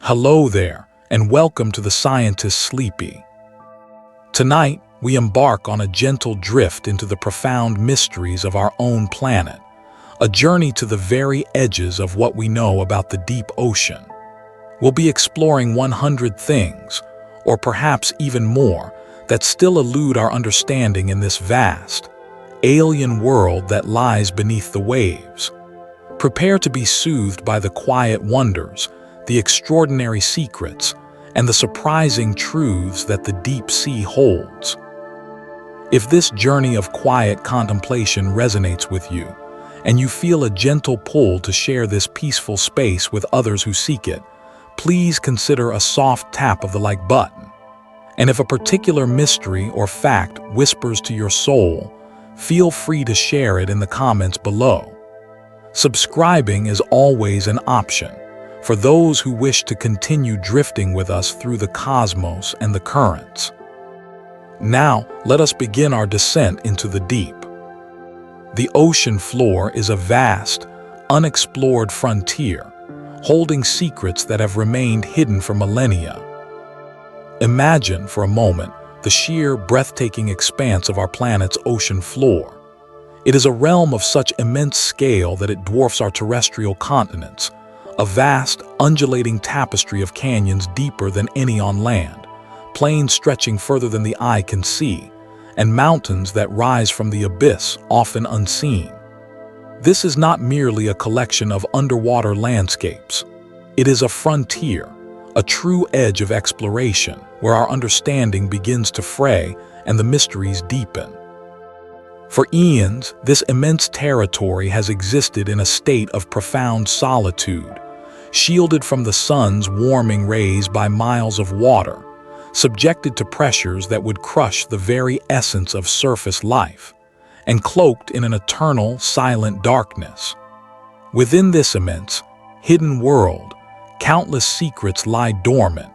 Hello there, and welcome to the Scientist Sleepy. Tonight, we embark on a gentle drift into the profound mysteries of our own planet, a journey to the very edges of what we know about the deep ocean. We'll be exploring 100 things, or perhaps even more, that still elude our understanding in this vast, alien world that lies beneath the waves. Prepare to be soothed by the quiet wonders, the extraordinary secrets, and the surprising truths that the deep sea holds. If this journey of quiet contemplation resonates with you, and you feel a gentle pull to share this peaceful space with others who seek it, please consider a soft tap of the like button. And if a particular mystery or fact whispers to your soul, feel free to share it in the comments below. Subscribing is always an option for those who wish to continue drifting with us through the cosmos and the currents. Now, let us begin our descent into the deep. The ocean floor is a vast, unexplored frontier, holding secrets that have remained hidden for millennia. Imagine for a moment the sheer, breathtaking expanse of our planet's ocean floor. It is a realm of such immense scale that it dwarfs our terrestrial continents, a vast, undulating tapestry of canyons deeper than any on land, plains stretching further than the eye can see, and mountains that rise from the abyss, often unseen. This is not merely a collection of underwater landscapes. It is a frontier, a true edge of exploration, where our understanding begins to fray and the mysteries deepen. For eons, this immense territory has existed in a state of profound solitude, shielded from the sun's warming rays by miles of water, subjected to pressures that would crush the very essence of surface life, and cloaked in an eternal, silent darkness. Within this immense, hidden world, countless secrets lie dormant,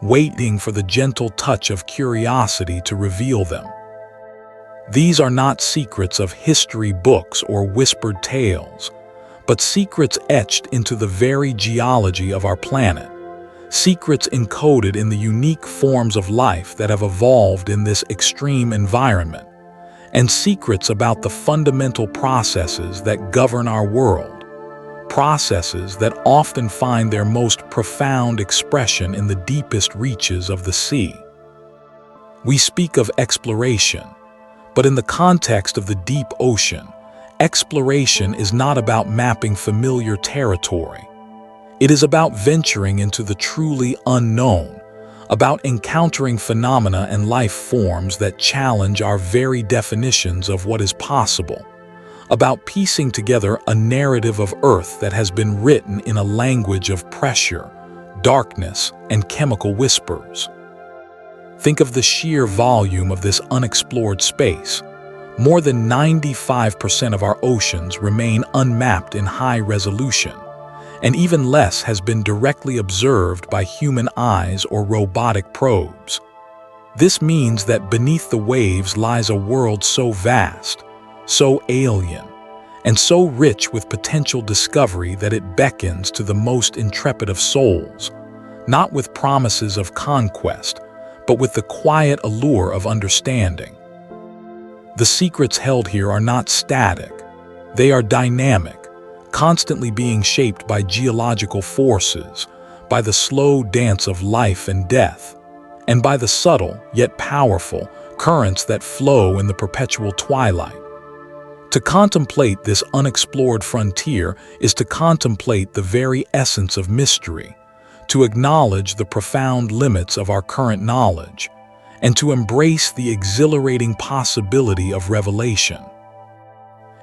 waiting for the gentle touch of curiosity to reveal them. These are not secrets of history books or whispered tales, but secrets etched into the very geology of our planet, secrets encoded in the unique forms of life that have evolved in this extreme environment, and secrets about the fundamental processes that govern our world, processes that often find their most profound expression in the deepest reaches of the sea. We speak of exploration, but in the context of the deep ocean, exploration is not about mapping familiar territory. It is about venturing into the truly unknown, about encountering phenomena and life forms that challenge our very definitions of what is possible, about piecing together a narrative of Earth that has been written in a language of pressure, darkness, and chemical whispers. Think of the sheer volume of this unexplored space. More than 95% of our oceans remain unmapped in high resolution, and even less has been directly observed by human eyes or robotic probes. This means that beneath the waves lies a world so vast, so alien, and so rich with potential discovery that it beckons to the most intrepid of souls, not with promises of conquest, but with the quiet allure of understanding. The secrets held here are not static. They are dynamic, constantly being shaped by geological forces, by the slow dance of life and death, and by the subtle, yet powerful, currents that flow in the perpetual twilight. To contemplate this unexplored frontier is to contemplate the very essence of mystery, to acknowledge the profound limits of our current knowledge, and to embrace the exhilarating possibility of revelation.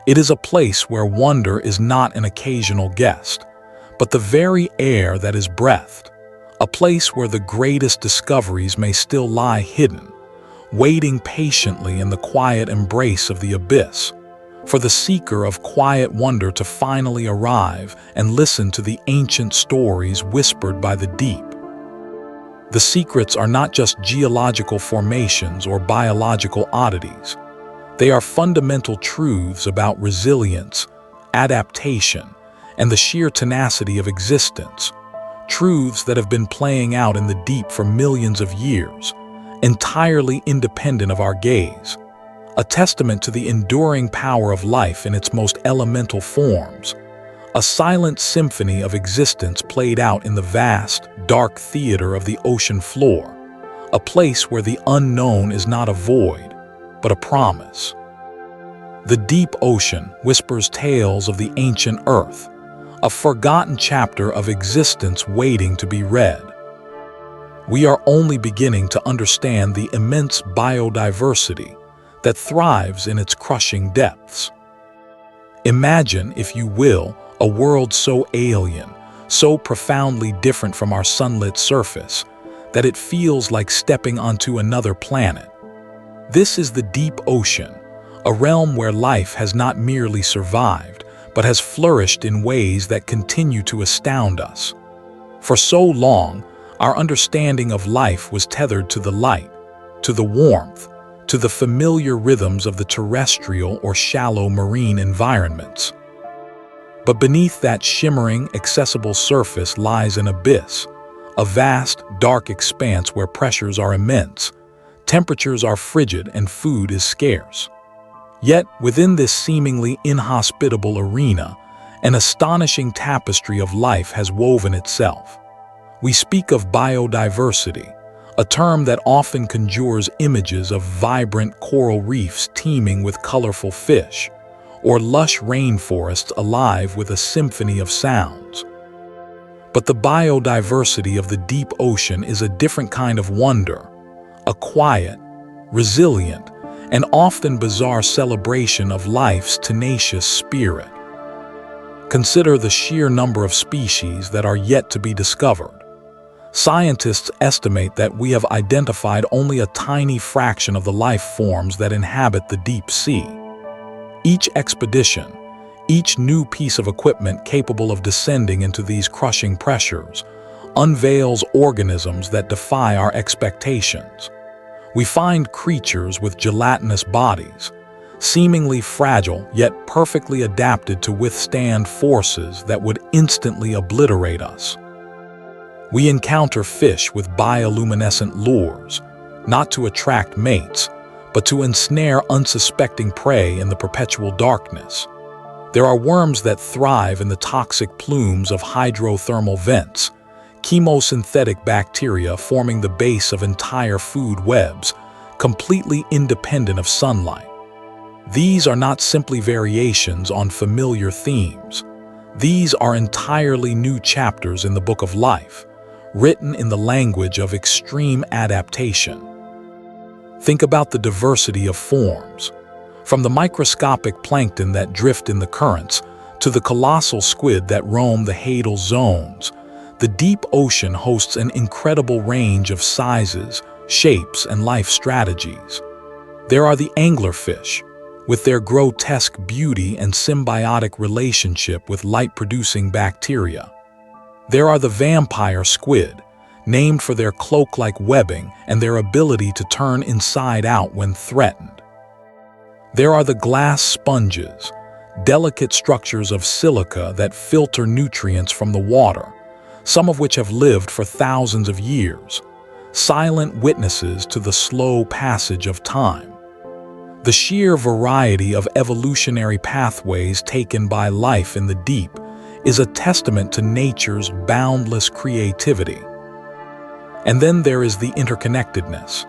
It is a place where wonder is not an occasional guest, but the very air that is breathed, a place where the greatest discoveries may still lie hidden, waiting patiently in the quiet embrace of the abyss, for the seeker of quiet wonder to finally arrive and listen to the ancient stories whispered by the deep. The secrets are not just geological formations or biological oddities. They are fundamental truths about resilience, adaptation, and the sheer tenacity of existence, truths that have been playing out in the deep for millions of years, entirely independent of our gaze, a testament to the enduring power of life in its most elemental forms, a silent symphony of existence played out in the vast, dark theater of the ocean floor, a place where the unknown is not a void, but a promise. The deep ocean whispers tales of the ancient earth, a forgotten chapter of existence waiting to be read. We are only beginning to understand the immense biodiversity that thrives in its crushing depths. Imagine, if you will, a world so alien, so profoundly different from our sunlit surface, that it feels like stepping onto another planet. This is the deep ocean, a realm where life has not merely survived, but has flourished in ways that continue to astound us. For so long, our understanding of life was tethered to the light, to the warmth, to the familiar rhythms of the terrestrial or shallow marine environments. But beneath that shimmering, accessible surface lies an abyss, a vast, dark expanse where pressures are immense, temperatures are frigid, and food is scarce. Yet, within this seemingly inhospitable arena, an astonishing tapestry of life has woven itself. We speak of biodiversity, a term that often conjures images of vibrant coral reefs teeming with colorful fish, or lush rainforests alive with a symphony of sounds. But the biodiversity of the deep ocean is a different kind of wonder, a quiet, resilient, and often bizarre celebration of life's tenacious spirit. Consider the sheer number of species that are yet to be discovered. Scientists estimate that we have identified only a tiny fraction of the life forms that inhabit the deep sea. Each expedition, each new piece of equipment capable of descending into these crushing pressures, unveils organisms that defy our expectations. We find creatures with gelatinous bodies, seemingly fragile yet perfectly adapted to withstand forces that would instantly obliterate us. We encounter fish with bioluminescent lures, not to attract mates, but to ensnare unsuspecting prey in the perpetual darkness. There are worms that thrive in the toxic plumes of hydrothermal vents, chemosynthetic bacteria forming the base of entire food webs, completely independent of sunlight. These are not simply variations on familiar themes. These are entirely new chapters in the book of life, written in the language of extreme adaptation. Think about the diversity of forms, from the microscopic plankton that drift in the currents to the colossal squid that roam the hadal zones. The deep ocean hosts an incredible range of sizes, shapes, and life strategies. There are the anglerfish, with their grotesque beauty and symbiotic relationship with light-producing bacteria. There are the vampire squid, named for their cloak-like webbing and their ability to turn inside out when threatened. There are the glass sponges, delicate structures of silica that filter nutrients from the water, some of which have lived for thousands of years, silent witnesses to the slow passage of time. The sheer variety of evolutionary pathways taken by life in the deep is a testament to nature's boundless creativity. And then there is the interconnectedness.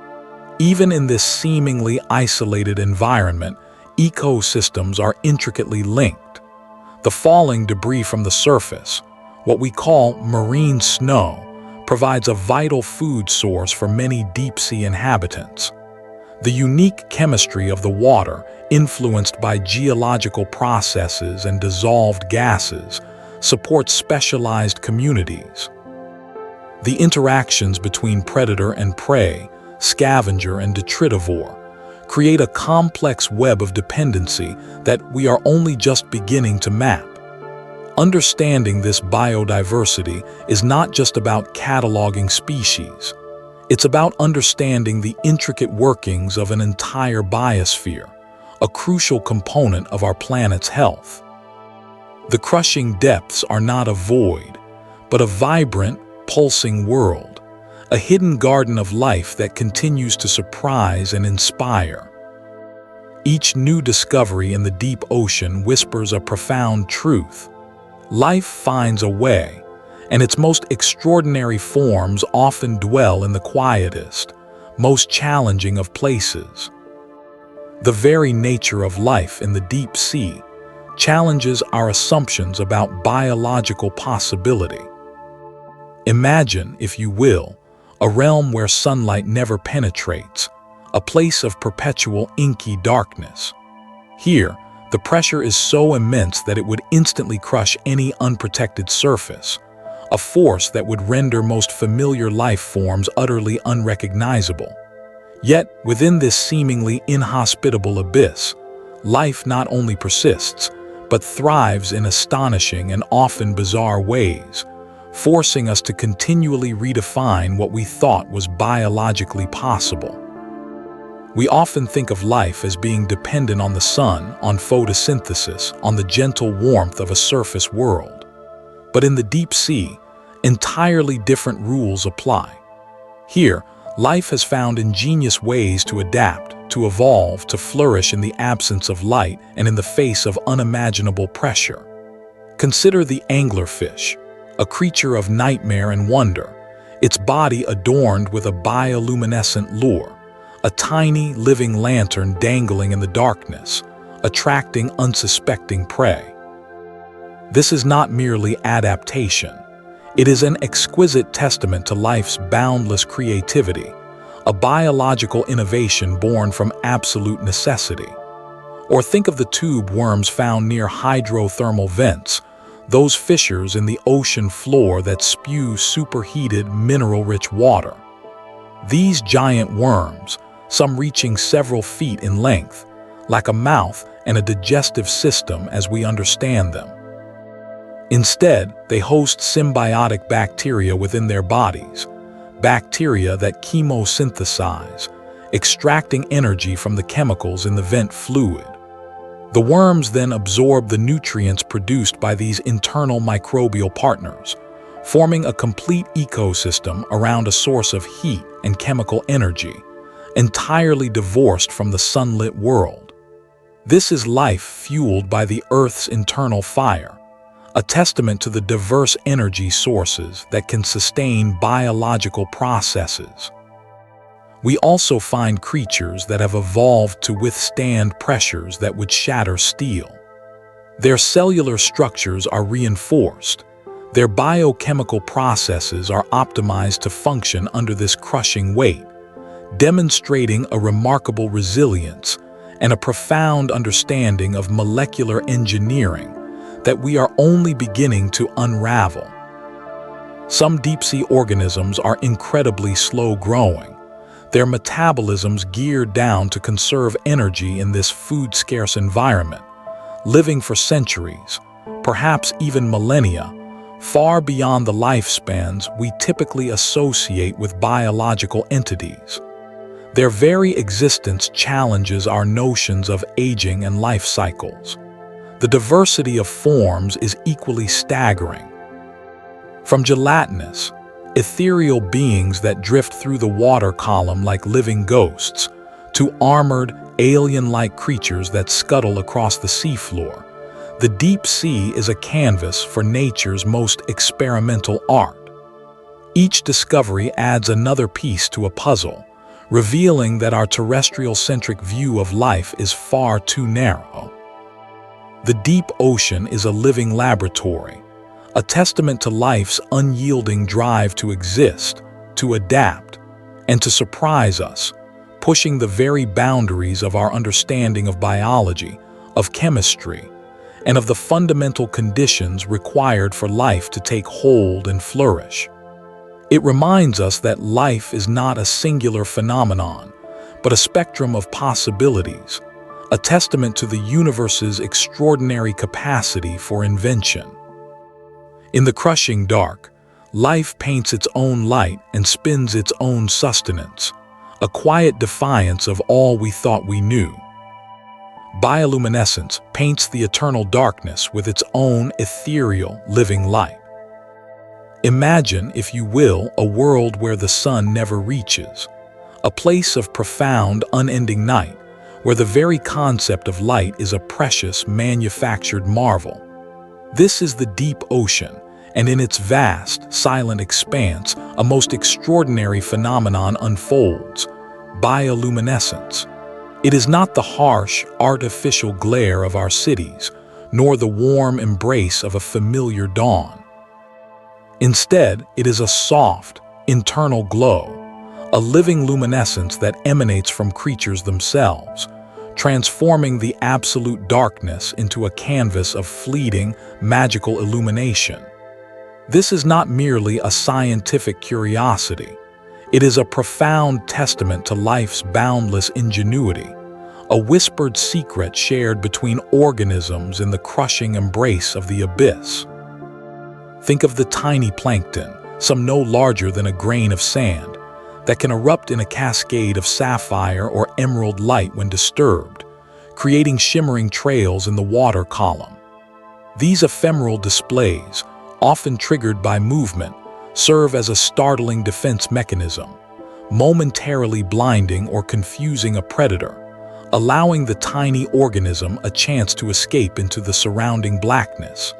Even in this seemingly isolated environment, ecosystems are intricately linked. The falling debris from the surface, what we call marine snow, provides a vital food source for many deep-sea inhabitants. The unique chemistry of the water, influenced by geological processes and dissolved gases, supports specialized communities. The interactions between predator and prey, scavenger and detritivore, create a complex web of dependency that we are only just beginning to map. Understanding this biodiversity is not just about cataloging species. It's about understanding the intricate workings of an entire biosphere, a crucial component of our planet's health. The crushing depths are not a void, but a vibrant, pulsing world, a hidden garden of life that continues to surprise and inspire. Each new discovery in the deep ocean whispers a profound truth. Life finds a way, and its most extraordinary forms often dwell in the quietest, most challenging of places. The very nature of life in the deep sea challenges our assumptions about biological possibility. Imagine, if you will, a realm where sunlight never penetrates, a place of perpetual inky darkness. Here, the pressure is so immense that it would instantly crush any unprotected surface, a force that would render most familiar life forms utterly unrecognizable. Yet, within this seemingly inhospitable abyss, life not only persists, but thrives in astonishing and often bizarre ways, forcing us to continually redefine what we thought was biologically possible. We often think of life as being dependent on the sun, on photosynthesis, on the gentle warmth of a surface world. But in the deep sea, entirely different rules apply. Here, life has found ingenious ways to adapt, to evolve, to flourish in the absence of light and in the face of unimaginable pressure. Consider the anglerfish, a creature of nightmare and wonder, its body adorned with a bioluminescent lure, a tiny living lantern dangling in the darkness, attracting unsuspecting prey. This is not merely adaptation. It is an exquisite testament to life's boundless creativity, a biological innovation born from absolute necessity. Or think of the tube worms found near hydrothermal vents, those fissures in the ocean floor that spew superheated, mineral-rich water. These giant worms, some reaching several feet in length, lack a mouth and a digestive system as we understand them. Instead, they host symbiotic bacteria within their bodies, bacteria that chemosynthesize, extracting energy from the chemicals in the vent fluid. The worms then absorb the nutrients produced by these internal microbial partners, forming a complete ecosystem around a source of heat and chemical energy, entirely divorced from the sunlit world. This is life fueled by the Earth's internal fire, a testament to the diverse energy sources that can sustain biological processes. We also find creatures that have evolved to withstand pressures that would shatter steel. Their cellular structures are reinforced. Their biochemical processes are optimized to function under this crushing weight, demonstrating a remarkable resilience and a profound understanding of molecular engineering that we are only beginning to unravel. Some deep-sea organisms are incredibly slow-growing, their metabolisms geared down to conserve energy in this food-scarce environment, living for centuries, perhaps even millennia, far beyond the lifespans we typically associate with biological entities. Their very existence challenges our notions of aging and life cycles. The diversity of forms is equally staggering. From gelatinous, ethereal beings that drift through the water column like living ghosts, to armored, alien-like creatures that scuttle across the seafloor, the deep sea is a canvas for nature's most experimental art. Each discovery adds another piece to a puzzle, revealing that our terrestrial-centric view of life is far too narrow. The deep ocean is a living laboratory, a testament to life's unyielding drive to exist, to adapt, and to surprise us, pushing the very boundaries of our understanding of biology, of chemistry, and of the fundamental conditions required for life to take hold and flourish. It reminds us that life is not a singular phenomenon, but a spectrum of possibilities, a testament to the universe's extraordinary capacity for invention. In the crushing dark, life paints its own light and spins its own sustenance, a quiet defiance of all we thought we knew. Bioluminescence paints the eternal darkness with its own ethereal, living light. Imagine, if you will, a world where the sun never reaches, a place of profound, unending night, where the very concept of light is a precious, manufactured marvel. This is the deep ocean, and in its vast, silent expanse, a most extraordinary phenomenon unfolds: bioluminescence. It is not the harsh, artificial glare of our cities, nor the warm embrace of a familiar dawn. Instead, it is a soft, internal glow, a living luminescence that emanates from creatures themselves, transforming the absolute darkness into a canvas of fleeting, magical illumination. This is not merely a scientific curiosity. It is a profound testament to life's boundless ingenuity, a whispered secret shared between organisms in the crushing embrace of the abyss. Think of the tiny plankton, some no larger than a grain of sand, that can erupt in a cascade of sapphire or emerald light when disturbed, creating shimmering trails in the water column. These ephemeral displays, often triggered by movement, serve as a startling defense mechanism, momentarily blinding or confusing a predator, allowing the tiny organism a chance to escape into the surrounding blackness.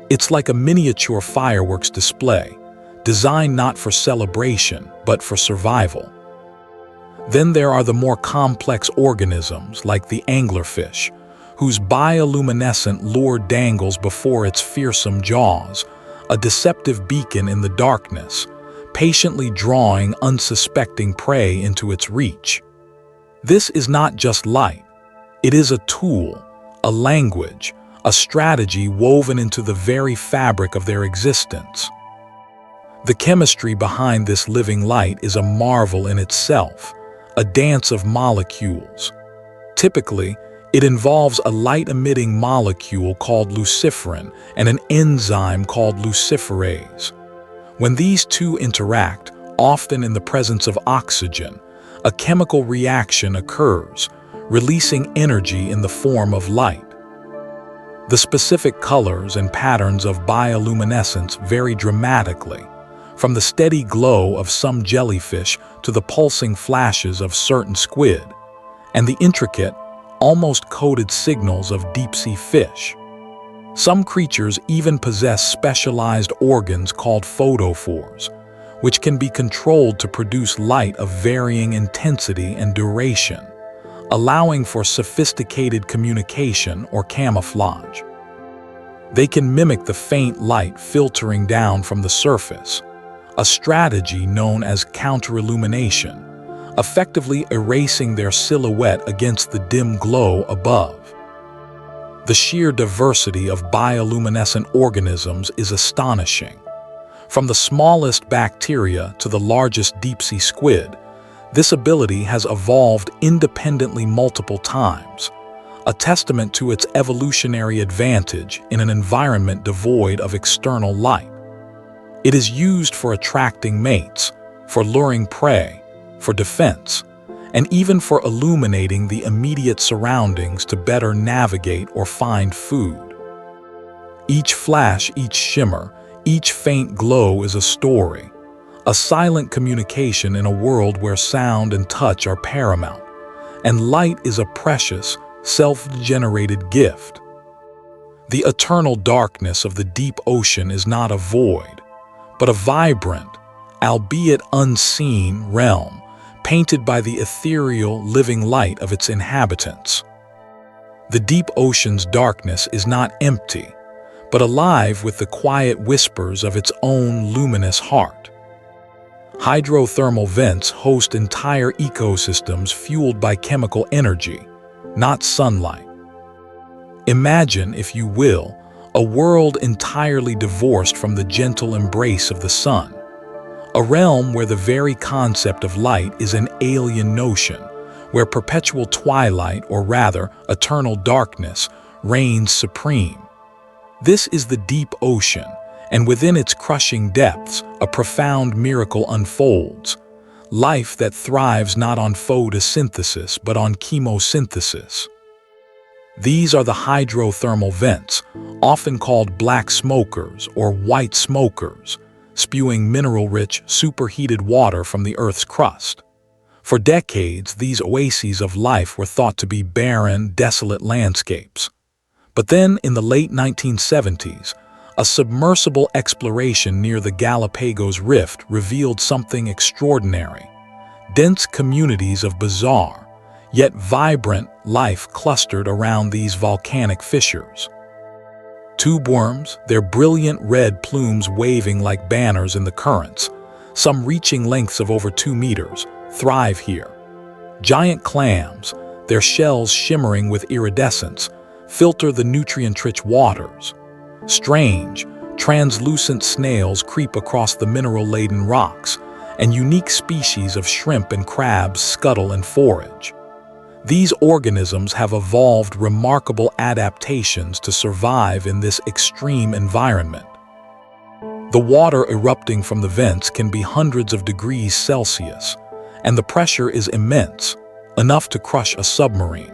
It's like a miniature fireworks display, designed not for celebration, but for survival. Then there are the more complex organisms like the anglerfish, whose bioluminescent lure dangles before its fearsome jaws, a deceptive beacon in the darkness, patiently drawing unsuspecting prey into its reach. This is not just light. It is a tool, a language, a strategy woven into the very fabric of their existence. The chemistry behind this living light is a marvel in itself, a dance of molecules. Typically, it involves a light-emitting molecule called luciferin and an enzyme called luciferase. When these two interact, often in the presence of oxygen, a chemical reaction occurs, releasing energy in the form of light. The specific colors and patterns of bioluminescence vary dramatically, from the steady glow of some jellyfish to the pulsing flashes of certain squid, and the intricate, almost coded signals of deep-sea fish. Some creatures even possess specialized organs called photophores, which can be controlled to produce light of varying intensity and duration, allowing for sophisticated communication or camouflage. They can mimic the faint light filtering down from the surface, a strategy known as counterillumination, effectively erasing their silhouette against the dim glow above. The sheer diversity of bioluminescent organisms is astonishing. From the smallest bacteria to the largest deep-sea squid, this ability has evolved independently multiple times, a testament to its evolutionary advantage in an environment devoid of external light. It is used for attracting mates, for luring prey, for defense, and even for illuminating the immediate surroundings to better navigate or find food. Each flash, each shimmer, each faint glow is a story, a silent communication in a world where sound and touch are paramount, and light is a precious, self-generated gift. The eternal darkness of the deep ocean is not a void, but a vibrant, albeit unseen, realm, painted by the ethereal, living light of its inhabitants. The deep ocean's darkness is not empty, but alive with the quiet whispers of its own luminous heart. Hydrothermal vents host entire ecosystems fueled by chemical energy, not sunlight. Imagine, if you will, a world entirely divorced from the gentle embrace of the sun, a realm where the very concept of light is an alien notion, where perpetual twilight, or rather, eternal darkness, reigns supreme. This is the deep ocean, and within its crushing depths, a profound miracle unfolds. Life that thrives not on photosynthesis, but on chemosynthesis. These are the hydrothermal vents, often called black smokers or white smokers, spewing mineral-rich, superheated water from the Earth's crust. For decades, these oases of life were thought to be barren, desolate landscapes. But then, in the late 1970s, a submersible exploration near the Galapagos Rift revealed something extraordinary. Dense communities of bizarre, yet vibrant life clustered around these volcanic fissures. Tube worms, their brilliant red plumes waving like banners in the currents, some reaching lengths of over 2 meters, thrive here. Giant clams, their shells shimmering with iridescence, filter the nutrient-rich waters. Strange, translucent snails creep across the mineral-laden rocks, and unique species of shrimp and crabs scuttle and forage. These organisms have evolved remarkable adaptations to survive in this extreme environment. The water erupting from the vents can be hundreds of degrees Celsius, and the pressure is immense, enough to crush a submarine.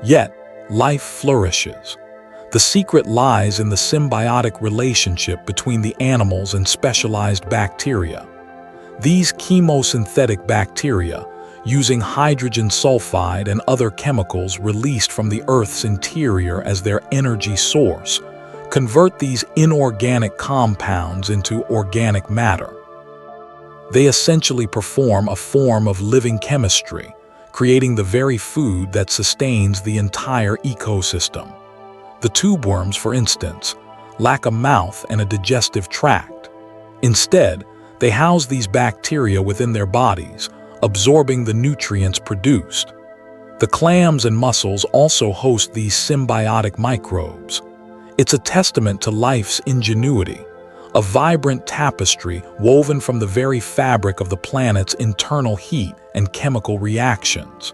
Yet, life flourishes. The secret lies in the symbiotic relationship between the animals and specialized bacteria. These chemosynthetic bacteria, using hydrogen sulfide and other chemicals released from the Earth's interior as their energy source, convert these inorganic compounds into organic matter. They essentially perform a form of living chemistry, creating the very food that sustains the entire ecosystem. The tube worms, for instance, lack a mouth and a digestive tract. Instead, they house these bacteria within their bodies, absorbing the nutrients produced. The clams and mussels also host these symbiotic microbes. It's a testament to life's ingenuity, a vibrant tapestry woven from the very fabric of the planet's internal heat and chemical reactions.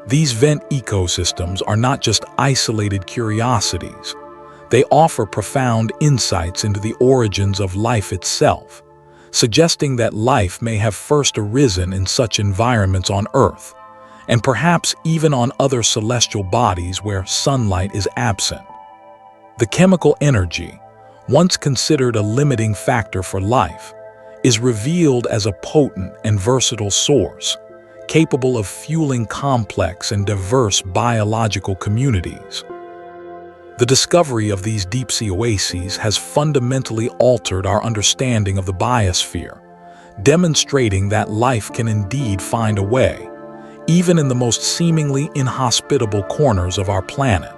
These vent ecosystems are not just isolated curiosities. They offer profound insights into the origins of life itself, suggesting that life may have first arisen in such environments on Earth, and perhaps even on other celestial bodies where sunlight is absent. The chemical energy, once considered a limiting factor for life, is revealed as a potent and versatile source, capable of fueling complex and diverse biological communities. The discovery of these deep-sea oases has fundamentally altered our understanding of the biosphere, demonstrating that life can indeed find a way, even in the most seemingly inhospitable corners of our planet.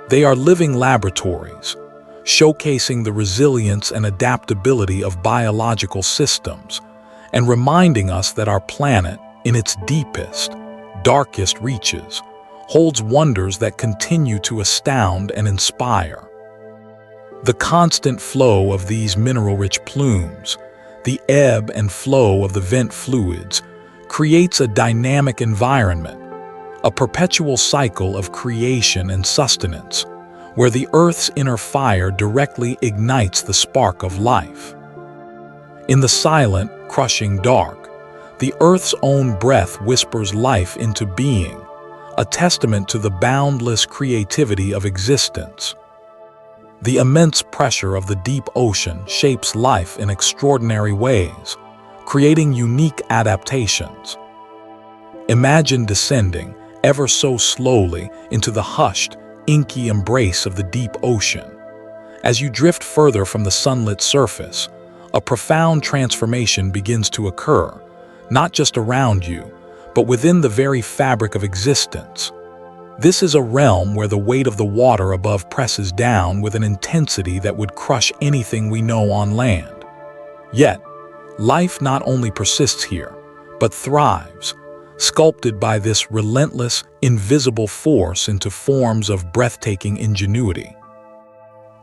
They are living laboratories, showcasing the resilience and adaptability of biological systems, and reminding us that our planet, in its deepest, darkest reaches, holds wonders that continue to astound and inspire. The constant flow of these mineral-rich plumes, the ebb and flow of the vent fluids, creates a dynamic environment, a perpetual cycle of creation and sustenance, where the Earth's inner fire directly ignites the spark of life. In the silent, crushing dark, the Earth's own breath whispers life into being, a testament to the boundless creativity of existence. The immense pressure of the deep ocean shapes life in extraordinary ways, creating unique adaptations. Imagine descending, ever so slowly, into the hushed, inky embrace of the deep ocean. As you drift further from the sunlit surface, a profound transformation begins to occur, not just around you, but within the very fabric of existence. This is a realm where the weight of the water above presses down with an intensity that would crush anything we know on land. Yet, life not only persists here, but thrives, sculpted by this relentless, invisible force into forms of breathtaking ingenuity.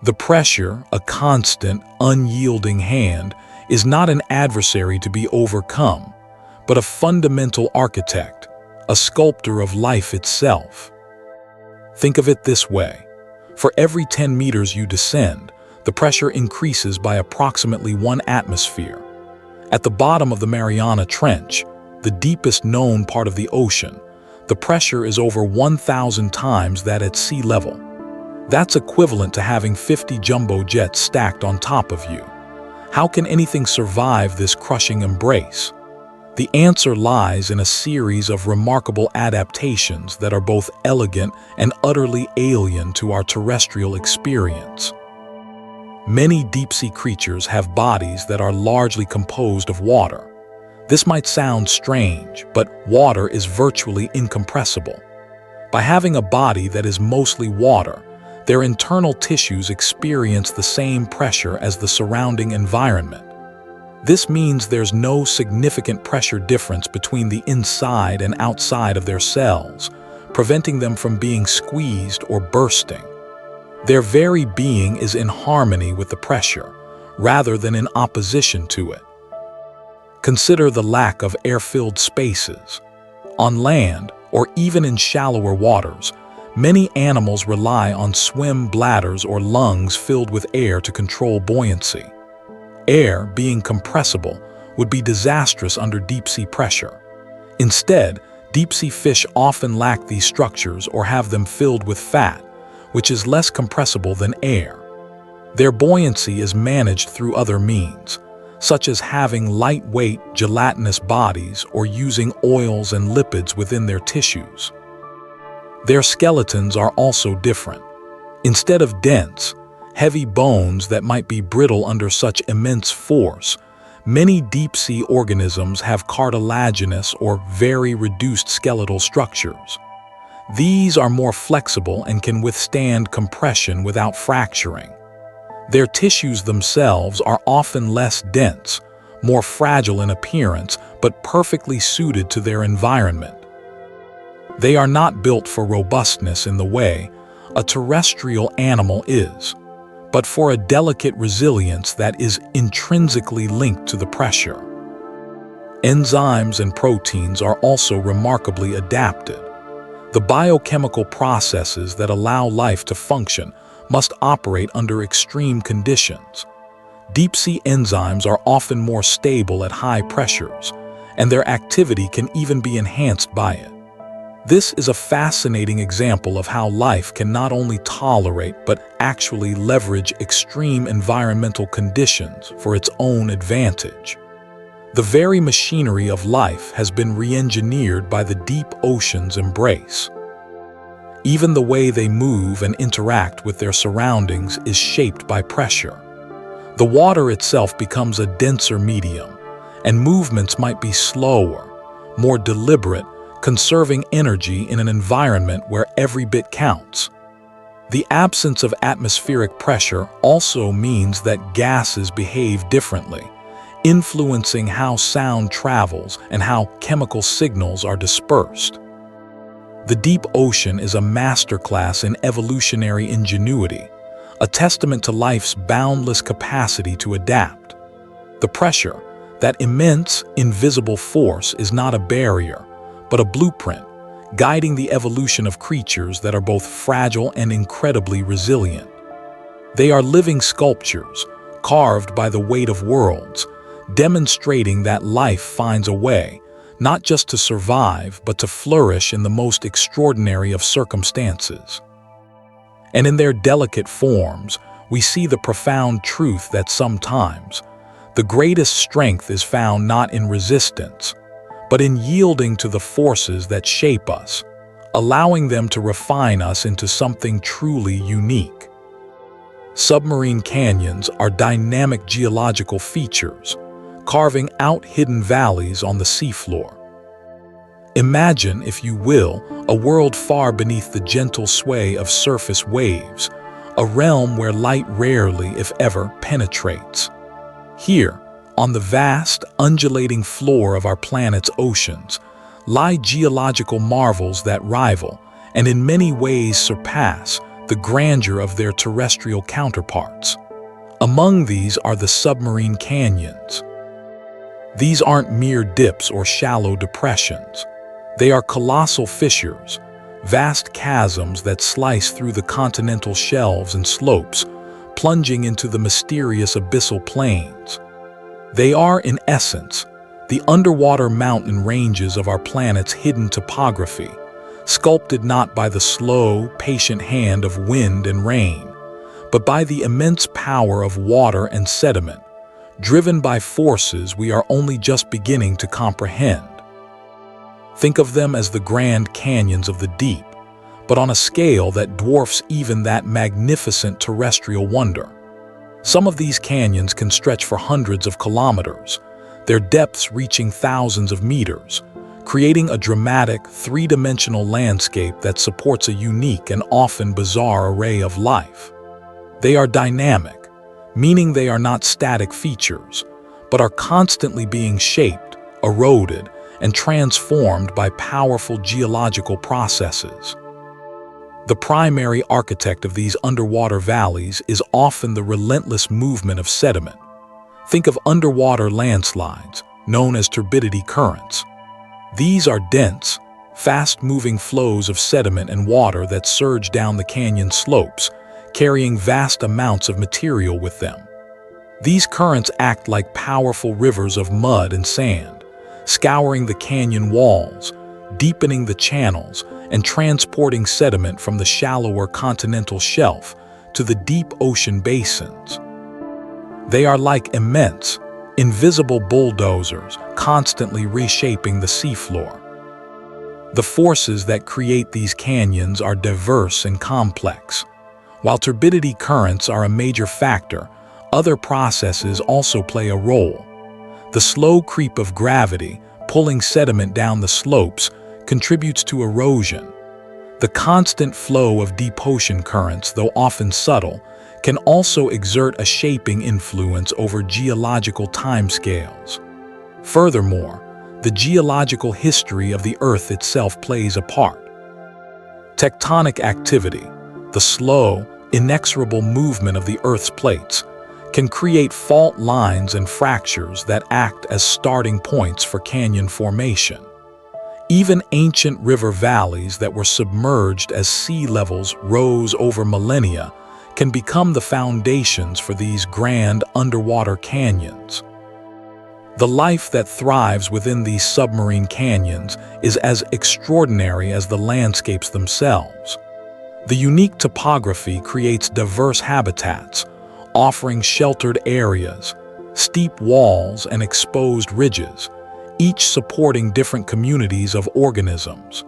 The pressure, a constant, unyielding hand, is not an adversary to be overcome, but a fundamental architect, a sculptor of life itself. Think of it this way. For every 10 meters you descend, the pressure increases by approximately 1 atmosphere. At the bottom of the Mariana Trench, the deepest known part of the ocean, the pressure is over 1,000 times that at sea level. That's equivalent to having 50 jumbo jets stacked on top of you. How can anything survive this crushing embrace? The answer lies in a series of remarkable adaptations that are both elegant and utterly alien to our terrestrial experience. Many deep-sea creatures have bodies that are largely composed of water. This might sound strange, but water is virtually incompressible. By having a body that is mostly water, their internal tissues experience the same pressure as the surrounding environment. This means there's no significant pressure difference between the inside and outside of their cells, preventing them from being squeezed or bursting. Their very being is in harmony with the pressure, rather than in opposition to it. Consider the lack of air-filled spaces. On land, or even in shallower waters, many animals rely on swim bladders or lungs filled with air to control buoyancy. Air, being compressible, would be disastrous under deep-sea pressure. Instead, deep-sea fish often lack these structures or have them filled with fat, which is less compressible than air. Their buoyancy is managed through other means, such as having lightweight, gelatinous bodies or using oils and lipids within their tissues. Their skeletons are also different. Instead of dense, heavy bones that might be brittle under such immense force, many deep-sea organisms have cartilaginous or very reduced skeletal structures. These are more flexible and can withstand compression without fracturing. Their tissues themselves are often less dense, more fragile in appearance, but perfectly suited to their environment. They are not built for robustness in the way a terrestrial animal is, but for a delicate resilience that is intrinsically linked to the pressure. Enzymes and proteins are also remarkably adapted. The biochemical processes that allow life to function must operate under extreme conditions. Deep-sea enzymes are often more stable at high pressures, and their activity can even be enhanced by it. This is a fascinating example of how life can not only tolerate but actually leverage extreme environmental conditions for its own advantage. The very machinery of life has been re-engineered by the deep ocean's embrace. Even the way they move and interact with their surroundings is shaped by pressure. The water itself becomes a denser medium, and movements might be slower, more deliberate, conserving energy in an environment where every bit counts. The absence of atmospheric pressure also means that gases behave differently, influencing how sound travels and how chemical signals are dispersed. The deep ocean is a masterclass in evolutionary ingenuity, a testament to life's boundless capacity to adapt. The pressure, that immense, invisible force, is not a barrier, but a blueprint, guiding the evolution of creatures that are both fragile and incredibly resilient. They are living sculptures, carved by the weight of worlds, demonstrating that life finds a way, not just to survive, but to flourish in the most extraordinary of circumstances. And in their delicate forms, we see the profound truth that sometimes the greatest strength is found not in resistance, but in yielding to the forces that shape us, allowing them to refine us into something truly unique. Submarine canyons are dynamic geological features, carving out hidden valleys on the seafloor. Imagine, if you will, a world far beneath the gentle sway of surface waves, a realm where light rarely, if ever, penetrates. Here, on the vast, undulating floor of our planet's oceans, lie geological marvels that rival, and in many ways surpass, the grandeur of their terrestrial counterparts. Among these are the submarine canyons. These aren't mere dips or shallow depressions. They are colossal fissures, vast chasms that slice through the continental shelves and slopes, plunging into the mysterious abyssal plains. They are, in essence, the underwater mountain ranges of our planet's hidden topography, sculpted not by the slow, patient hand of wind and rain, but by the immense power of water and sediment, driven by forces we are only just beginning to comprehend. Think of them as the grand canyons of the deep, but on a scale that dwarfs even that magnificent terrestrial wonder. Some of these canyons can stretch for hundreds of kilometers, their depths reaching thousands of meters, creating a dramatic, three-dimensional landscape that supports a unique and often bizarre array of life. They are dynamic, meaning they are not static features, but are constantly being shaped, eroded, and transformed by powerful geological processes. The primary architect of these underwater valleys is often the relentless movement of sediment. Think of underwater landslides, known as turbidity currents. These are dense, fast-moving flows of sediment and water that surge down the canyon slopes, carrying vast amounts of material with them. These currents act like powerful rivers of mud and sand, scouring the canyon walls, deepening the channels, and transporting sediment from the shallower continental shelf to the deep ocean basins. They are like immense, invisible bulldozers constantly reshaping the seafloor. The forces that create these canyons are diverse and complex. While turbidity currents are a major factor, other processes also play a role. The slow creep of gravity, pulling sediment down the slopes, contributes to erosion. The constant flow of deep ocean currents, though often subtle, can also exert a shaping influence over geological timescales. Furthermore, the geological history of the Earth itself plays a part. Tectonic activity, the slow, inexorable movement of the Earth's plates, can create fault lines and fractures that act as starting points for canyon formation. Even ancient river valleys that were submerged as sea levels rose over millennia can become the foundations for these grand underwater canyons. The life that thrives within these submarine canyons is as extraordinary as the landscapes themselves. The unique topography creates diverse habitats, offering sheltered areas, steep walls, and exposed ridges, each supporting different communities of organisms.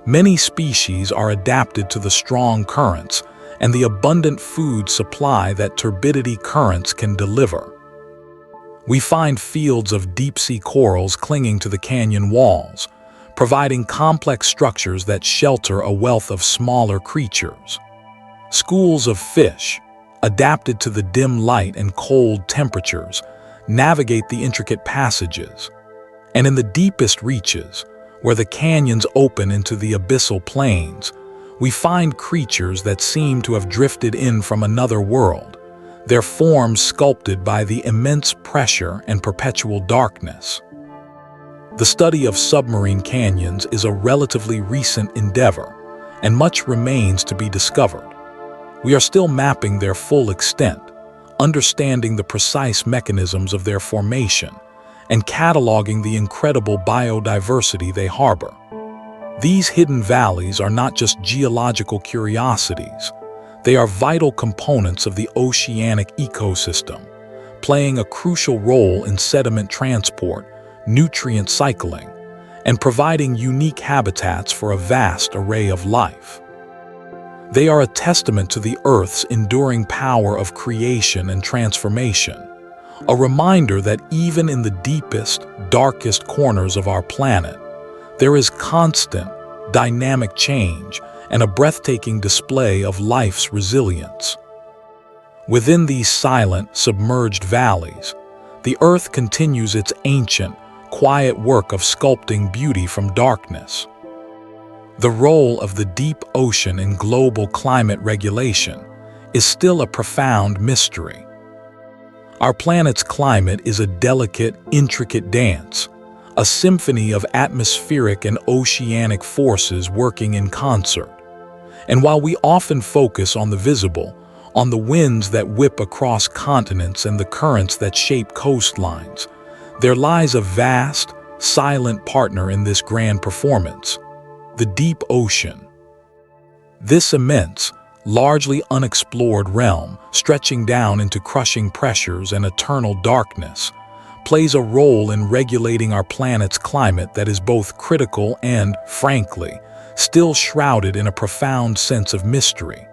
Many species are adapted to the strong currents and the abundant food supply that turbidity currents can deliver. We find fields of deep-sea corals clinging to the canyon walls, providing complex structures that shelter a wealth of smaller creatures. Schools of fish, adapted to the dim light and cold temperatures, navigate the intricate passages. And in the deepest reaches, where the canyons open into the abyssal plains, we find creatures that seem to have drifted in from another world, their forms sculpted by the immense pressure and perpetual darkness. The study of submarine canyons is a relatively recent endeavor, and much remains to be discovered. We are still mapping their full extent, understanding the precise mechanisms of their formation, and cataloging the incredible biodiversity they harbor. These hidden valleys are not just geological curiosities. They are vital components of the oceanic ecosystem, playing a crucial role in sediment transport, nutrient cycling, and providing unique habitats for a vast array of life. They are a testament to the Earth's enduring power of creation and transformation, a reminder that even in the deepest, darkest corners of our planet, there is constant, dynamic change and a breathtaking display of life's resilience. Within these silent, submerged valleys, the Earth continues its ancient, quiet work of sculpting beauty from darkness. The role of the deep ocean in global climate regulation is still a profound mystery. Our planet's climate is a delicate, intricate dance, a symphony of atmospheric and oceanic forces working in concert. And while we often focus on the visible, on the winds that whip across continents and the currents that shape coastlines, there lies a vast, silent partner in this grand performance: the deep ocean. This immense, largely unexplored realm, stretching down into crushing pressures and eternal darkness, plays a role in regulating our planet's climate that is both critical and, frankly, still shrouded in a profound sense of mystery.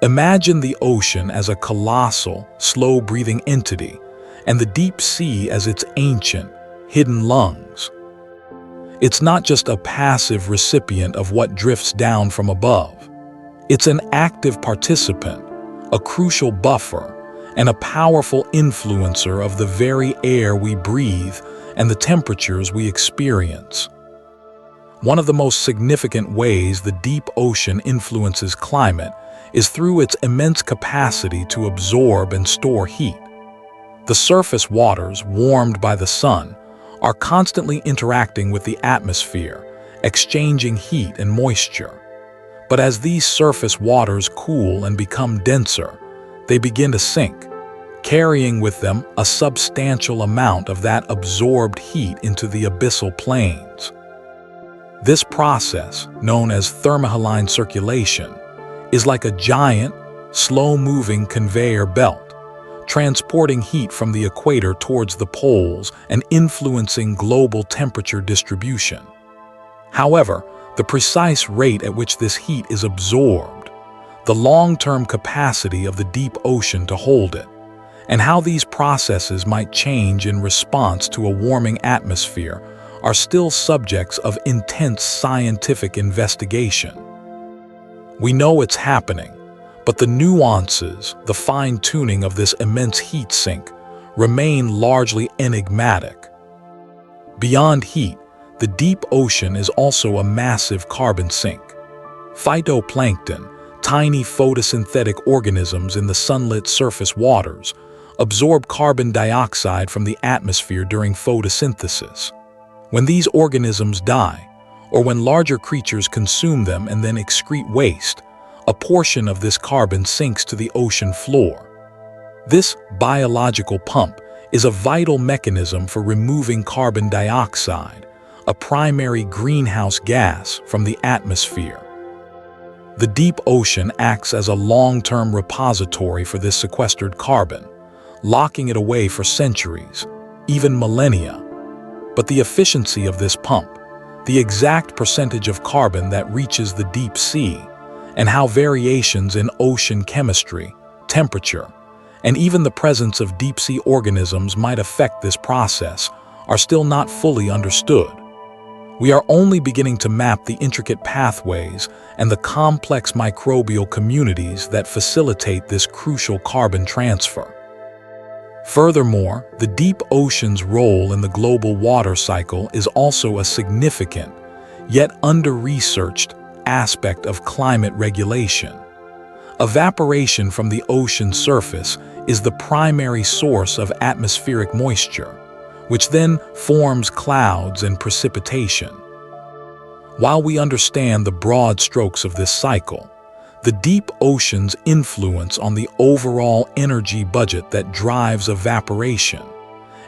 Imagine the ocean as a colossal, slow-breathing entity, and the deep sea as its ancient, hidden lungs. It's not just a passive recipient of what drifts down from above. It's an active participant, a crucial buffer, and a powerful influencer of the very air we breathe and the temperatures we experience. One of the most significant ways the deep ocean influences climate is through its immense capacity to absorb and store heat. The surface waters, warmed by the sun, are constantly interacting with the atmosphere, exchanging heat and moisture. But as these surface waters cool and become denser, they begin to sink, carrying with them a substantial amount of that absorbed heat into the abyssal plains. This process, known as thermohaline circulation, is like a giant, slow-moving conveyor belt, transporting heat from the equator towards the poles and influencing global temperature distribution. However, the precise rate at which this heat is absorbed, the long-term capacity of the deep ocean to hold it, and how these processes might change in response to a warming atmosphere are still subjects of intense scientific investigation. We know it's happening, but the nuances, the fine-tuning of this immense heat sink remain largely enigmatic. Beyond heat, the deep ocean is also a massive carbon sink. Phytoplankton, tiny photosynthetic organisms in the sunlit surface waters, absorb carbon dioxide from the atmosphere during photosynthesis. When these organisms die, or when larger creatures consume them and then excrete waste, a portion of this carbon sinks to the ocean floor. This biological pump is a vital mechanism for removing carbon dioxide, a primary greenhouse gas, from the atmosphere. The deep ocean acts as a long-term repository for this sequestered carbon, locking it away for centuries, even millennia. But the efficiency of this pump, the exact percentage of carbon that reaches the deep sea, and how variations in ocean chemistry, temperature, and even the presence of deep-sea organisms might affect this process are still not fully understood. We are only beginning to map the intricate pathways and the complex microbial communities that facilitate this crucial carbon transfer. Furthermore, the deep ocean's role in the global water cycle is also a significant, yet under-researched, aspect of climate regulation. Evaporation from the ocean surface is the primary source of atmospheric moisture, which then forms clouds and precipitation. While we understand the broad strokes of this cycle, the deep ocean's influence on the overall energy budget that drives evaporation,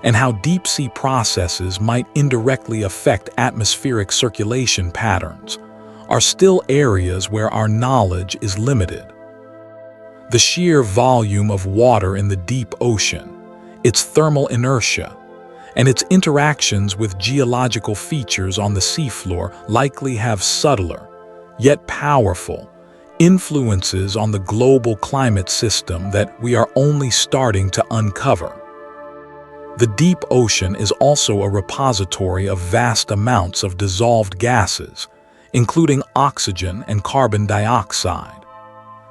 and how deep-sea processes might indirectly affect atmospheric circulation patterns, are still areas where our knowledge is limited. The sheer volume of water in the deep ocean, its thermal inertia, and its interactions with geological features on the seafloor likely have subtler, yet powerful, influences on the global climate system that we are only starting to uncover. The deep ocean is also a repository of vast amounts of dissolved gases, including oxygen and carbon dioxide.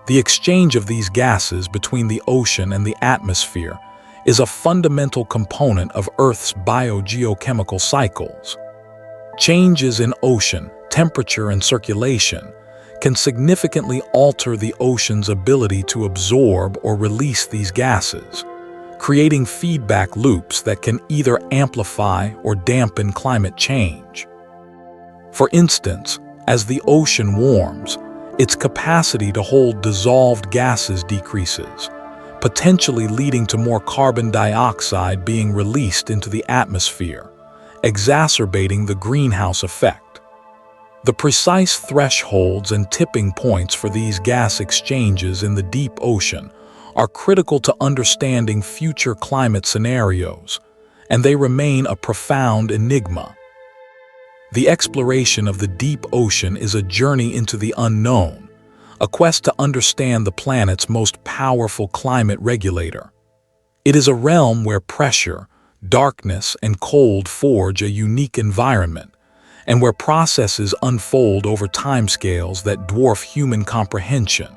The exchange of these gases between the ocean and the atmosphere is a fundamental component of Earth's biogeochemical cycles. Changes in ocean temperature and circulation can significantly alter the ocean's ability to absorb or release these gases, creating feedback loops that can either amplify or dampen climate change. For instance, as the ocean warms, its capacity to hold dissolved gases decreases, potentially leading to more carbon dioxide being released into the atmosphere, exacerbating the greenhouse effect. The precise thresholds and tipping points for these gas exchanges in the deep ocean are critical to understanding future climate scenarios, and they remain a profound enigma. The exploration of the deep ocean is a journey into the unknown, a quest to understand the planet's most powerful climate regulator. It is a realm where pressure, darkness, and cold forge a unique environment, and where processes unfold over timescales that dwarf human comprehension.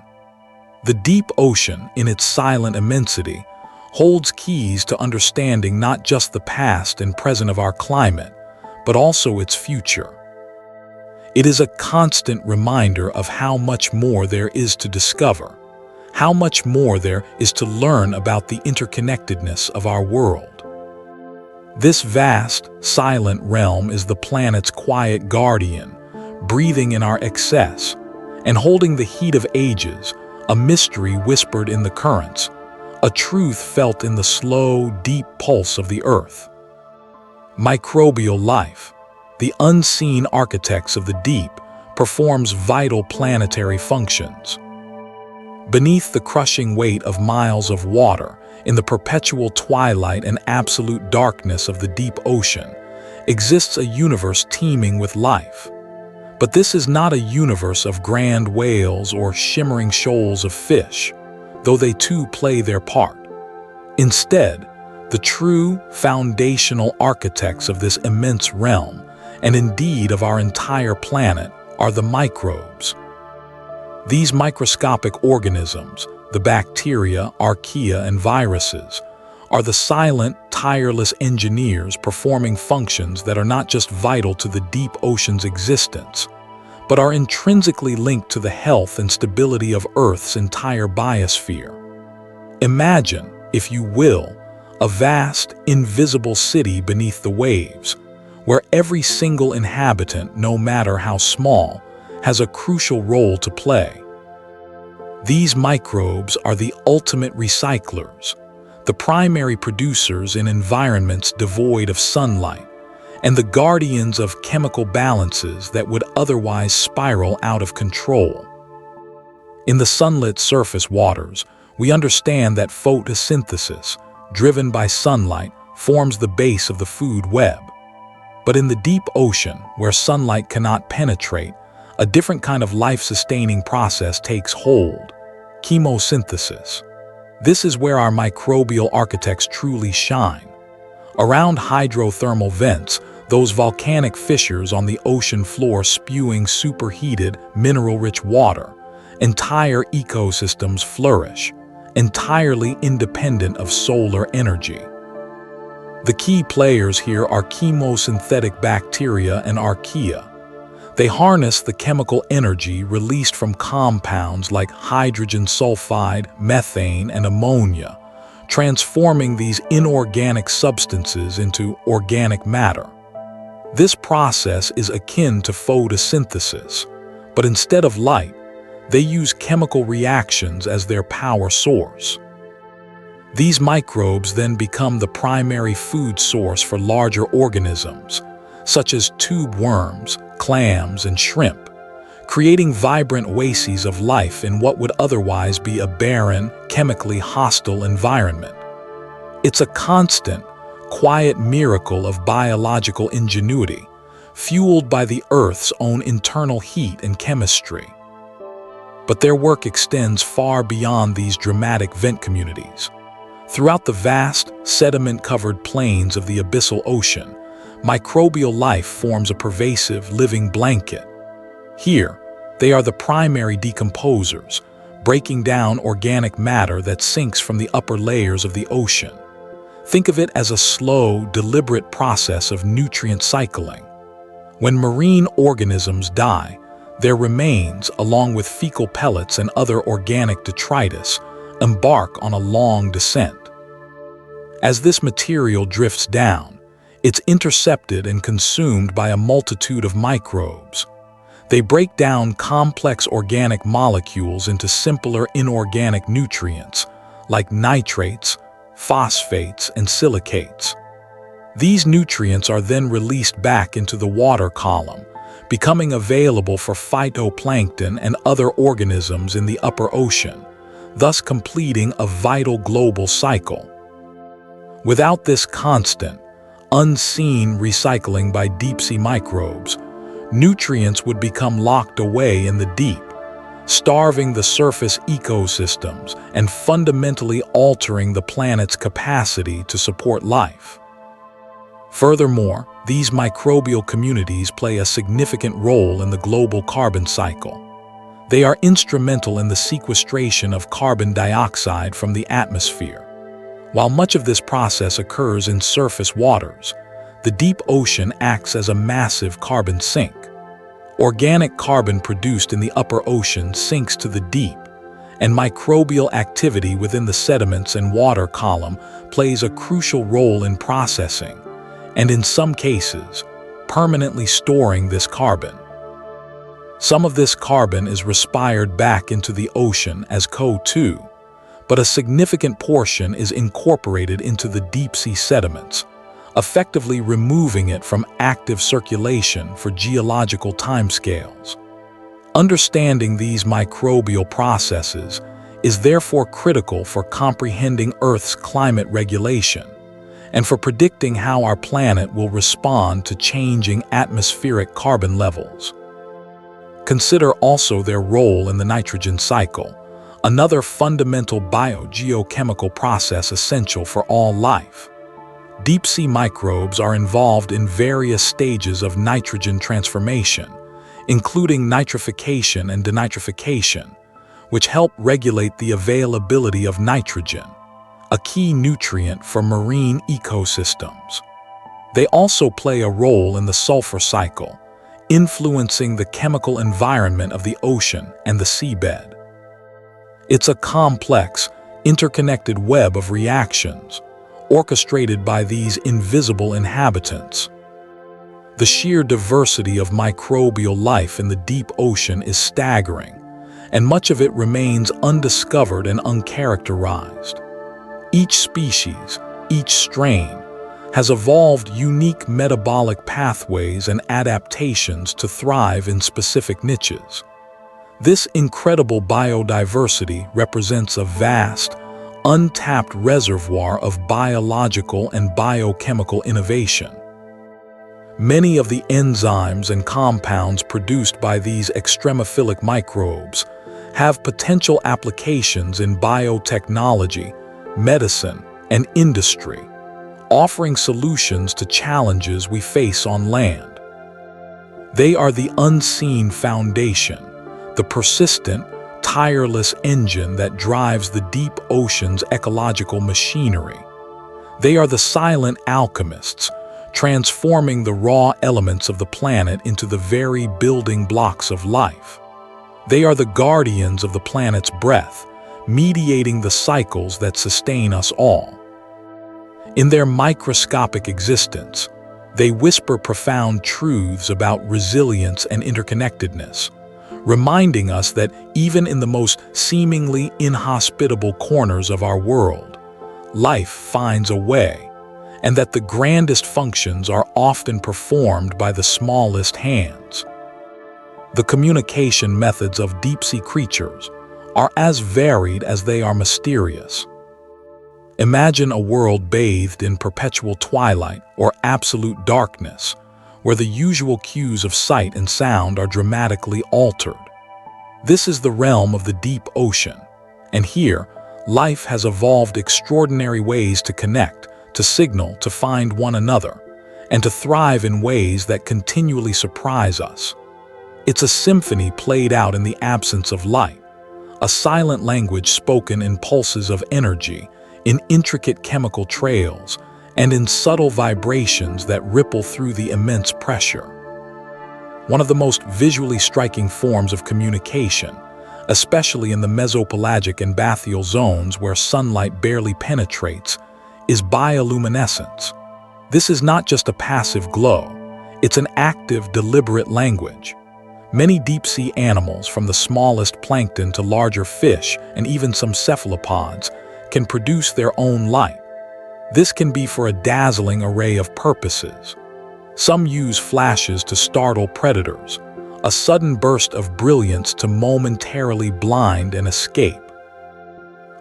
The deep ocean, in its silent immensity, holds keys to understanding not just the past and present of our climate, but also its future. It is a constant reminder of how much more there is to discover, how much more there is to learn about the interconnectedness of our world. This vast, silent realm is the planet's quiet guardian, breathing in our excess, and holding the heat of ages, a mystery whispered in the currents, a truth felt in the slow, deep pulse of the earth. Microbial life, the unseen architects of the deep, performs vital planetary functions. Beneath the crushing weight of miles of water, in the perpetual twilight and absolute darkness of the deep ocean, exists a universe teeming with life. But this is not a universe of grand whales or shimmering shoals of fish, though they too play their part. Instead, the true foundational architects of this immense realm, and indeed of our entire planet, are the microbes. These microscopic organisms, the bacteria, archaea, and viruses, are the silent, tireless engineers performing functions that are not just vital to the deep ocean's existence, but are intrinsically linked to the health and stability of Earth's entire biosphere. Imagine, if you will, a vast, invisible city beneath the waves, where every single inhabitant, no matter how small, has a crucial role to play. These microbes are the ultimate recyclers, the primary producers in environments devoid of sunlight, and the guardians of chemical balances that would otherwise spiral out of control. In the sunlit surface waters, we understand that photosynthesis, driven by sunlight, forms the base of the food web. But in the deep ocean, where sunlight cannot penetrate, a different kind of life-sustaining process takes hold: chemosynthesis. This is where our microbial architects truly shine. Around hydrothermal vents, those volcanic fissures on the ocean floor spewing superheated, mineral-rich water, entire ecosystems flourish, entirely independent of solar energy. The key players here are chemosynthetic bacteria and archaea. They harness the chemical energy released from compounds like hydrogen sulfide, methane, and ammonia, transforming these inorganic substances into organic matter. This process is akin to photosynthesis, but instead of light, they use chemical reactions as their power source. These microbes then become the primary food source for larger organisms, such as tube worms, clams, and shrimp, creating vibrant oases of life in what would otherwise be a barren, chemically hostile environment. It's a constant, quiet miracle of biological ingenuity, fueled by the Earth's own internal heat and chemistry. But their work extends far beyond these dramatic vent communities. Throughout the vast, sediment-covered plains of the abyssal ocean, microbial life forms a pervasive, living blanket. Here, they are the primary decomposers, breaking down organic matter that sinks from the upper layers of the ocean. Think of it as a slow, deliberate process of nutrient cycling. When marine organisms die, their remains, along with fecal pellets and other organic detritus, embark on a long descent. As this material drifts down, it's intercepted and consumed by a multitude of microbes. They break down complex organic molecules into simpler inorganic nutrients, like nitrates, phosphates, and silicates. These nutrients are then released back into the water column, becoming available for phytoplankton and other organisms in the upper ocean, thus completing a vital global cycle. Without this constant, unseen recycling by deep-sea microbes, nutrients would become locked away in the deep, starving the surface ecosystems and fundamentally altering the planet's capacity to support life. Furthermore, these microbial communities play a significant role in the global carbon cycle. They are instrumental in the sequestration of carbon dioxide from the atmosphere. While much of this process occurs in surface waters, the deep ocean acts as a massive carbon sink. Organic carbon produced in the upper ocean sinks to the deep, and microbial activity within the sediments and water column plays a crucial role in processing, and in some cases, permanently storing this carbon. Some of this carbon is respired back into the ocean as CO2, but a significant portion is incorporated into the deep-sea sediments, effectively removing it from active circulation for geological timescales. Understanding these microbial processes is therefore critical for comprehending Earth's climate regulation and for predicting how our planet will respond to changing atmospheric carbon levels. Consider also their role in the nitrogen cycle, another fundamental biogeochemical process essential for all life. Deep-sea microbes are involved in various stages of nitrogen transformation, including nitrification and denitrification, which help regulate the availability of nitrogen, a key nutrient for marine ecosystems. They also play a role in the sulfur cycle, influencing the chemical environment of the ocean and the seabed. It's a complex, interconnected web of reactions, orchestrated by these invisible inhabitants. The sheer diversity of microbial life in the deep ocean is staggering, and much of it remains undiscovered and uncharacterized. Each species, each strain, has evolved unique metabolic pathways and adaptations to thrive in specific niches. This incredible biodiversity represents a vast, untapped reservoir of biological and biochemical innovation. Many of the enzymes and compounds produced by these extremophilic microbes have potential applications in biotechnology, medicine, and industry, offering solutions to challenges we face on land. They are the unseen foundation, the persistent, tireless engine that drives the deep ocean's ecological machinery. They are the silent alchemists, transforming the raw elements of the planet into the very building blocks of life. They are the guardians of the planet's breath, mediating the cycles that sustain us all. In their microscopic existence, they whisper profound truths about resilience and interconnectedness, reminding us that even in the most seemingly inhospitable corners of our world, life finds a way, and that the grandest functions are often performed by the smallest hands. The communication methods of deep-sea creatures are as varied as they are mysterious. Imagine a world bathed in perpetual twilight or absolute darkness, where the usual cues of sight and sound are dramatically altered. This is the realm of the deep ocean, and here, life has evolved extraordinary ways to connect, to signal, to find one another, and to thrive in ways that continually surprise us. It's a symphony played out in the absence of light, a silent language spoken in pulses of energy, in intricate chemical trails, and in subtle vibrations that ripple through the immense pressure. One of the most visually striking forms of communication, especially in the mesopelagic and bathyal zones where sunlight barely penetrates, is bioluminescence. This is not just a passive glow, it's an active, deliberate language. Many deep-sea animals, from the smallest plankton to larger fish and even some cephalopods, can produce their own light. This can be for a dazzling array of purposes. Some use flashes to startle predators, a sudden burst of brilliance to momentarily blind and escape.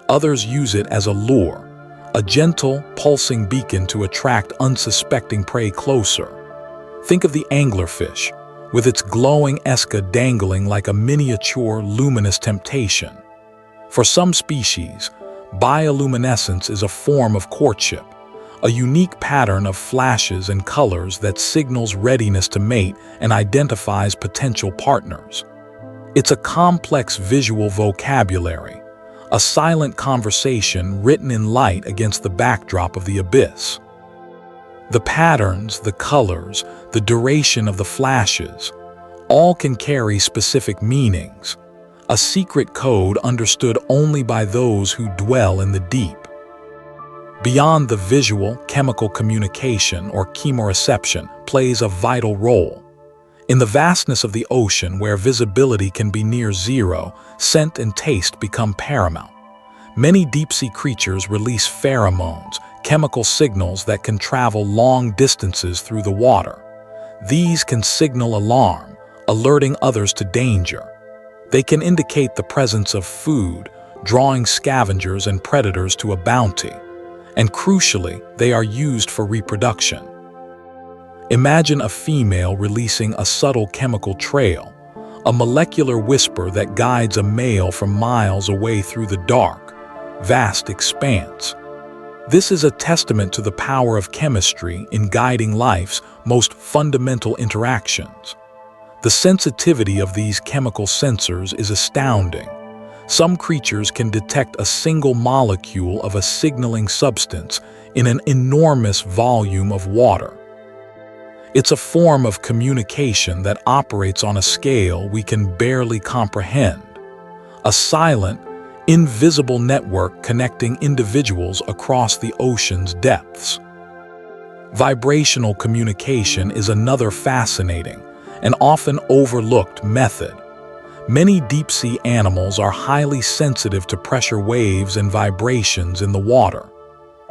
Others use it as a lure, a gentle, pulsing beacon to attract unsuspecting prey closer. Think of the anglerfish, with its glowing esca dangling like a miniature luminous temptation. For some species, bioluminescence is a form of courtship, a unique pattern of flashes and colors that signals readiness to mate and identifies potential partners. It's a complex visual vocabulary, a silent conversation written in light against the backdrop of the abyss. The patterns, the colors, the duration of the flashes, all can carry specific meanings, a secret code understood only by those who dwell in the deep. Beyond the visual, chemical communication or chemoreception plays a vital role. In the vastness of the ocean, where visibility can be near zero, scent and taste become paramount. Many deep-sea creatures release pheromones, chemical signals that can travel long distances through the water. These can signal alarm, alerting others to danger. They can indicate the presence of food, drawing scavengers and predators to a bounty. And crucially, they are used for reproduction. Imagine a female releasing a subtle chemical trail, a molecular whisper that guides a male from miles away through the dark, vast expanse. This is a testament to the power of chemistry in guiding life's most fundamental interactions. The sensitivity of these chemical sensors is astounding. Some creatures can detect a single molecule of a signaling substance in an enormous volume of water. It's a form of communication that operates on a scale we can barely comprehend, a silent, invisible network connecting individuals across the ocean's depths. Vibrational communication is another fascinating and often overlooked method. Many deep-sea animals are highly sensitive to pressure waves and vibrations in the water.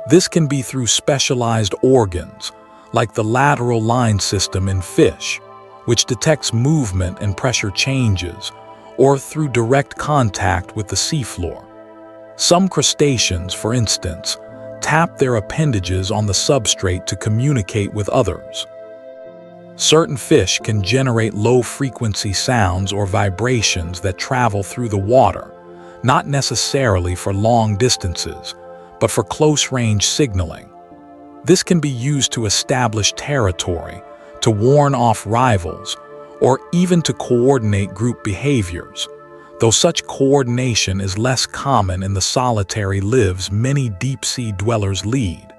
This can be through specialized organs, like the lateral line system in fish, which detects movement and pressure changes, or through direct contact with the seafloor. Some crustaceans, for instance, tap their appendages on the substrate to communicate with others. Certain fish can generate low-frequency sounds or vibrations that travel through the water, not necessarily for long distances, but for close-range signaling. This can be used to establish territory, to warn off rivals, or even to coordinate group behaviors, though such coordination is less common in the solitary lives many deep-sea dwellers lead.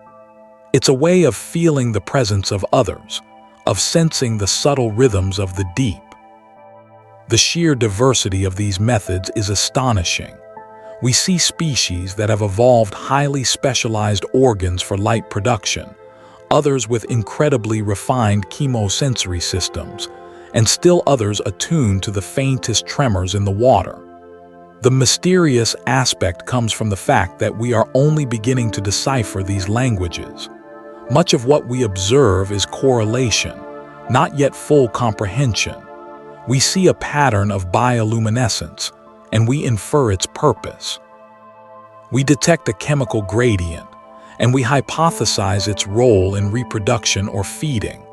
It's a way of feeling the presence of others, of sensing the subtle rhythms of the deep. The sheer diversity of these methods is astonishing. We see species that have evolved highly specialized organs for light production, others with incredibly refined chemosensory systems, and still others attuned to the faintest tremors in the water. The mysterious aspect comes from the fact that we are only beginning to decipher these languages. Much of what we observe is correlation, not yet full comprehension. We see a pattern of bioluminescence, and we infer its purpose. We detect a chemical gradient, and we hypothesize its role in reproduction or feeding.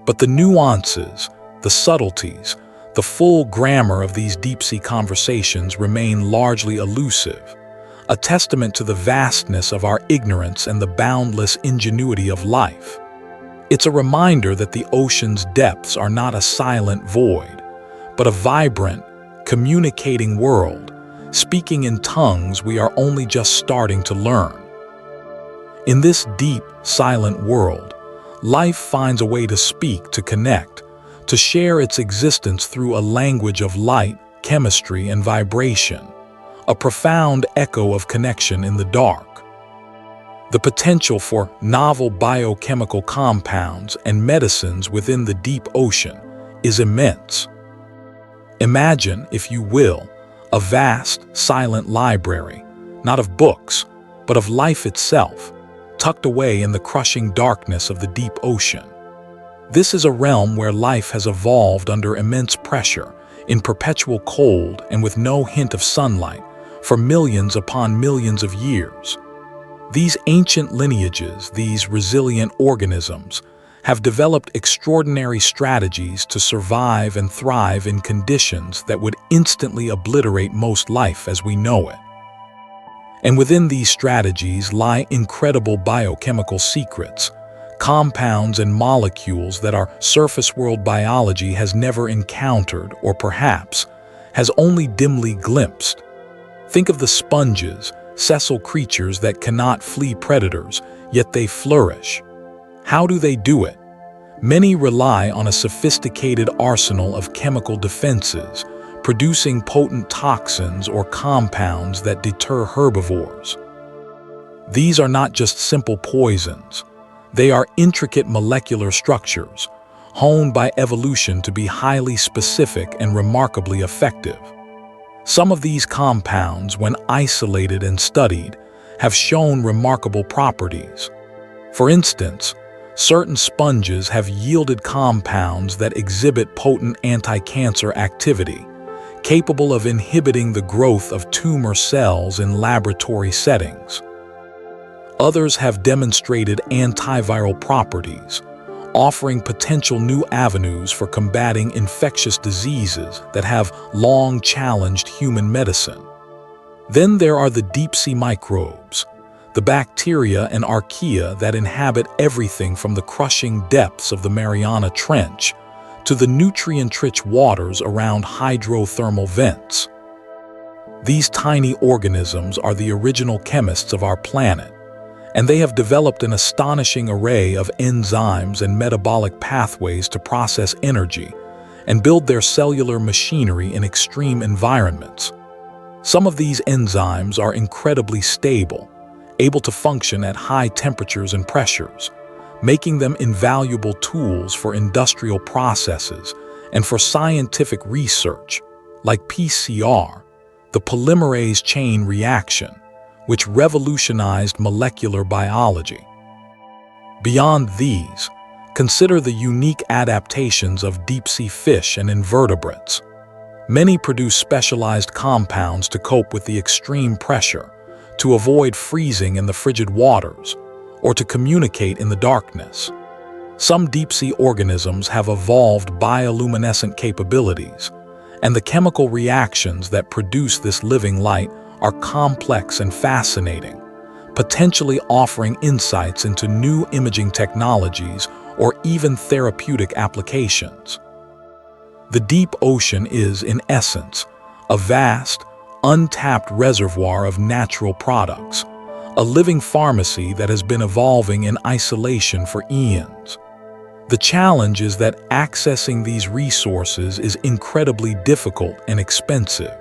But the nuances, the subtleties, the full grammar of these deep-sea conversations remain largely elusive, a testament to the vastness of our ignorance and the boundless ingenuity of life. It's a reminder that the ocean's depths are not a silent void, but a vibrant, communicating world, speaking in tongues we are only just starting to learn. In this deep, silent world, life finds a way to speak, to connect, to share its existence through a language of light, chemistry, and vibration, a profound echo of connection in the dark. The potential for novel biochemical compounds and medicines within the deep ocean is immense. Imagine, if you will, a vast, silent library, not of books, but of life itself, tucked away in the crushing darkness of the deep ocean. This is a realm where life has evolved under immense pressure, in perpetual cold and with no hint of sunlight, for millions upon millions of years. These ancient lineages, these resilient organisms, have developed extraordinary strategies to survive and thrive in conditions that would instantly obliterate most life as we know it. And within these strategies lie incredible biochemical secrets, compounds and molecules that our surface world biology has never encountered or perhaps has only dimly glimpsed. Think of the sponges, sessile creatures that cannot flee predators, yet they flourish. How do they do it? Many rely on a sophisticated arsenal of chemical defenses, producing potent toxins or compounds that deter herbivores. These are not just simple poisons. They are intricate molecular structures, honed by evolution to be highly specific and remarkably effective. Some of these compounds, when isolated and studied, have shown remarkable properties. For instance, certain sponges have yielded compounds that exhibit potent anti-cancer activity, capable of inhibiting the growth of tumor cells in laboratory settings. Others have demonstrated antiviral properties, offering potential new avenues for combating infectious diseases that have long challenged human medicine. Then there are the deep-sea microbes, the bacteria and archaea that inhabit everything from the crushing depths of the Mariana Trench to the nutrient-rich waters around hydrothermal vents. These tiny organisms are the original chemists of our planet, and they have developed an astonishing array of enzymes and metabolic pathways to process energy and build their cellular machinery in extreme environments. Some of these enzymes are incredibly stable, able to function at high temperatures and pressures, making them invaluable tools for industrial processes and for scientific research, like PCR, the polymerase chain reaction, which revolutionized molecular biology. Beyond these, consider the unique adaptations of deep-sea fish and invertebrates. Many produce specialized compounds to cope with the extreme pressure, to avoid freezing in the frigid waters, or to communicate in the darkness. Some deep-sea organisms have evolved bioluminescent capabilities, and the chemical reactions that produce this living light are complex and fascinating, potentially offering insights into new imaging technologies or even therapeutic applications. The deep ocean is, in essence, a vast, untapped reservoir of natural products, a living pharmacy that has been evolving in isolation for eons. The challenge is that accessing these resources is incredibly difficult and expensive.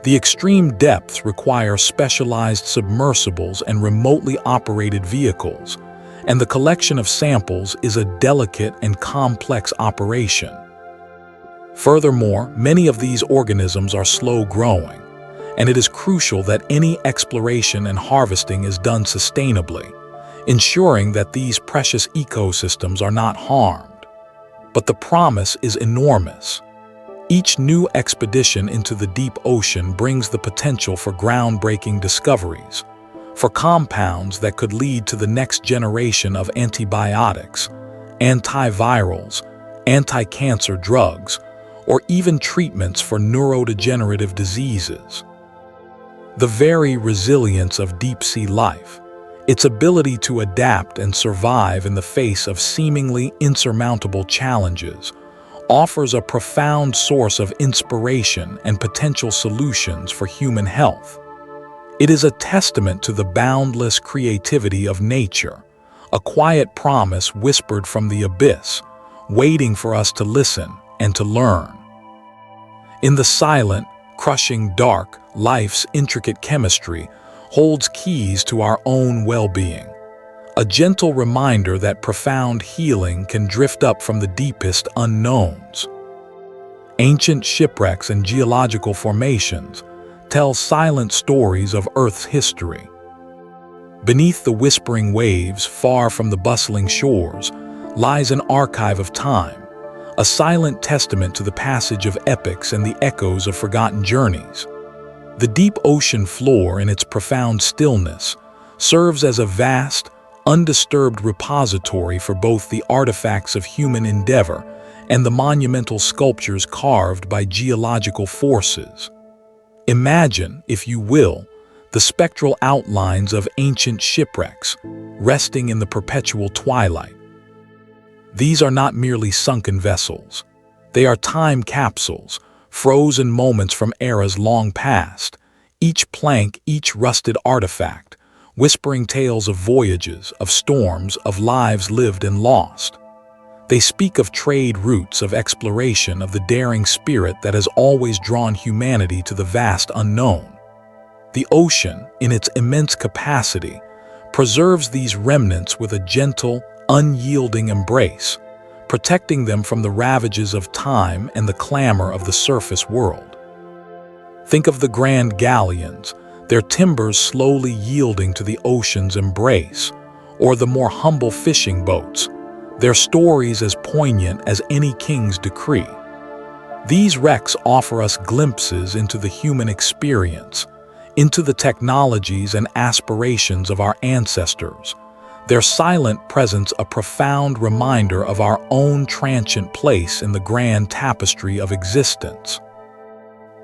The extreme depths require specialized submersibles and remotely operated vehicles, and the collection of samples is a delicate and complex operation. Furthermore, many of these organisms are slow-growing, and it is crucial that any exploration and harvesting is done sustainably, ensuring that these precious ecosystems are not harmed. But the promise is enormous. Each new expedition into the deep ocean brings the potential for groundbreaking discoveries, for compounds that could lead to the next generation of antibiotics, antivirals, anti-cancer drugs, or even treatments for neurodegenerative diseases. The very resilience of deep-sea life, its ability to adapt and survive in the face of seemingly insurmountable challenges, offers a profound source of inspiration and potential solutions for human health. It is a testament to the boundless creativity of nature, a quiet promise whispered from the abyss, waiting for us to listen and to learn. In the silent, crushing dark, life's intricate chemistry holds keys to our own well-being, a gentle reminder that profound healing can drift up from the deepest unknowns. Ancient shipwrecks and geological formations tell silent stories of Earth's history. Beneath the whispering waves, far from the bustling shores, lies an archive of time, a silent testament to the passage of epochs and the echoes of forgotten journeys. The deep ocean floor, in its profound stillness, serves as a vast, undisturbed repository for both the artifacts of human endeavor and the monumental sculptures carved by geological forces. Imagine, if you will, the spectral outlines of ancient shipwrecks, resting in the perpetual twilight. These are not merely sunken vessels. They are time capsules, frozen moments from eras long past, each plank, each rusted artifact, whispering tales of voyages, of storms, of lives lived and lost. They speak of trade routes, of exploration, of the daring spirit that has always drawn humanity to the vast unknown. The ocean, in its immense capacity, preserves these remnants with a gentle, unyielding embrace, protecting them from the ravages of time and the clamor of the surface world. Think of the grand galleons, their timbers slowly yielding to the ocean's embrace, or the more humble fishing boats, their stories as poignant as any king's decree. These wrecks offer us glimpses into the human experience, into the technologies and aspirations of our ancestors, their silent presence a profound reminder of our own transient place in the grand tapestry of existence.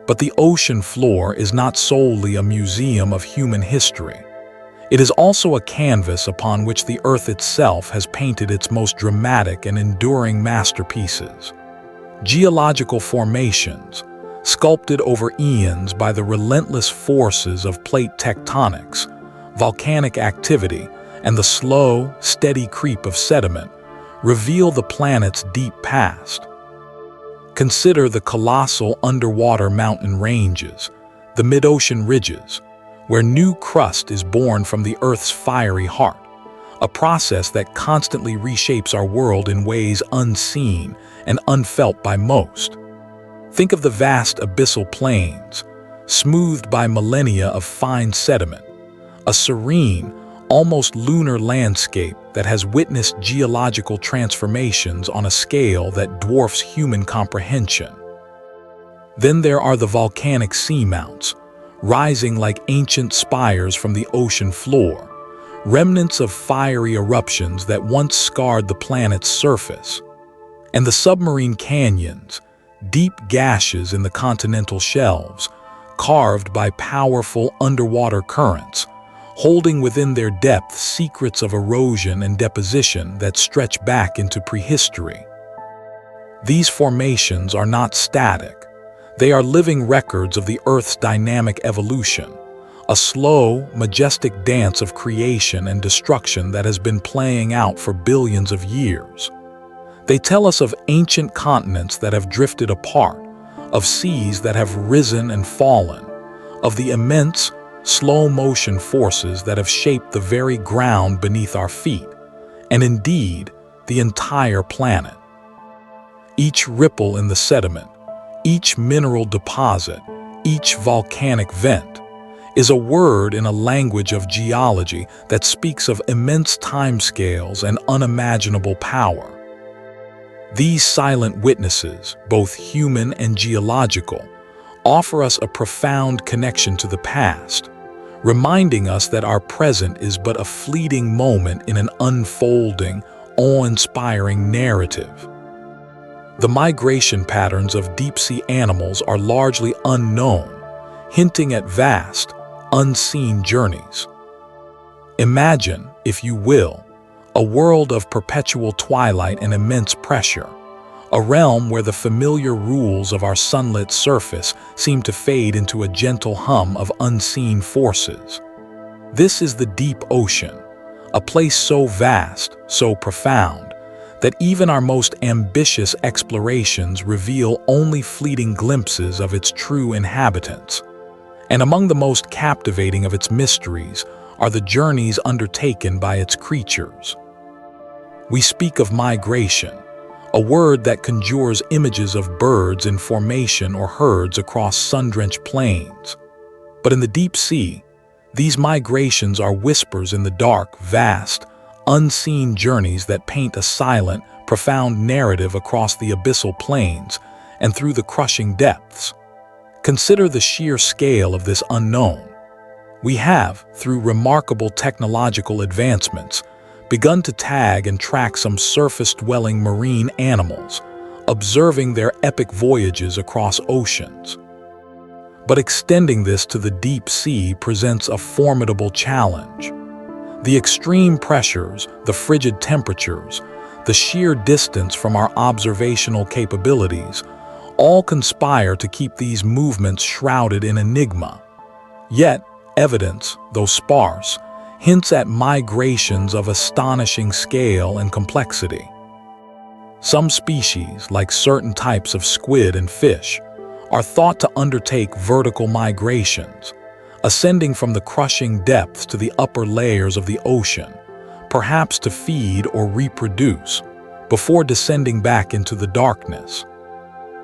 But the ocean floor is not solely a museum of human history. It is also a canvas upon which the earth itself has painted its most dramatic and enduring masterpieces. Geological formations, sculpted over eons by the relentless forces of plate tectonics, volcanic activity, and the slow, steady creep of sediment, reveal the planet's deep past. Consider the colossal underwater mountain ranges, the mid-ocean ridges, where new crust is born from the Earth's fiery heart, a process that constantly reshapes our world in ways unseen and unfelt by most. Think of the vast abyssal plains, smoothed by millennia of fine sediment, a serene, almost lunar landscape that has witnessed geological transformations on a scale that dwarfs human comprehension. Then there are the volcanic seamounts, rising like ancient spires from the ocean floor, remnants of fiery eruptions that once scarred the planet's surface. And the submarine canyons, deep gashes in the continental shelves, carved by powerful underwater currents, holding within their depths secrets of erosion and deposition that stretch back into prehistory. These formations are not static. They are living records of the Earth's dynamic evolution, a slow, majestic dance of creation and destruction that has been playing out for billions of years. They tell us of ancient continents that have drifted apart, of seas that have risen and fallen, of the immense, slow-motion forces that have shaped the very ground beneath our feet, and indeed, the entire planet. Each ripple in the sediment, each mineral deposit, each volcanic vent, is a word in a language of geology that speaks of immense timescales and unimaginable power. These silent witnesses, both human and geological, offer us a profound connection to the past, reminding us that our present is but a fleeting moment in an unfolding, awe-inspiring narrative. The migration patterns of deep-sea animals are largely unknown, hinting at vast, unseen journeys. Imagine, if you will, a world of perpetual twilight and immense pressure, a realm where the familiar rules of our sunlit surface seem to fade into a gentle hum of unseen forces. This is the deep ocean, a place so vast, so profound, that even our most ambitious explorations reveal only fleeting glimpses of its true inhabitants. And among the most captivating of its mysteries are the journeys undertaken by its creatures. We speak of migration, a word that conjures images of birds in formation or herds across sun-drenched plains. But in the deep sea, these migrations are whispers in the dark, vast, unseen journeys that paint a silent, profound narrative across the abyssal plains and through the crushing depths. Consider the sheer scale of this unknown. We have, through remarkable technological advancements, begun to tag and track some surface-dwelling marine animals, observing their epic voyages across oceans. But extending this to the deep sea presents a formidable challenge. The extreme pressures, the frigid temperatures, the sheer distance from our observational capabilities all conspire to keep these movements shrouded in enigma. Yet, evidence, though sparse, hints at migrations of astonishing scale and complexity. Some species, like certain types of squid and fish, are thought to undertake vertical migrations, ascending from the crushing depths to the upper layers of the ocean, perhaps to feed or reproduce, before descending back into the darkness.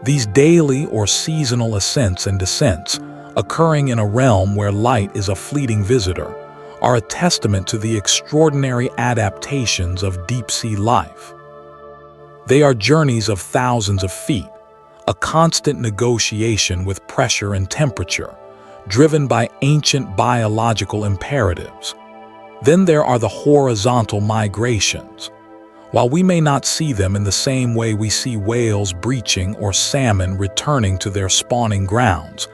These daily or seasonal ascents and descents, occurring in a realm where light is a fleeting visitor, are a testament to the extraordinary adaptations of deep-sea life. They are journeys of thousands of feet, a constant negotiation with pressure and temperature, driven by ancient biological imperatives. Then there are the horizontal migrations. While we may not see them in the same way we see whales breaching or salmon returning to their spawning grounds,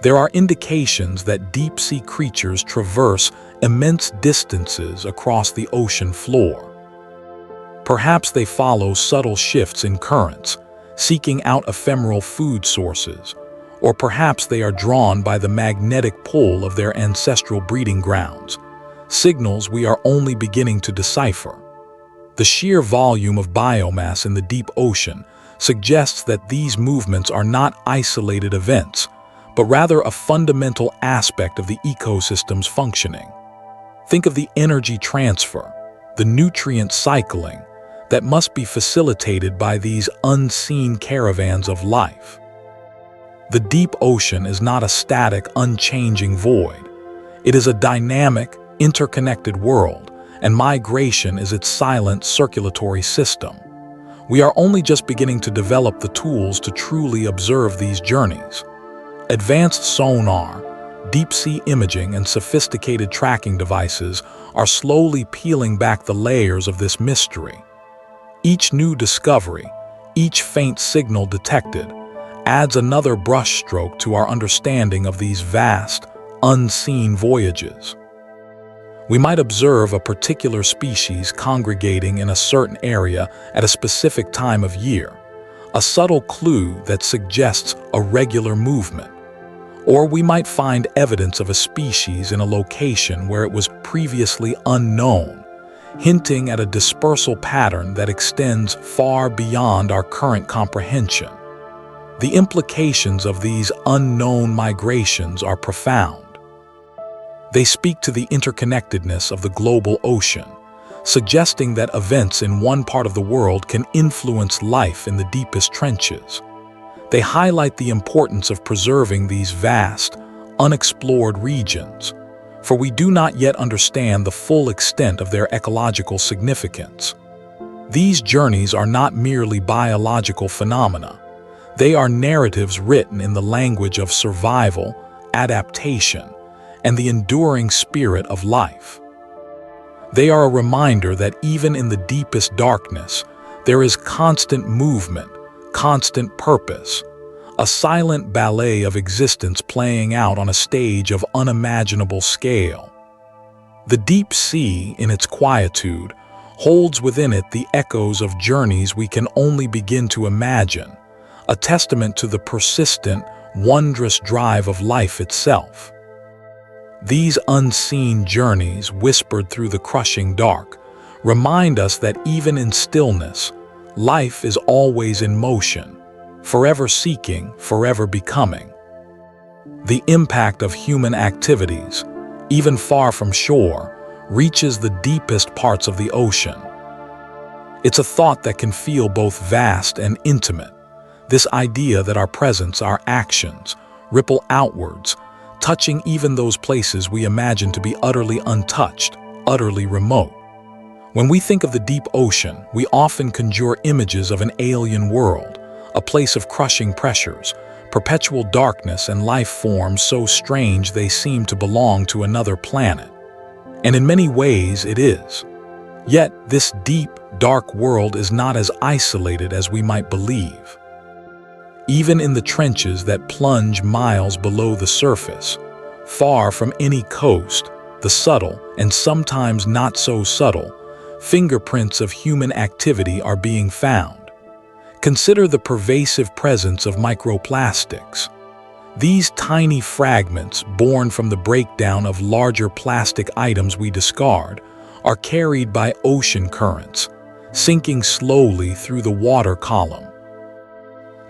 there are indications that deep-sea creatures traverse immense distances across the ocean floor. Perhaps they follow subtle shifts in currents, seeking out ephemeral food sources, or perhaps they are drawn by the magnetic pull of their ancestral breeding grounds, signals we are only beginning to decipher. The sheer volume of biomass in the deep ocean suggests that these movements are not isolated events, but rather a fundamental aspect of the ecosystem's functioning. Think of the energy transfer, the nutrient cycling, that must be facilitated by these unseen caravans of life. The deep ocean is not a static, unchanging void. It is a dynamic, interconnected world, and migration is its silent circulatory system. We are only just beginning to develop the tools to truly observe these journeys. Advanced sonar, deep-sea imaging, and sophisticated tracking devices are slowly peeling back the layers of this mystery. Each new discovery, each faint signal detected, adds another brushstroke to our understanding of these vast, unseen voyages. We might observe a particular species congregating in a certain area at a specific time of year, a subtle clue that suggests a regular movement. Or we might find evidence of a species in a location where it was previously unknown, hinting at a dispersal pattern that extends far beyond our current comprehension. The implications of these unknown migrations are profound. They speak to the interconnectedness of the global ocean, suggesting that events in one part of the world can influence life in the deepest trenches. They highlight the importance of preserving these vast, unexplored regions, for we do not yet understand the full extent of their ecological significance. These journeys are not merely biological phenomena. They are narratives written in the language of survival, adaptation, and the enduring spirit of life. They are a reminder that even in the deepest darkness, there is constant movement, constant purpose, a silent ballet of existence playing out on a stage of unimaginable scale. The deep sea, in its quietude, holds within it the echoes of journeys we can only begin to imagine, a testament to the persistent, wondrous drive of life itself. These unseen journeys, whispered through the crushing dark, remind us that even in stillness, life is always in motion, forever seeking, forever becoming. The impact of human activities, even far from shore, reaches the deepest parts of the ocean. It's a thought that can feel both vast and intimate, this idea that our presence, our actions, ripple outwards, touching even those places we imagine to be utterly untouched, utterly remote. When we think of the deep ocean, we often conjure images of an alien world, a place of crushing pressures, perpetual darkness, and life forms so strange they seem to belong to another planet. And in many ways it is. Yet this deep, dark world is not as isolated as we might believe. Even in the trenches that plunge miles below the surface, far from any coast, the subtle, and sometimes not so subtle, fingerprints of human activity are being found. Consider the pervasive presence of microplastics. These tiny fragments, born from the breakdown of larger plastic items we discard, are carried by ocean currents, sinking slowly through the water column.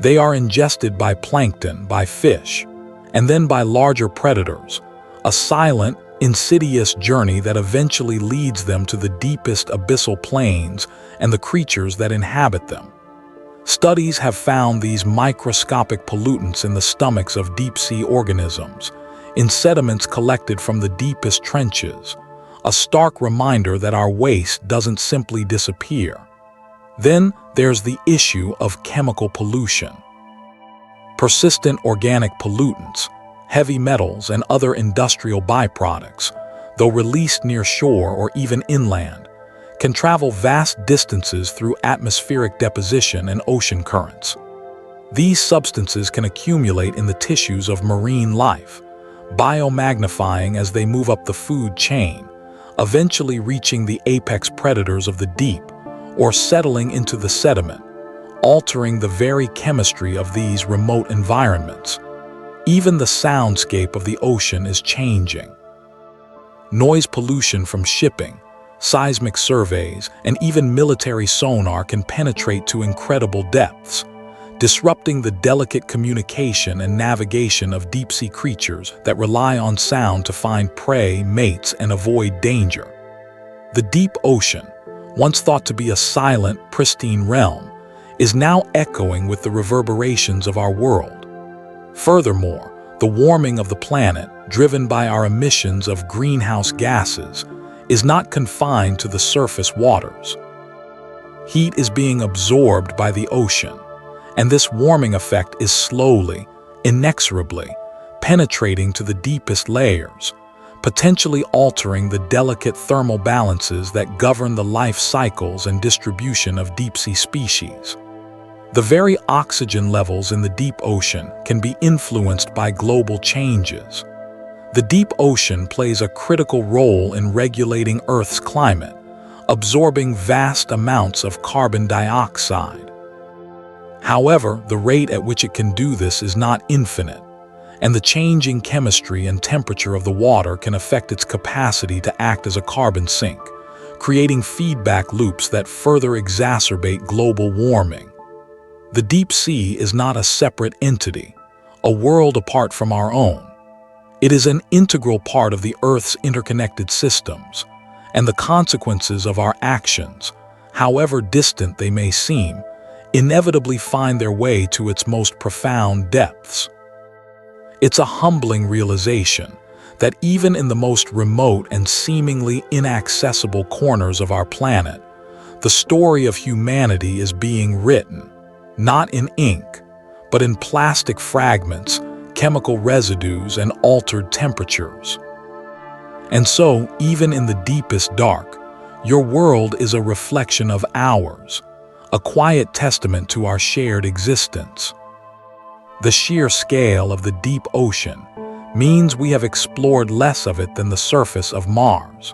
They are ingested by plankton, by fish, and then by larger predators, a silent, insidious journey that eventually leads them to the deepest abyssal plains and the creatures that inhabit them. Studies have found these microscopic pollutants in the stomachs of deep-sea organisms, in sediments collected from the deepest trenches, a stark reminder that our waste doesn't simply disappear. Then there's the issue of chemical pollution. Persistent organic pollutants, heavy metals, and other industrial byproducts, though released near shore or even inland, can travel vast distances through atmospheric deposition and ocean currents. These substances can accumulate in the tissues of marine life, biomagnifying as they move up the food chain, eventually reaching the apex predators of the deep or settling into the sediment, altering the very chemistry of these remote environments. Even the soundscape of the ocean is changing. Noise pollution from shipping, seismic surveys, and even military sonar can penetrate to incredible depths, disrupting the delicate communication and navigation of deep-sea creatures that rely on sound to find prey, mates, and avoid danger. The deep ocean, once thought to be a silent, pristine realm, is now echoing with the reverberations of our world. Furthermore, the warming of the planet, driven by our emissions of greenhouse gases, is not confined to the surface waters. Heat is being absorbed by the ocean, and this warming effect is slowly, inexorably, penetrating to the deepest layers, potentially altering the delicate thermal balances that govern the life cycles and distribution of deep-sea species. The very oxygen levels in the deep ocean can be influenced by global changes. The deep ocean plays a critical role in regulating Earth's climate, absorbing vast amounts of carbon dioxide. However, the rate at which it can do this is not infinite, and the changing chemistry and temperature of the water can affect its capacity to act as a carbon sink, creating feedback loops that further exacerbate global warming. The deep sea is not a separate entity, a world apart from our own. It is an integral part of the Earth's interconnected systems, and the consequences of our actions, however distant they may seem, inevitably find their way to its most profound depths. It's a humbling realization that even in the most remote and seemingly inaccessible corners of our planet, the story of humanity is being written, not in ink, but in plastic fragments, chemical residues, and altered temperatures. And so, even in the deepest dark, your world is a reflection of ours, a quiet testament to our shared existence. The sheer scale of the deep ocean means we have explored less of it than the surface of Mars.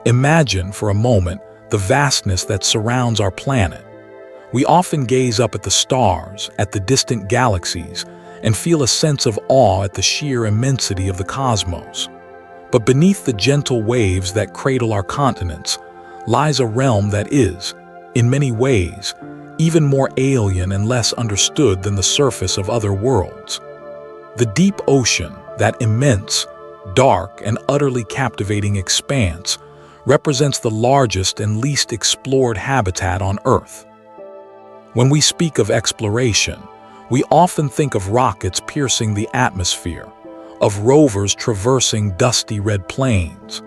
Imagine for a moment the vastness that surrounds our planet. We often gaze up at the stars, at the distant galaxies, and feel a sense of awe at the sheer immensity of the cosmos. But beneath the gentle waves that cradle our continents lies a realm that is, in many ways, even more alien and less understood than the surface of other worlds. The deep ocean, that immense, dark, and utterly captivating expanse, represents the largest and least explored habitat on Earth. When we speak of exploration, we often think of rockets piercing the atmosphere, of rovers traversing dusty red plains.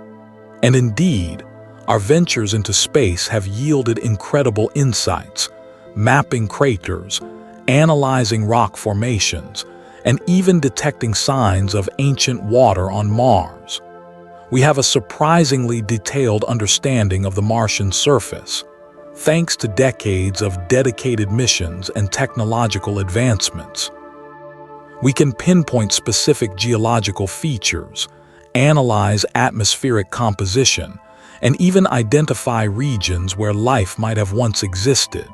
And indeed, Our ventures into space have yielded incredible insights, mapping craters, analyzing rock formations, and even detecting signs of ancient water on Mars. We have a surprisingly detailed understanding of the Martian surface, thanks to decades of dedicated missions and technological advancements. We can pinpoint specific geological features, analyze atmospheric composition, and even identify regions where life might have once existed.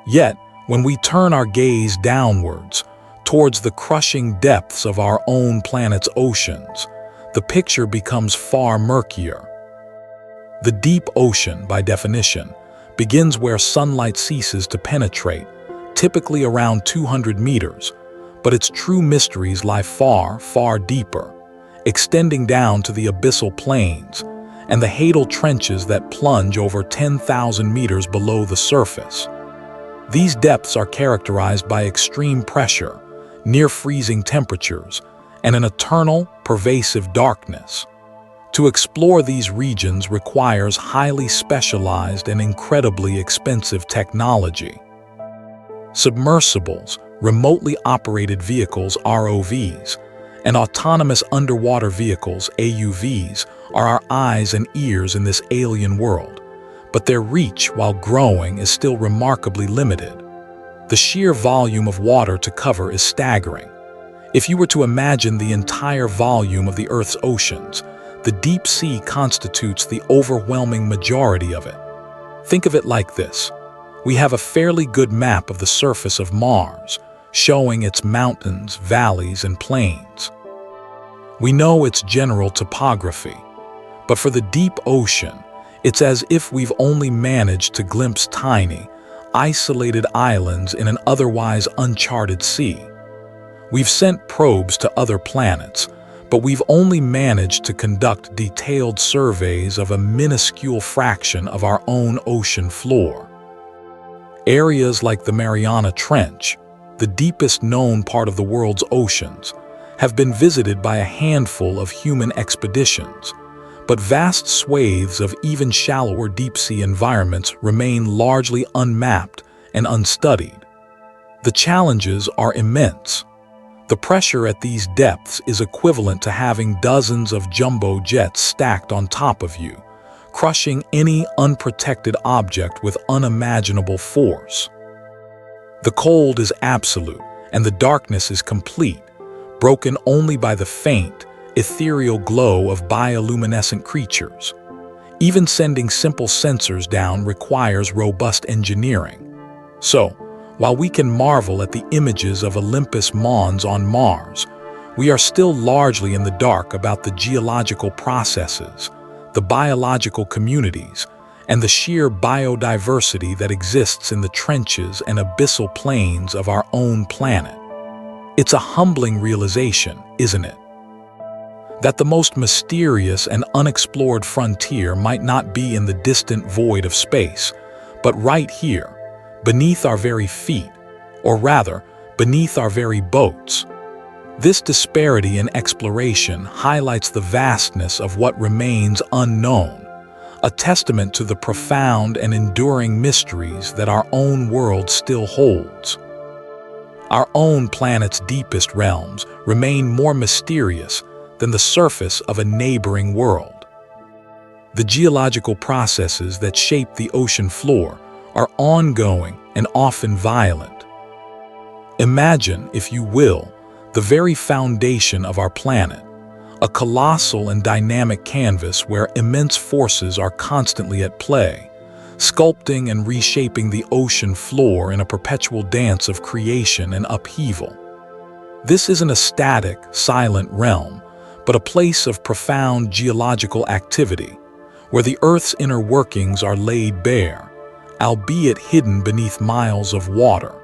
Yet, when we turn our gaze downwards, towards the crushing depths of our own planet's oceans, the picture becomes far murkier. The deep ocean, by definition, begins where sunlight ceases to penetrate, typically around 200 meters, but its true mysteries lie far, far deeper, extending down to the abyssal plains and the hadal trenches that plunge over 10,000 meters below the surface. These depths are characterized by extreme pressure, near-freezing temperatures, and an eternal, pervasive darkness. To explore these regions requires highly specialized and incredibly expensive technology. Submersibles, remotely operated vehicles (ROVs), and autonomous underwater vehicles (AUVs) are our eyes and ears in this alien world, but their reach, while growing, is still remarkably limited. The sheer volume of water to cover is staggering. If you were to imagine the entire volume of the Earth's oceans, the deep sea constitutes the overwhelming majority of it. Think of it like this. We have a fairly good map of the surface of Mars, showing its mountains, valleys, and plains. We know its general topography, but for the deep ocean, it's as if we've only managed to glimpse tiny, isolated islands in an otherwise uncharted sea. We've sent probes to other planets, but we've only managed to conduct detailed surveys of a minuscule fraction of our own ocean floor. Areas like the Mariana Trench, the deepest known part of the world's oceans, have been visited by a handful of human expeditions, but vast swathes of even shallower deep-sea environments remain largely unmapped and unstudied. The challenges are immense. The pressure at these depths is equivalent to having dozens of jumbo jets stacked on top of you, crushing any unprotected object with unimaginable force. The cold is absolute, and the darkness is complete, broken only by the faint, ethereal glow of bioluminescent creatures. Even sending simple sensors down requires robust engineering. So, while we can marvel at the images of Olympus Mons on Mars, we are still largely in the dark about the geological processes, the biological communities, and the sheer biodiversity that exists in the trenches and abyssal plains of our own planet. It's a humbling realization, isn't it? That the most mysterious and unexplored frontier might not be in the distant void of space, but right here, beneath our very feet, or rather, beneath our very boats. This disparity in exploration highlights the vastness of what remains unknown, a testament to the profound and enduring mysteries that our own world still holds. Our own planet's deepest realms remain more mysterious than the surface of a neighboring world. The geological processes that shape the ocean floor are ongoing and often violent. Imagine, if you will, the very foundation of our planet, a colossal and dynamic canvas where immense forces are constantly at play, sculpting and reshaping the ocean floor in a perpetual dance of creation and upheaval. This isn't a static, silent realm, but a place of profound geological activity, where the Earth's inner workings are laid bare, albeit hidden beneath miles of water.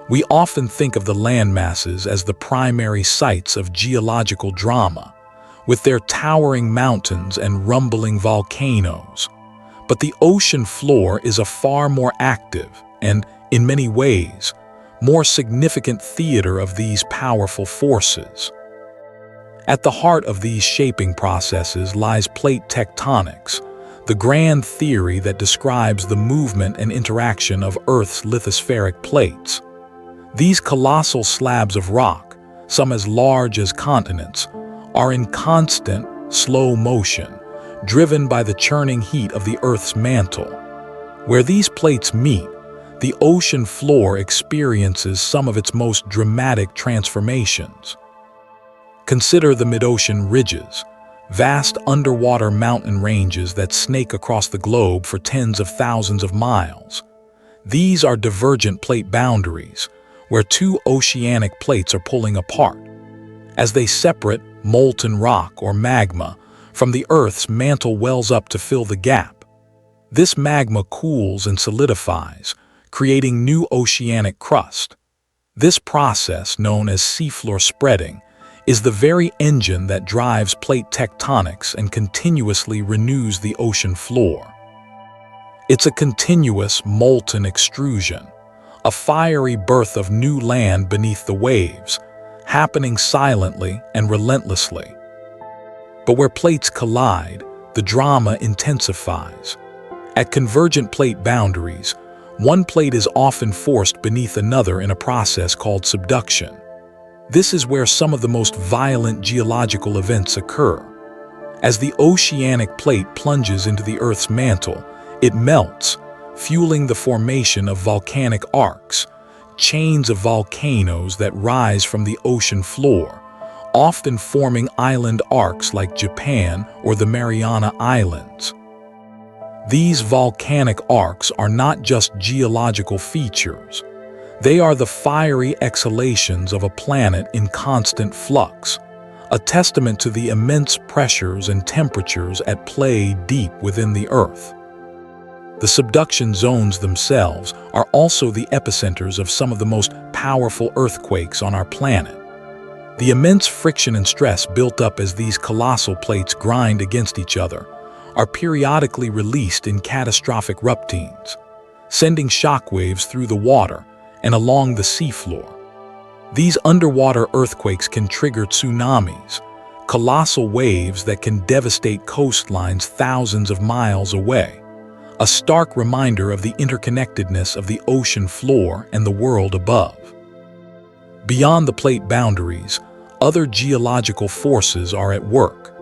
We often think of the landmasses as the primary sites of geological drama, with their towering mountains and rumbling volcanoes. But the ocean floor is a far more active and, in many ways, more significant theater of these powerful forces. At the heart of these shaping processes lies plate tectonics, the grand theory that describes the movement and interaction of Earth's lithospheric plates. These colossal slabs of rock, some as large as continents, are in constant, slow motion, driven by the churning heat of the Earth's mantle. Where these plates meet, the ocean floor experiences some of its most dramatic transformations. Consider the mid-ocean ridges, vast underwater mountain ranges that snake across the globe for tens of thousands of miles. These are divergent plate boundaries, where two oceanic plates are pulling apart. As they separate, molten rock or magma from the Earth's mantle wells up to fill the gap. This magma cools and solidifies, creating new oceanic crust. This process, known as seafloor spreading, is the very engine that drives plate tectonics and continuously renews the ocean floor. It's a continuous, molten extrusion, a fiery birth of new land beneath the waves, happening silently and relentlessly. But where plates collide, the drama intensifies. At convergent plate boundaries, one plate is often forced beneath another in a process called subduction. This is where some of the most violent geological events occur. As the oceanic plate plunges into the Earth's mantle, it melts, fueling the formation of volcanic arcs, chains of volcanoes that rise from the ocean floor, often forming island arcs like Japan or the Mariana Islands. These volcanic arcs are not just geological features. They are the fiery exhalations of a planet in constant flux, a testament to the immense pressures and temperatures at play deep within the Earth. The subduction zones themselves are also the epicenters of some of the most powerful earthquakes on our planet. The immense friction and stress built up as these colossal plates grind against each other are periodically released in catastrophic ruptings, sending shockwaves through the water and along the seafloor. These underwater earthquakes can trigger tsunamis, colossal waves that can devastate coastlines thousands of miles away, a stark reminder of the interconnectedness of the ocean floor and the world above. Beyond the plate boundaries, other geological forces are at work.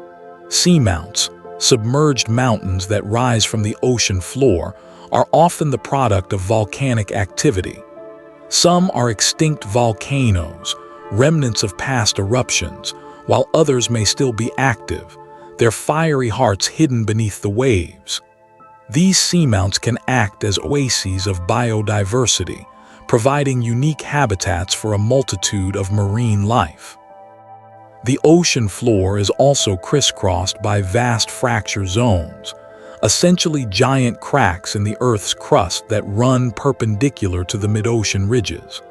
Seamounts, submerged mountains that rise from the ocean floor, are often the product of volcanic activity. Some are extinct volcanoes, remnants of past eruptions, while others may still be active, their fiery hearts hidden beneath the waves. These seamounts can act as oases of biodiversity, providing unique habitats for a multitude of marine life. The ocean floor is also crisscrossed by vast fracture zones, essentially giant cracks in the Earth's crust that run perpendicular to the mid-ocean ridges.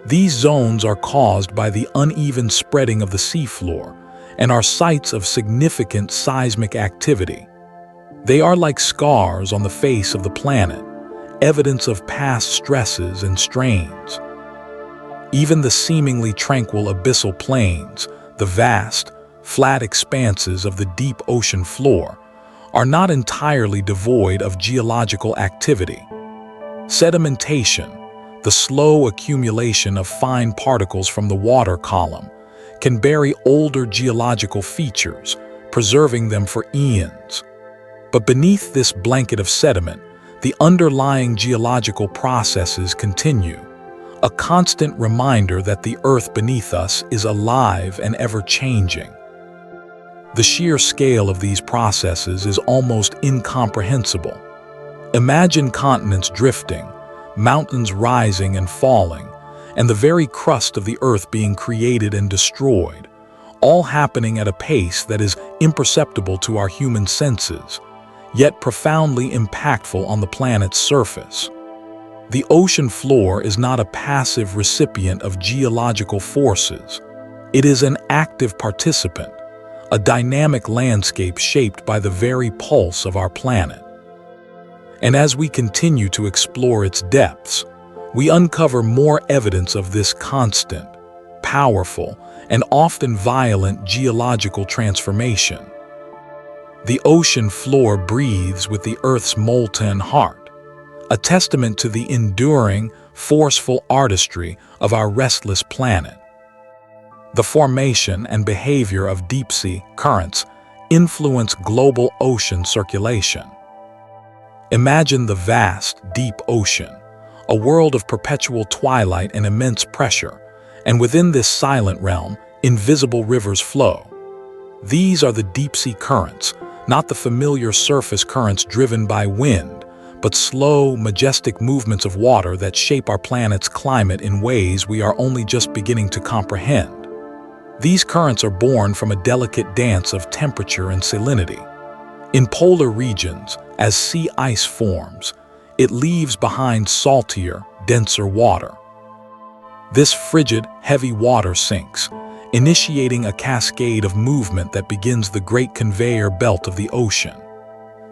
These zones are caused by the uneven spreading of the seafloor and are sites of significant seismic activity. They are like scars on the face of the planet, evidence of past stresses and strains. Even the seemingly tranquil abyssal plains, the vast, flat expanses of the deep ocean floor, are not entirely devoid of geological activity. Sedimentation, the slow accumulation of fine particles from the water column, can bury older geological features, preserving them for eons. But beneath this blanket of sediment, the underlying geological processes continue, a constant reminder that the Earth beneath us is alive and ever-changing. The sheer scale of these processes is almost incomprehensible. Imagine continents drifting, mountains rising and falling, and the very crust of the Earth being created and destroyed, all happening at a pace that is imperceptible to our human senses, yet profoundly impactful on the planet's surface. The ocean floor is not a passive recipient of geological forces. It is an active participant, a dynamic landscape shaped by the very pulse of our planet. And as we continue to explore its depths, we uncover more evidence of this constant, powerful, and often violent geological transformation. The ocean floor breathes with the Earth's molten heart, a testament to the enduring, forceful artistry of our restless planet. The formation and behavior of deep-sea currents influence global ocean circulation. Imagine the vast, deep ocean, a world of perpetual twilight and immense pressure, and within this silent realm, invisible rivers flow. These are the deep-sea currents, not the familiar surface currents driven by wind, but slow, majestic movements of water that shape our planet's climate in ways we are only just beginning to comprehend. These currents are born from a delicate dance of temperature and salinity. In polar regions, as sea ice forms, it leaves behind saltier, denser water. This frigid, heavy water sinks, initiating a cascade of movement that begins the great conveyor belt of the ocean.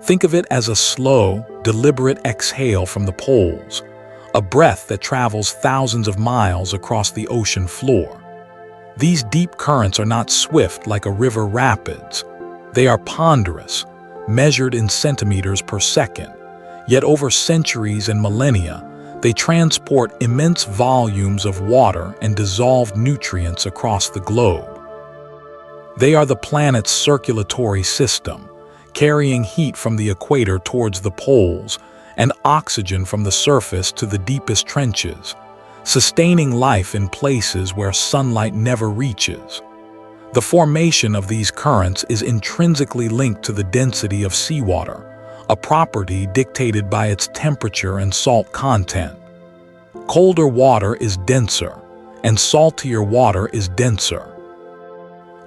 Think of it as a slow, deliberate exhale from the poles, a breath that travels thousands of miles across the ocean floor. These deep currents are not swift like a river rapids. They are ponderous, measured in centimeters per second, yet over centuries and millennia, they transport immense volumes of water and dissolved nutrients across the globe. They are the planet's circulatory system, carrying heat from the equator towards the poles and oxygen from the surface to the deepest trenches, sustaining life in places where sunlight never reaches. The formation of these currents is intrinsically linked to the density of seawater, a property dictated by its temperature and salt content. Colder water is denser, and saltier water is denser.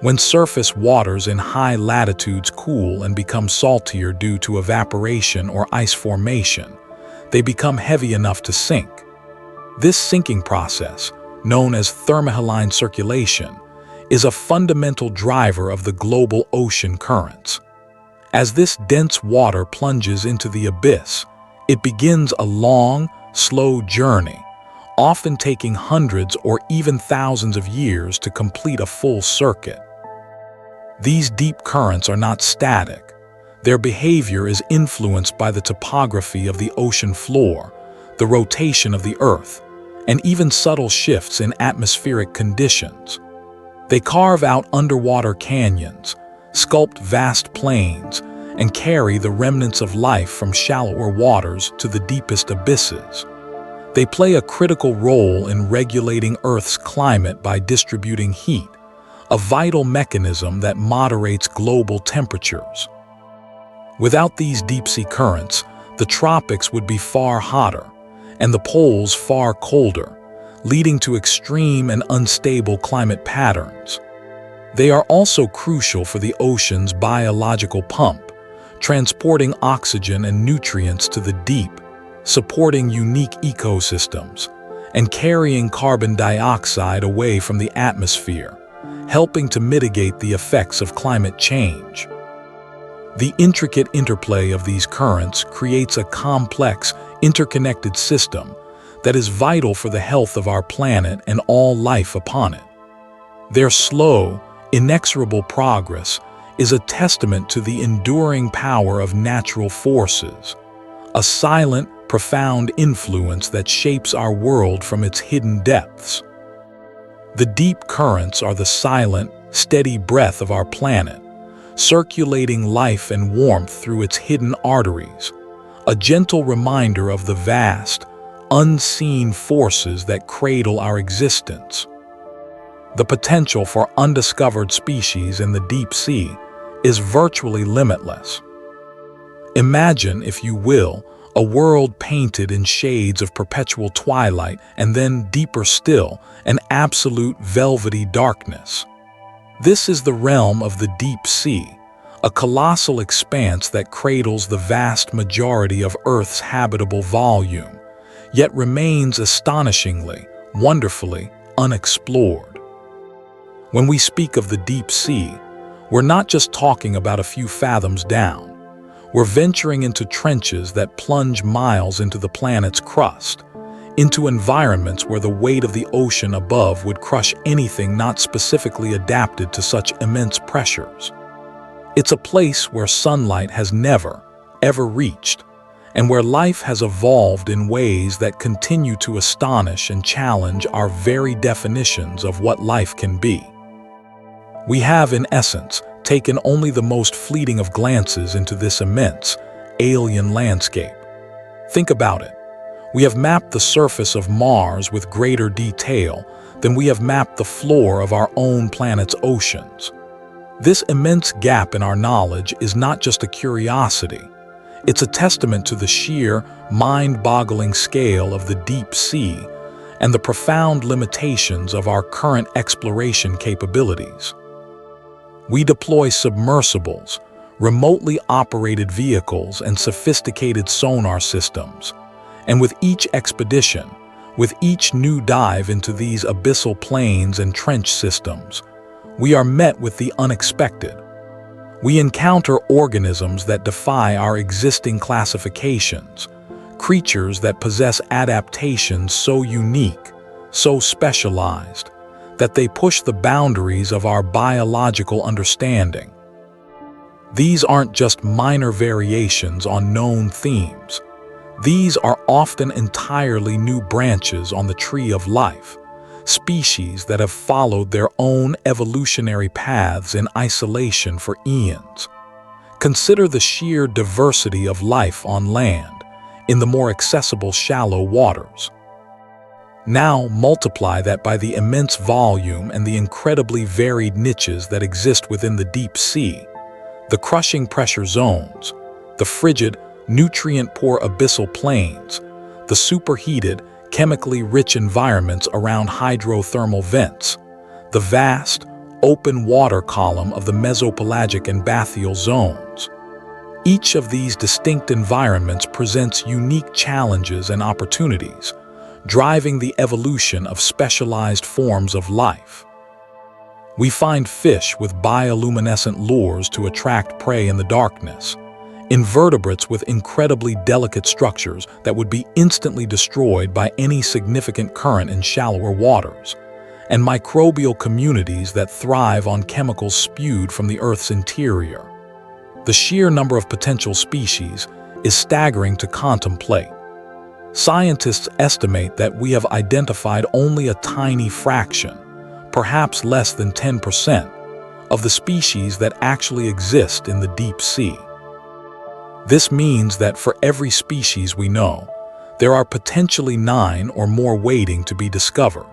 When surface waters in high latitudes cool and become saltier due to evaporation or ice formation, they become heavy enough to sink. This sinking process, known as thermohaline circulation, is a fundamental driver of the global ocean currents. As this dense water plunges into the abyss, it begins a long, slow journey, often taking hundreds or even thousands of years to complete a full circuit. These deep currents are not static. Their behavior is influenced by the topography of the ocean floor, the rotation of the Earth, and even subtle shifts in atmospheric conditions. They carve out underwater canyons, sculpt vast plains, and carry the remnants of life from shallower waters to the deepest abysses. They play a critical role in regulating Earth's climate by distributing heat, a vital mechanism that moderates global temperatures. Without these deep-sea currents, the tropics would be far hotter, and the poles far colder, leading to extreme and unstable climate patterns. They are also crucial for the ocean's biological pump, transporting oxygen and nutrients to the deep, supporting unique ecosystems, and carrying carbon dioxide away from the atmosphere, helping to mitigate the effects of climate change. The intricate interplay of these currents creates a complex, interconnected system that is vital for the health of our planet and all life upon it. Their slow, inexorable progress is a testament to the enduring power of natural forces, a silent, profound influence that shapes our world from its hidden depths. The deep currents are the silent, steady breath of our planet, circulating life and warmth through its hidden arteries, a gentle reminder of the vast, unseen forces that cradle our existence. The potential for undiscovered species in the deep sea is virtually limitless. Imagine, if you will, a world painted in shades of perpetual twilight and then, deeper still, an absolute velvety darkness. This is the realm of the deep sea, a colossal expanse that cradles the vast majority of Earth's habitable volume, yet remains astonishingly, wonderfully unexplored. When we speak of the deep sea, we're not just talking about a few fathoms down. We're venturing into trenches that plunge miles into the planet's crust, into environments where the weight of the ocean above would crush anything not specifically adapted to such immense pressures. It's a place where sunlight has never, ever reached, and where life has evolved in ways that continue to astonish and challenge our very definitions of what life can be. We have, in essence, taken only the most fleeting of glances into this immense, alien landscape. Think about it. We have mapped the surface of Mars with greater detail than we have mapped the floor of our own planet's oceans. This immense gap in our knowledge is not just a curiosity. It's a testament to the sheer, mind-boggling scale of the deep sea and the profound limitations of our current exploration capabilities. We deploy submersibles, remotely operated vehicles, and sophisticated sonar systems. And with each expedition, with each new dive into these abyssal plains and trench systems, we are met with the unexpected. We encounter organisms that defy our existing classifications, creatures that possess adaptations so unique, so specialized, that they push the boundaries of our biological understanding. These aren't just minor variations on known themes. These are often entirely new branches on the tree of life, species that have followed their own evolutionary paths in isolation for eons. Consider the sheer diversity of life on land, in the more accessible shallow waters. Now multiply that by the immense volume and the incredibly varied niches that exist within the deep sea, the crushing pressure zones, the frigid, nutrient-poor abyssal plains, the superheated, chemically rich environments around hydrothermal vents, the vast, open water column of the mesopelagic and bathyal zones. Each of these distinct environments presents unique challenges and opportunities, driving the evolution of specialized forms of life. We find fish with bioluminescent lures to attract prey in the darkness, invertebrates with incredibly delicate structures that would be instantly destroyed by any significant current in shallower waters, and microbial communities that thrive on chemicals spewed from the Earth's interior. The sheer number of potential species is staggering to contemplate. Scientists estimate that we have identified only a tiny fraction, perhaps less than 10%, of the species that actually exist in the deep sea. This means that for every species we know, there are potentially 9 or more waiting to be discovered.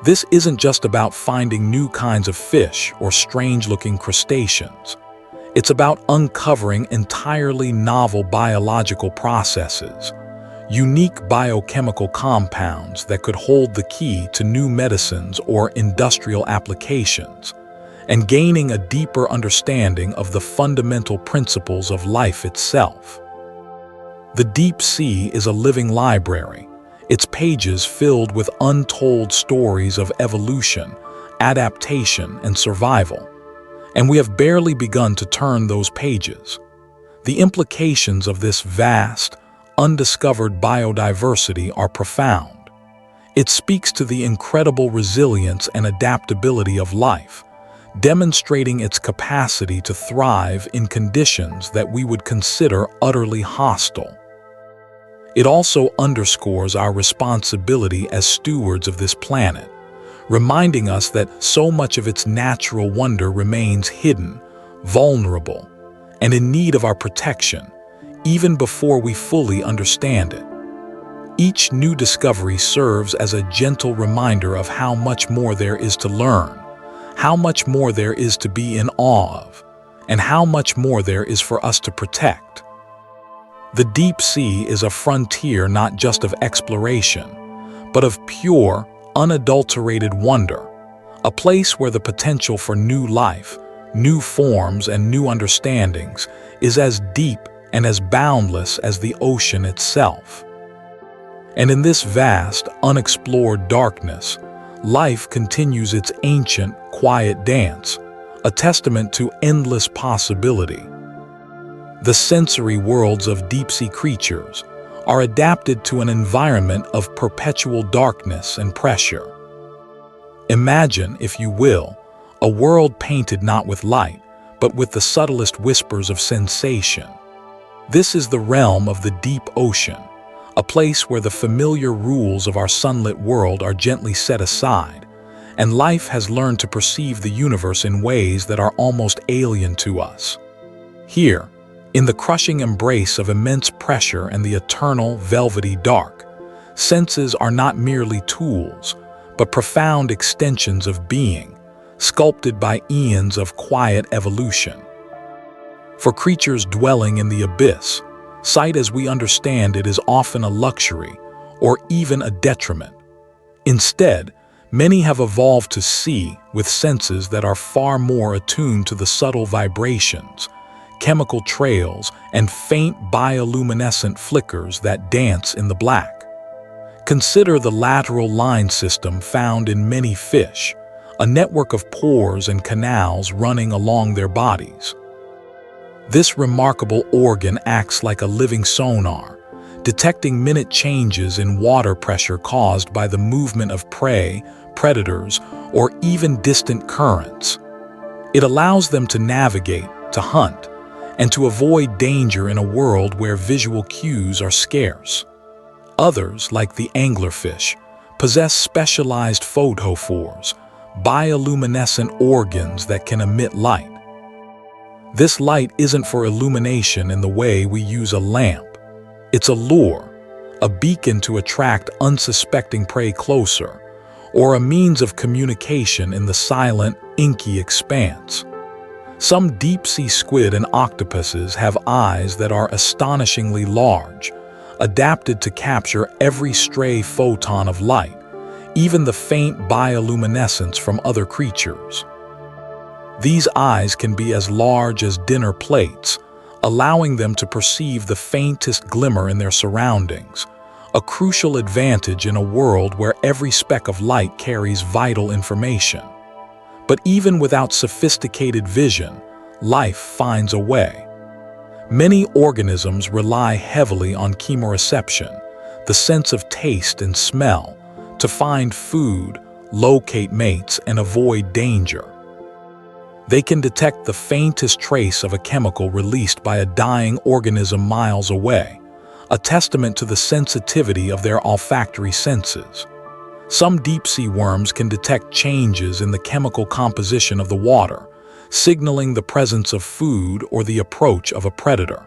This isn't just about finding new kinds of fish or strange-looking crustaceans. It's about uncovering entirely novel biological processes, unique biochemical compounds that could hold the key to new medicines or industrial applications, and gaining a deeper understanding of the fundamental principles of life itself. The deep sea is a living library, its pages filled with untold stories of evolution, adaptation, and survival. And we have barely begun to turn those pages. The implications of this vast, undiscovered biodiversity are profound. It speaks to the incredible resilience and adaptability of life, demonstrating its capacity to thrive in conditions that we would consider utterly hostile. It also underscores our responsibility as stewards of this planet, reminding us that so much of its natural wonder remains hidden, vulnerable, and in need of our protection, even before we fully understand it. Each new discovery serves as a gentle reminder of how much more there is to learn, how much more there is to be in awe of, and how much more there is for us to protect. The deep sea is a frontier not just of exploration, but of pure, unadulterated wonder, a place where the potential for new life, new forms, and new understandings is as deep and as boundless as the ocean itself. And in this vast, unexplored darkness, life continues its ancient, quiet dance, a testament to endless possibility. The sensory worlds of deep-sea creatures are adapted to an environment of perpetual darkness and pressure. Imagine, if you will, a world painted not with light, but with the subtlest whispers of sensation. This is the realm of the deep ocean, a place where the familiar rules of our sunlit world are gently set aside, and life has learned to perceive the universe in ways that are almost alien to us. Here, in the crushing embrace of immense pressure and the eternal, velvety dark, senses are not merely tools, but profound extensions of being, sculpted by eons of quiet evolution. For creatures dwelling in the abyss, sight as we understand it is often a luxury or even a detriment. Instead, many have evolved to see with senses that are far more attuned to the subtle vibrations, chemical trails, and faint bioluminescent flickers that dance in the black. Consider the lateral line system found in many fish, a network of pores and canals running along their bodies. This remarkable organ acts like a living sonar, detecting minute changes in water pressure caused by the movement of prey, predators, or even distant currents. It allows them to navigate, to hunt, and to avoid danger in a world where visual cues are scarce. Others, like the anglerfish, possess specialized photophores, bioluminescent organs that can emit light. This light isn't for illumination in the way we use a lamp. It's a lure, a beacon to attract unsuspecting prey closer, or a means of communication in the silent, inky expanse. Some deep-sea squid and octopuses have eyes that are astonishingly large, adapted to capture every stray photon of light, even the faint bioluminescence from other creatures. These eyes can be as large as dinner plates, allowing them to perceive the faintest glimmer in their surroundings, a crucial advantage in a world where every speck of light carries vital information. But even without sophisticated vision, life finds a way. Many organisms rely heavily on chemoreception, the sense of taste and smell, to find food, locate mates, and avoid danger. They can detect the faintest trace of a chemical released by a dying organism miles away, a testament to the sensitivity of their olfactory senses. Some deep-sea worms can detect changes in the chemical composition of the water, signaling the presence of food or the approach of a predator.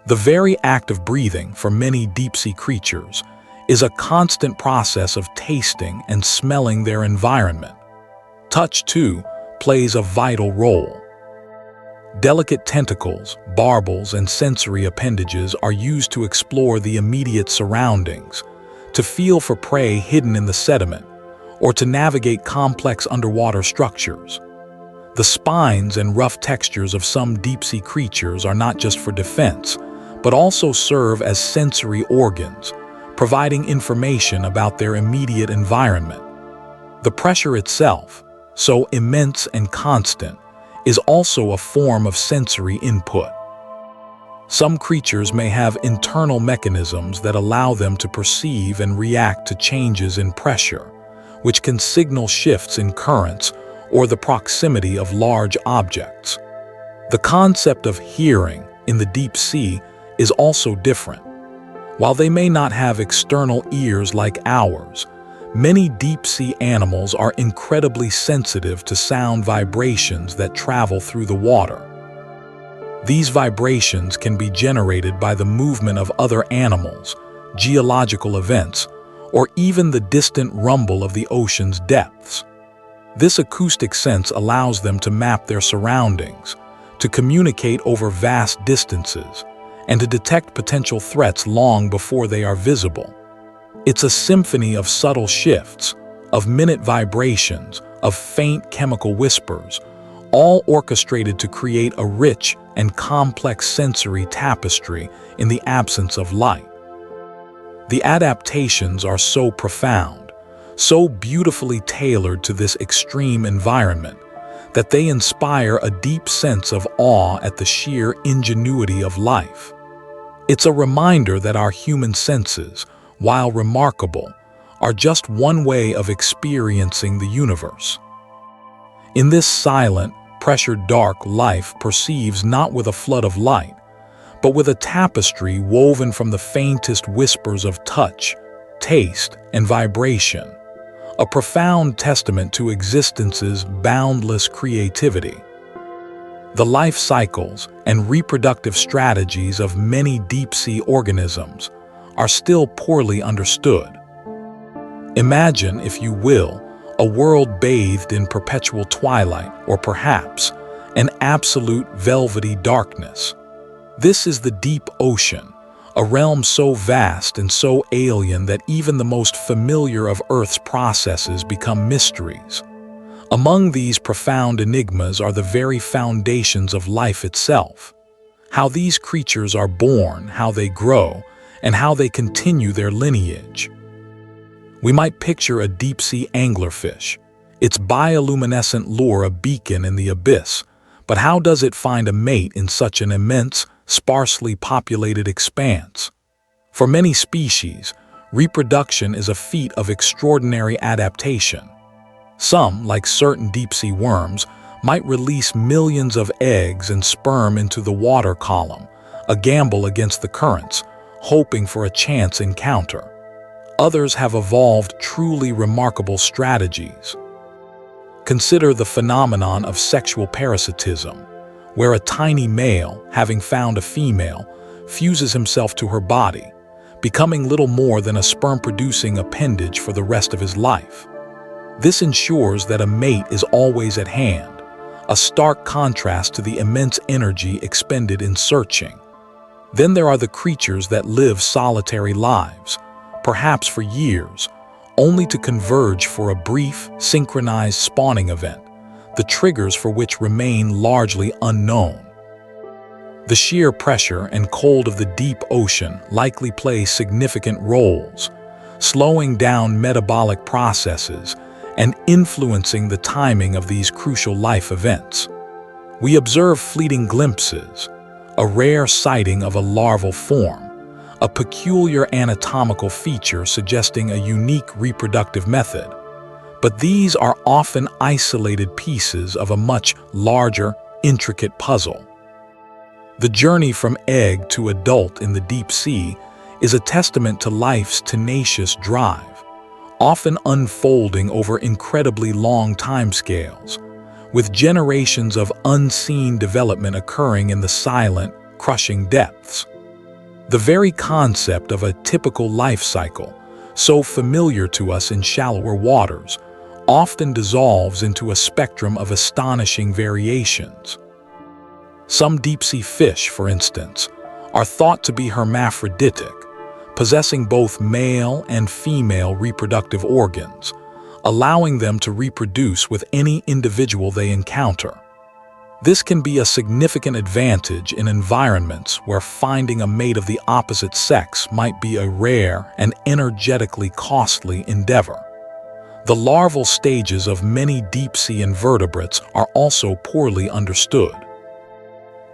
The very act of breathing for many deep-sea creatures is a constant process of tasting and smelling their environment. Touch, too, plays a vital role. Delicate tentacles, barbels, and sensory appendages are used to explore the immediate surroundings, to feel for prey hidden in the sediment, or to navigate complex underwater structures. The spines and rough textures of some deep-sea creatures are not just for defense, but also serve as sensory organs, providing information about their immediate environment. The pressure itself, so immense and constant, is also a form of sensory input. Some creatures may have internal mechanisms that allow them to perceive and react to changes in pressure, which can signal shifts in currents or the proximity of large objects. The concept of hearing in the deep sea is also different. While they may not have external ears like ours, many deep-sea animals are incredibly sensitive to sound vibrations that travel through the water. These vibrations can be generated by the movement of other animals, geological events, or even the distant rumble of the ocean's depths. This acoustic sense allows them to map their surroundings, to communicate over vast distances, and to detect potential threats long before they are visible. It's a symphony of subtle shifts, of minute vibrations, of faint chemical whispers, all orchestrated to create a rich and complex sensory tapestry in the absence of light. The adaptations are so profound, so beautifully tailored to this extreme environment, that they inspire a deep sense of awe at the sheer ingenuity of life. It's a reminder that our human senses, while remarkable, are just one way of experiencing the universe. In this silent, high-pressured dark life perceives not with a flood of light, but with a tapestry woven from the faintest whispers of touch, taste, and vibration, a profound testament to existence's boundless creativity. The life cycles and reproductive strategies of many deep-sea organisms are still poorly understood. Imagine, if you will, a world bathed in perpetual twilight, or perhaps an absolute velvety darkness. This is the deep ocean, a realm so vast and so alien that even the most familiar of Earth's processes become mysteries. Among these profound enigmas are the very foundations of life itself. How these creatures are born, how they grow, and how they continue their lineage. We might picture a deep-sea anglerfish, its bioluminescent lure a beacon in the abyss, but how does it find a mate in such an immense, sparsely populated expanse? For many species, reproduction is a feat of extraordinary adaptation. Some, like certain deep-sea worms, might release millions of eggs and sperm into the water column, a gamble against the currents, hoping for a chance encounter. Others have evolved truly remarkable strategies. Consider the phenomenon of sexual parasitism, where a tiny male, having found a female, fuses himself to her body, becoming little more than a sperm-producing appendage for the rest of his life. This ensures that a mate is always at hand, a stark contrast to the immense energy expended in searching. Then there are the creatures that live solitary lives, perhaps for years, only to converge for a brief, synchronized spawning event, the triggers for which remain largely unknown. The sheer pressure and cold of the deep ocean likely play significant roles, slowing down metabolic processes and influencing the timing of these crucial life events. We observe fleeting glimpses, a rare sighting of a larval form, a peculiar anatomical feature suggesting a unique reproductive method. But these are often isolated pieces of a much larger, intricate puzzle. The journey from egg to adult in the deep sea is a testament to life's tenacious drive, often unfolding over incredibly long timescales, with generations of unseen development occurring in the silent, crushing depths. The very concept of a typical life cycle, so familiar to us in shallower waters, often dissolves into a spectrum of astonishing variations. Some deep-sea fish, for instance, are thought to be hermaphroditic, possessing both male and female reproductive organs, allowing them to reproduce with any individual they encounter. This can be a significant advantage in environments where finding a mate of the opposite sex might be a rare and energetically costly endeavor. The larval stages of many deep-sea invertebrates are also poorly understood.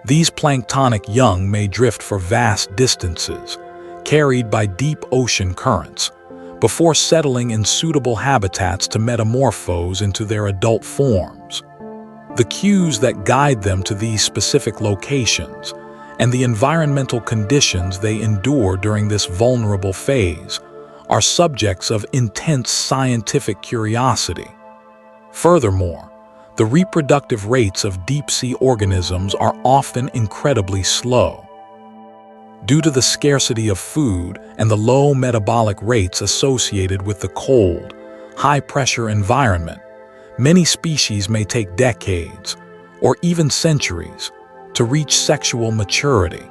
These planktonic young may drift for vast distances, carried by deep ocean currents, before settling in suitable habitats to metamorphose into their adult forms. The cues that guide them to these specific locations and the environmental conditions they endure during this vulnerable phase are subjects of intense scientific curiosity. Furthermore, the reproductive rates of deep-sea organisms are often incredibly slow. Due to the scarcity of food and the low metabolic rates associated with the cold, high-pressure environment, many species may take decades, or even centuries, to reach sexual maturity.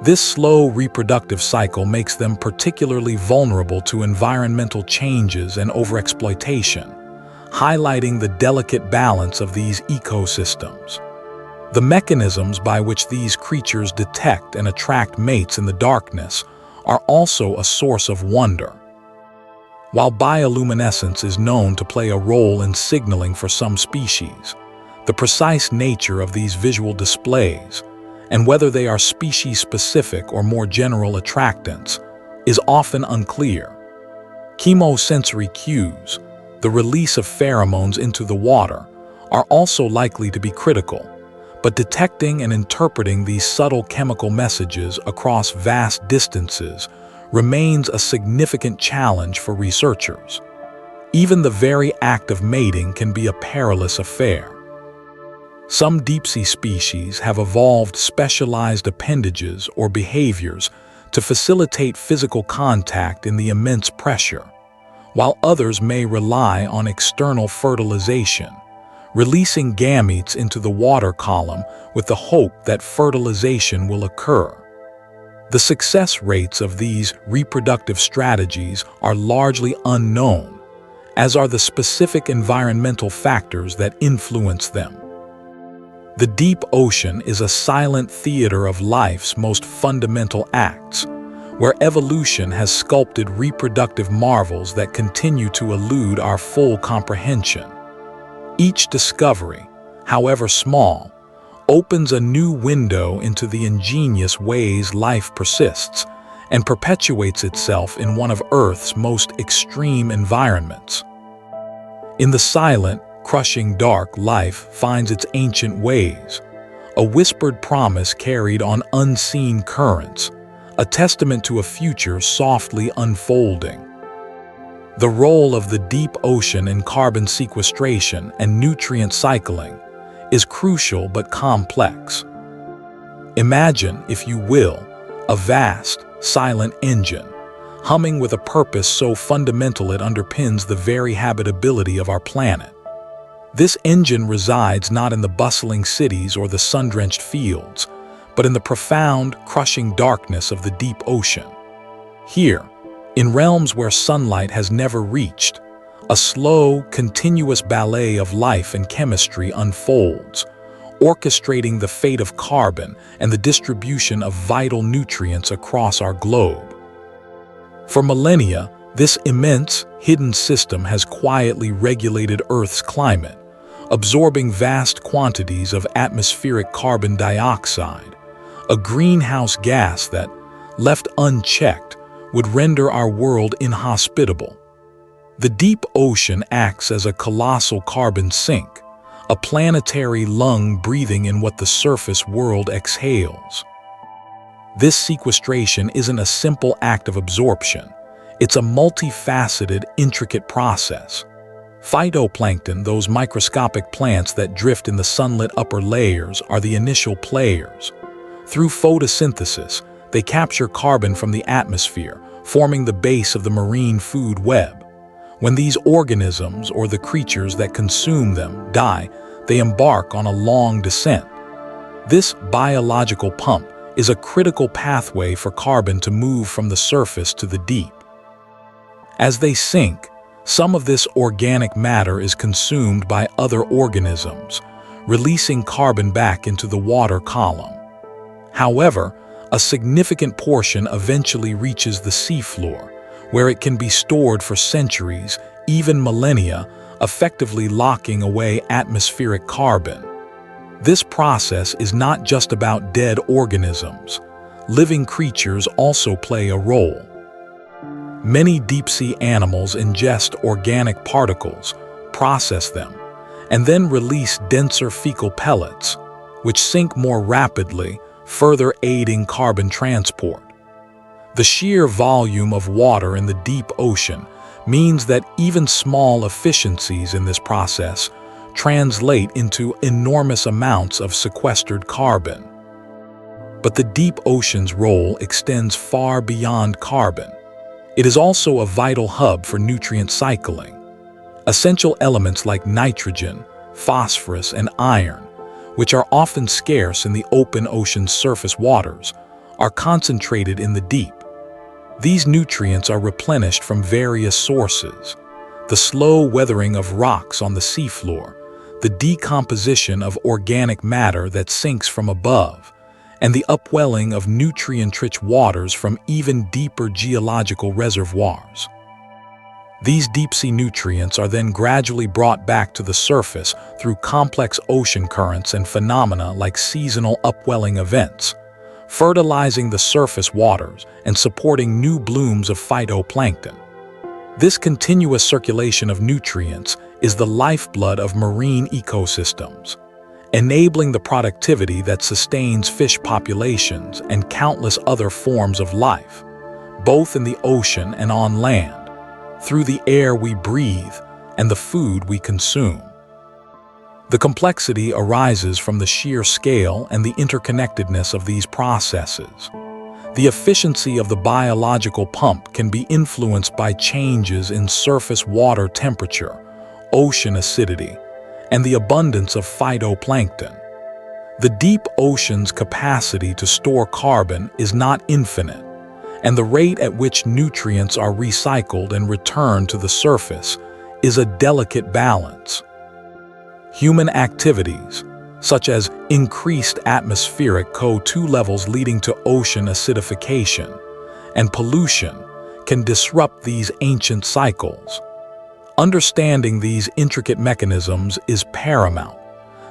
This slow reproductive cycle makes them particularly vulnerable to environmental changes and overexploitation, highlighting the delicate balance of these ecosystems. The mechanisms by which these creatures detect and attract mates in the darkness are also a source of wonder. While bioluminescence is known to play a role in signaling for some species, the precise nature of these visual displays, and whether they are species-specific or more general attractants, is often unclear. Chemosensory cues, the release of pheromones into the water, are also likely to be critical, but detecting and interpreting these subtle chemical messages across vast distances remains a significant challenge for researchers. Even the very act of mating can be a perilous affair. Some deep-sea species have evolved specialized appendages or behaviors to facilitate physical contact in the immense pressure, while others may rely on external fertilization, releasing gametes into the water column with the hope that fertilization will occur. The success rates of these reproductive strategies are largely unknown, as are the specific environmental factors that influence them. The deep ocean is a silent theater of life's most fundamental acts, where evolution has sculpted reproductive marvels that continue to elude our full comprehension. Each discovery, however small, opens a new window into the ingenious ways life persists and perpetuates itself in one of Earth's most extreme environments. In the silent, crushing dark, life finds its ancient ways, a whispered promise carried on unseen currents, a testament to a future softly unfolding. The role of the deep ocean in carbon sequestration and nutrient cycling is crucial but complex. Imagine, if you will, a vast, silent engine, humming with a purpose so fundamental it underpins the very habitability of our planet. This engine resides not in the bustling cities or the sun-drenched fields, but in the profound, crushing darkness of the deep ocean. Here, in realms where sunlight has never reached, a slow, continuous ballet of life and chemistry unfolds, orchestrating the fate of carbon and the distribution of vital nutrients across our globe. For millennia, this immense, hidden system has quietly regulated Earth's climate, absorbing vast quantities of atmospheric carbon dioxide, a greenhouse gas that, left unchecked, would render our world inhospitable. The deep ocean acts as a colossal carbon sink, a planetary lung breathing in what the surface world exhales. This sequestration isn't a simple act of absorption. It's a multifaceted, intricate process. Phytoplankton, those microscopic plants that drift in the sunlit upper layers, are the initial players. Through photosynthesis, they capture carbon from the atmosphere, forming the base of the marine food web. When these organisms, or the creatures that consume them, die, they embark on a long descent. This biological pump is a critical pathway for carbon to move from the surface to the deep. As they sink, some of this organic matter is consumed by other organisms, releasing carbon back into the water column. However, a significant portion eventually reaches the seafloor, where it can be stored for centuries, even millennia, effectively locking away atmospheric carbon. This process is not just about dead organisms. Living creatures also play a role. Many deep-sea animals ingest organic particles, process them, and then release denser fecal pellets, which sink more rapidly, further aiding carbon transport. The sheer volume of water in the deep ocean means that even small efficiencies in this process translate into enormous amounts of sequestered carbon. But the deep ocean's role extends far beyond carbon. It is also a vital hub for nutrient cycling. Essential elements like nitrogen, phosphorus, and iron, which are often scarce in the open ocean's surface waters, are concentrated in the deep. These nutrients are replenished from various sources: the slow weathering of rocks on the seafloor, the decomposition of organic matter that sinks from above, and the upwelling of nutrient-rich waters from even deeper geological reservoirs. These deep-sea nutrients are then gradually brought back to the surface through complex ocean currents and phenomena like seasonal upwelling events, fertilizing the surface waters and supporting new blooms of phytoplankton. This continuous circulation of nutrients is the lifeblood of marine ecosystems, enabling the productivity that sustains fish populations and countless other forms of life, both in the ocean and on land, through the air we breathe and the food we consume. The complexity arises from the sheer scale and the interconnectedness of these processes. The efficiency of the biological pump can be influenced by changes in surface water temperature, ocean acidity, and the abundance of phytoplankton. The deep ocean's capacity to store carbon is not infinite, and the rate at which nutrients are recycled and returned to the surface is a delicate balance. Human activities, such as increased atmospheric CO2 levels leading to ocean acidification and pollution, can disrupt these ancient cycles. Understanding these intricate mechanisms is paramount,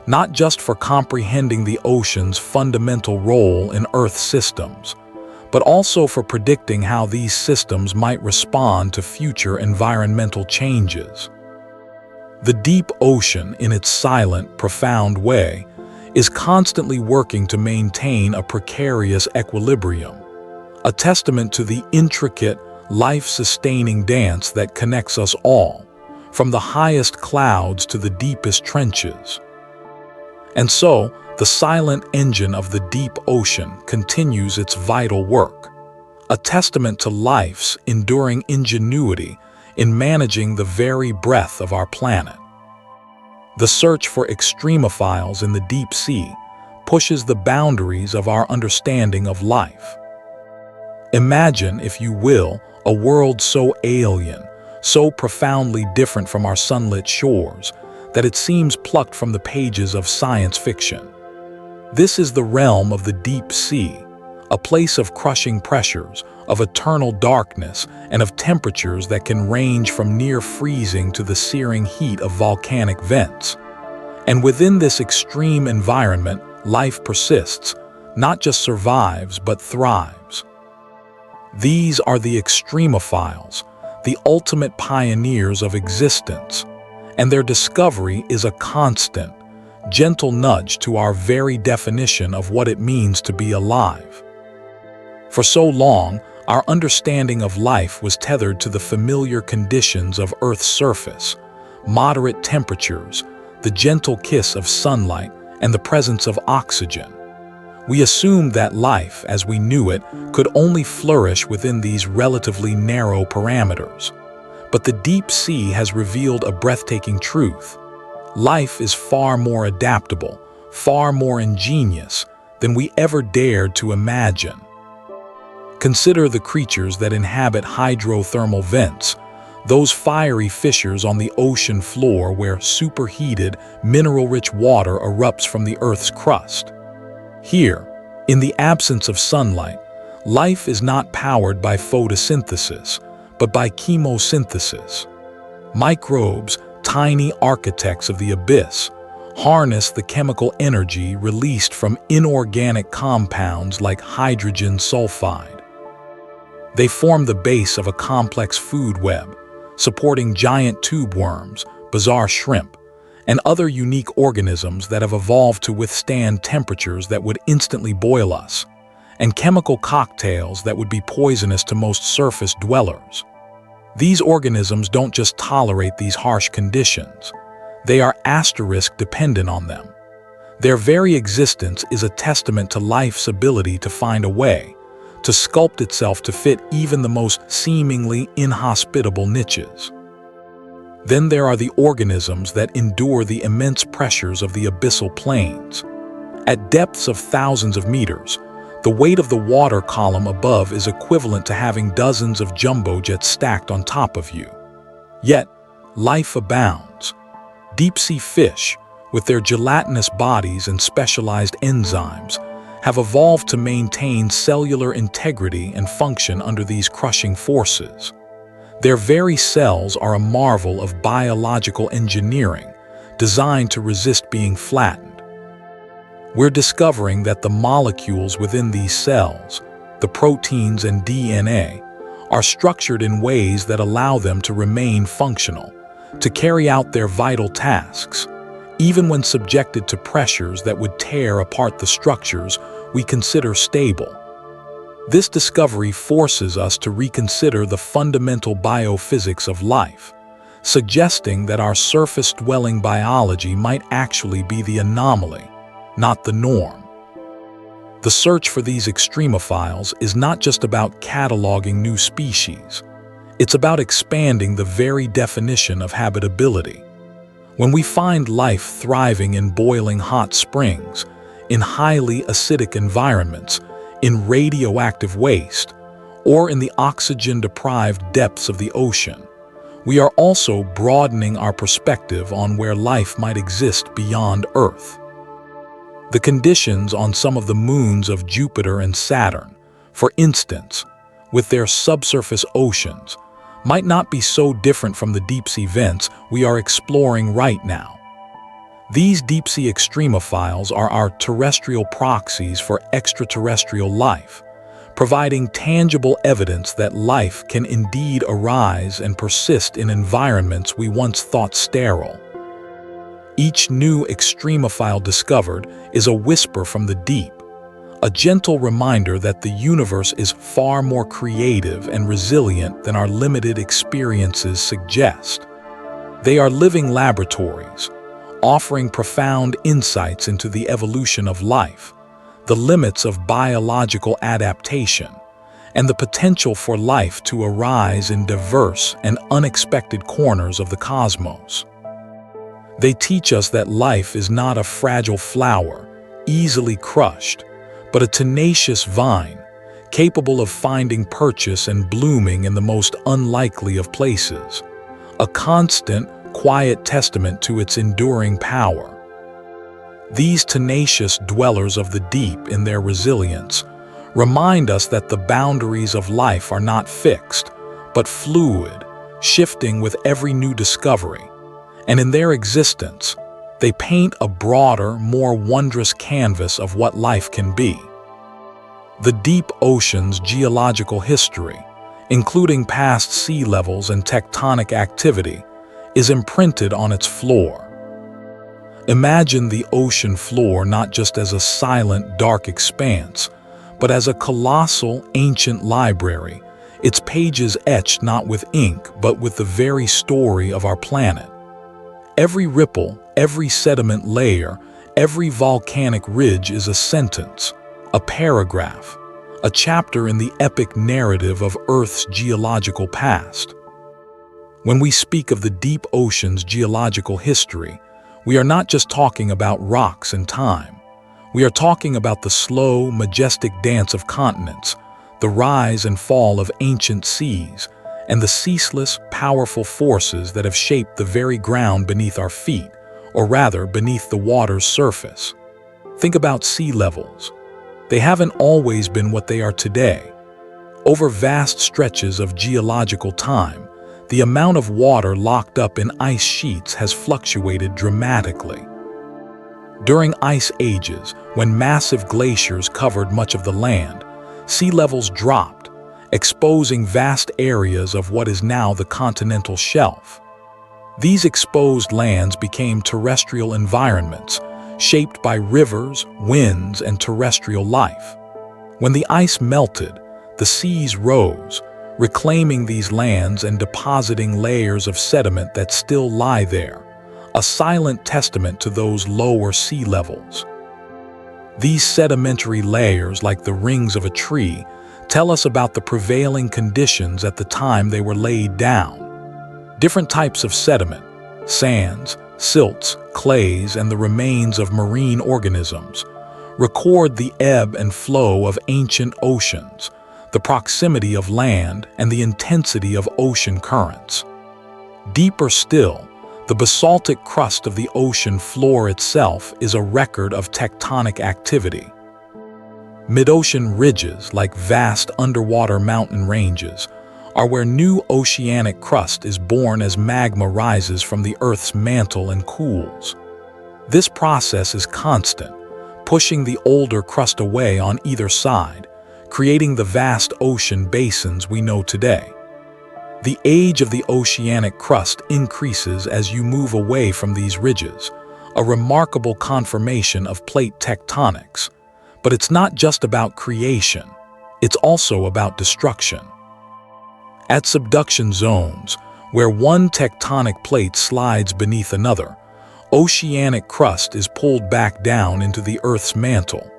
not just for comprehending the ocean's fundamental role in Earth's systems, but also for predicting how these systems might respond to future environmental changes. The deep ocean, in its silent, profound way, is constantly working to maintain a precarious equilibrium, a testament to the intricate, life-sustaining dance that connects us all, from the highest clouds to the deepest trenches. And so, the silent engine of the deep ocean continues its vital work, a testament to life's enduring ingenuity in managing the very breath of our planet. The search for extremophiles in the deep sea pushes the boundaries of our understanding of life. Imagine, if you will, a world so alien, so profoundly different from our sunlit shores, that it seems plucked from the pages of science fiction. This is the realm of the deep sea, a place of crushing pressures, of eternal darkness, and of temperatures that can range from near freezing to the searing heat of volcanic vents. And within this extreme environment, life persists, not just survives, but thrives. These are the extremophiles, the ultimate pioneers of existence, and their discovery is a constant, gentle nudge to our very definition of what it means to be alive. For so long, our understanding of life was tethered to the familiar conditions of Earth's surface, moderate temperatures, the gentle kiss of sunlight, and the presence of oxygen. We assumed that life, as we knew it, could only flourish within these relatively narrow parameters. But the deep sea has revealed a breathtaking truth. Life is far more adaptable, far more ingenious than we ever dared to imagine. Consider the creatures that inhabit hydrothermal vents, those fiery fissures on the ocean floor where superheated, mineral-rich water erupts from the Earth's crust. Here, in the absence of sunlight, life is not powered by photosynthesis, but by chemosynthesis. Microbes, tiny architects of the abyss, harness the chemical energy released from inorganic compounds like hydrogen sulfide. They form the base of a complex food web, supporting giant tube worms, bizarre shrimp, and other unique organisms that have evolved to withstand temperatures that would instantly boil us, and chemical cocktails that would be poisonous to most surface dwellers. These organisms don't just tolerate these harsh conditions, they are asterisk-dependent on them. Their very existence is a testament to life's ability to find a way, to sculpt itself to fit even the most seemingly inhospitable niches. Then there are the organisms that endure the immense pressures of the abyssal plains. At depths of thousands of meters, the weight of the water column above is equivalent to having dozens of jumbo jets stacked on top of you. Yet, life abounds. Deep-sea fish, with their gelatinous bodies and specialized enzymes, have evolved to maintain cellular integrity and function under these crushing forces. Their very cells are a marvel of biological engineering, designed to resist being flattened. We're discovering that the molecules within these cells, the proteins and DNA, are structured in ways that allow them to remain functional, to carry out their vital tasks, even when subjected to pressures that would tear apart the structures we consider stable. This discovery forces us to reconsider the fundamental biophysics of life, suggesting that our surface-dwelling biology might actually be the anomaly, not the norm. The search for these extremophiles is not just about cataloging new species. It's about expanding the very definition of habitability. When we find life thriving in boiling hot springs, in highly acidic environments, in radioactive waste, or in the oxygen-deprived depths of the ocean, we are also broadening our perspective on where life might exist beyond Earth. The conditions on some of the moons of Jupiter and Saturn, for instance, with their subsurface oceans, might not be so different from the deep-sea vents we are exploring right now. These deep-sea extremophiles are our terrestrial proxies for extraterrestrial life, providing tangible evidence that life can indeed arise and persist in environments we once thought sterile. Each new extremophile discovered is a whisper from the deep, a gentle reminder that the universe is far more creative and resilient than our limited experiences suggest. They are living laboratories, offering profound insights into the evolution of life, the limits of biological adaptation, and the potential for life to arise in diverse and unexpected corners of the cosmos. They teach us that life is not a fragile flower, easily crushed, but a tenacious vine, capable of finding purchase and blooming in the most unlikely of places, a constant, quiet testament to its enduring power. These tenacious dwellers of the deep in their resilience remind us that the boundaries of life are not fixed, but fluid, shifting with every new discovery. And in their existence, they paint a broader, more wondrous canvas of what life can be. The deep ocean's geological history, including past sea levels and tectonic activity, is imprinted on its floor. Imagine the ocean floor not just as a silent, dark expanse, but as a colossal, ancient library, its pages etched not with ink, but with the very story of our planet. Every ripple, every sediment layer, every volcanic ridge is a sentence, a paragraph, a chapter in the epic narrative of Earth's geological past. When we speak of the deep ocean's geological history, we are not just talking about rocks and time. We are talking about the slow, majestic dance of continents, the rise and fall of ancient seas, and the ceaseless, powerful forces that have shaped the very ground beneath our feet, or rather beneath the water's surface. Think about sea levels. They haven't always been what they are today. Over vast stretches of geological time, the amount of water locked up in ice sheets has fluctuated dramatically. During ice ages, when massive glaciers covered much of the land, sea levels dropped, exposing vast areas of what is now the continental shelf. These exposed lands became terrestrial environments, shaped by rivers, winds, and terrestrial life. When the ice melted, the seas rose, reclaiming these lands and depositing layers of sediment that still lie there, a silent testament to those lower sea levels. These sedimentary layers, like the rings of a tree, tell us about the prevailing conditions at the time they were laid down. Different types of sediment, sands, silts, clays, and the remains of marine organisms, record the ebb and flow of ancient oceans, the proximity of land, and the intensity of ocean currents. Deeper still, the basaltic crust of the ocean floor itself is a record of tectonic activity. Mid-ocean ridges, like vast underwater mountain ranges, are where new oceanic crust is born as magma rises from the Earth's mantle and cools. This process is constant, pushing the older crust away on either side, creating the vast ocean basins we know today. The age of the oceanic crust increases as you move away from these ridges, a remarkable confirmation of plate tectonics. But it's not just about creation, it's also about destruction. At subduction zones, where one tectonic plate slides beneath another, oceanic crust is pulled back down into the Earth's mantle.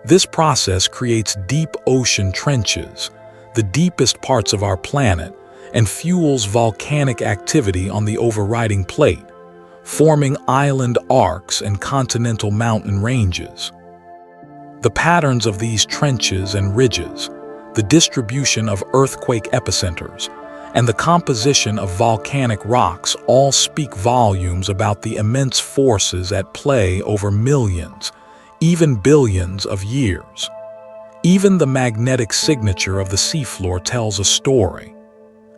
This process creates deep ocean trenches, the deepest parts of our planet, and fuels volcanic activity on the overriding plate, forming island arcs and continental mountain ranges. The patterns of these trenches and ridges, the distribution of earthquake epicenters, and the composition of volcanic rocks all speak volumes about the immense forces at play over millions, even billions of years. Even the magnetic signature of the seafloor tells a story.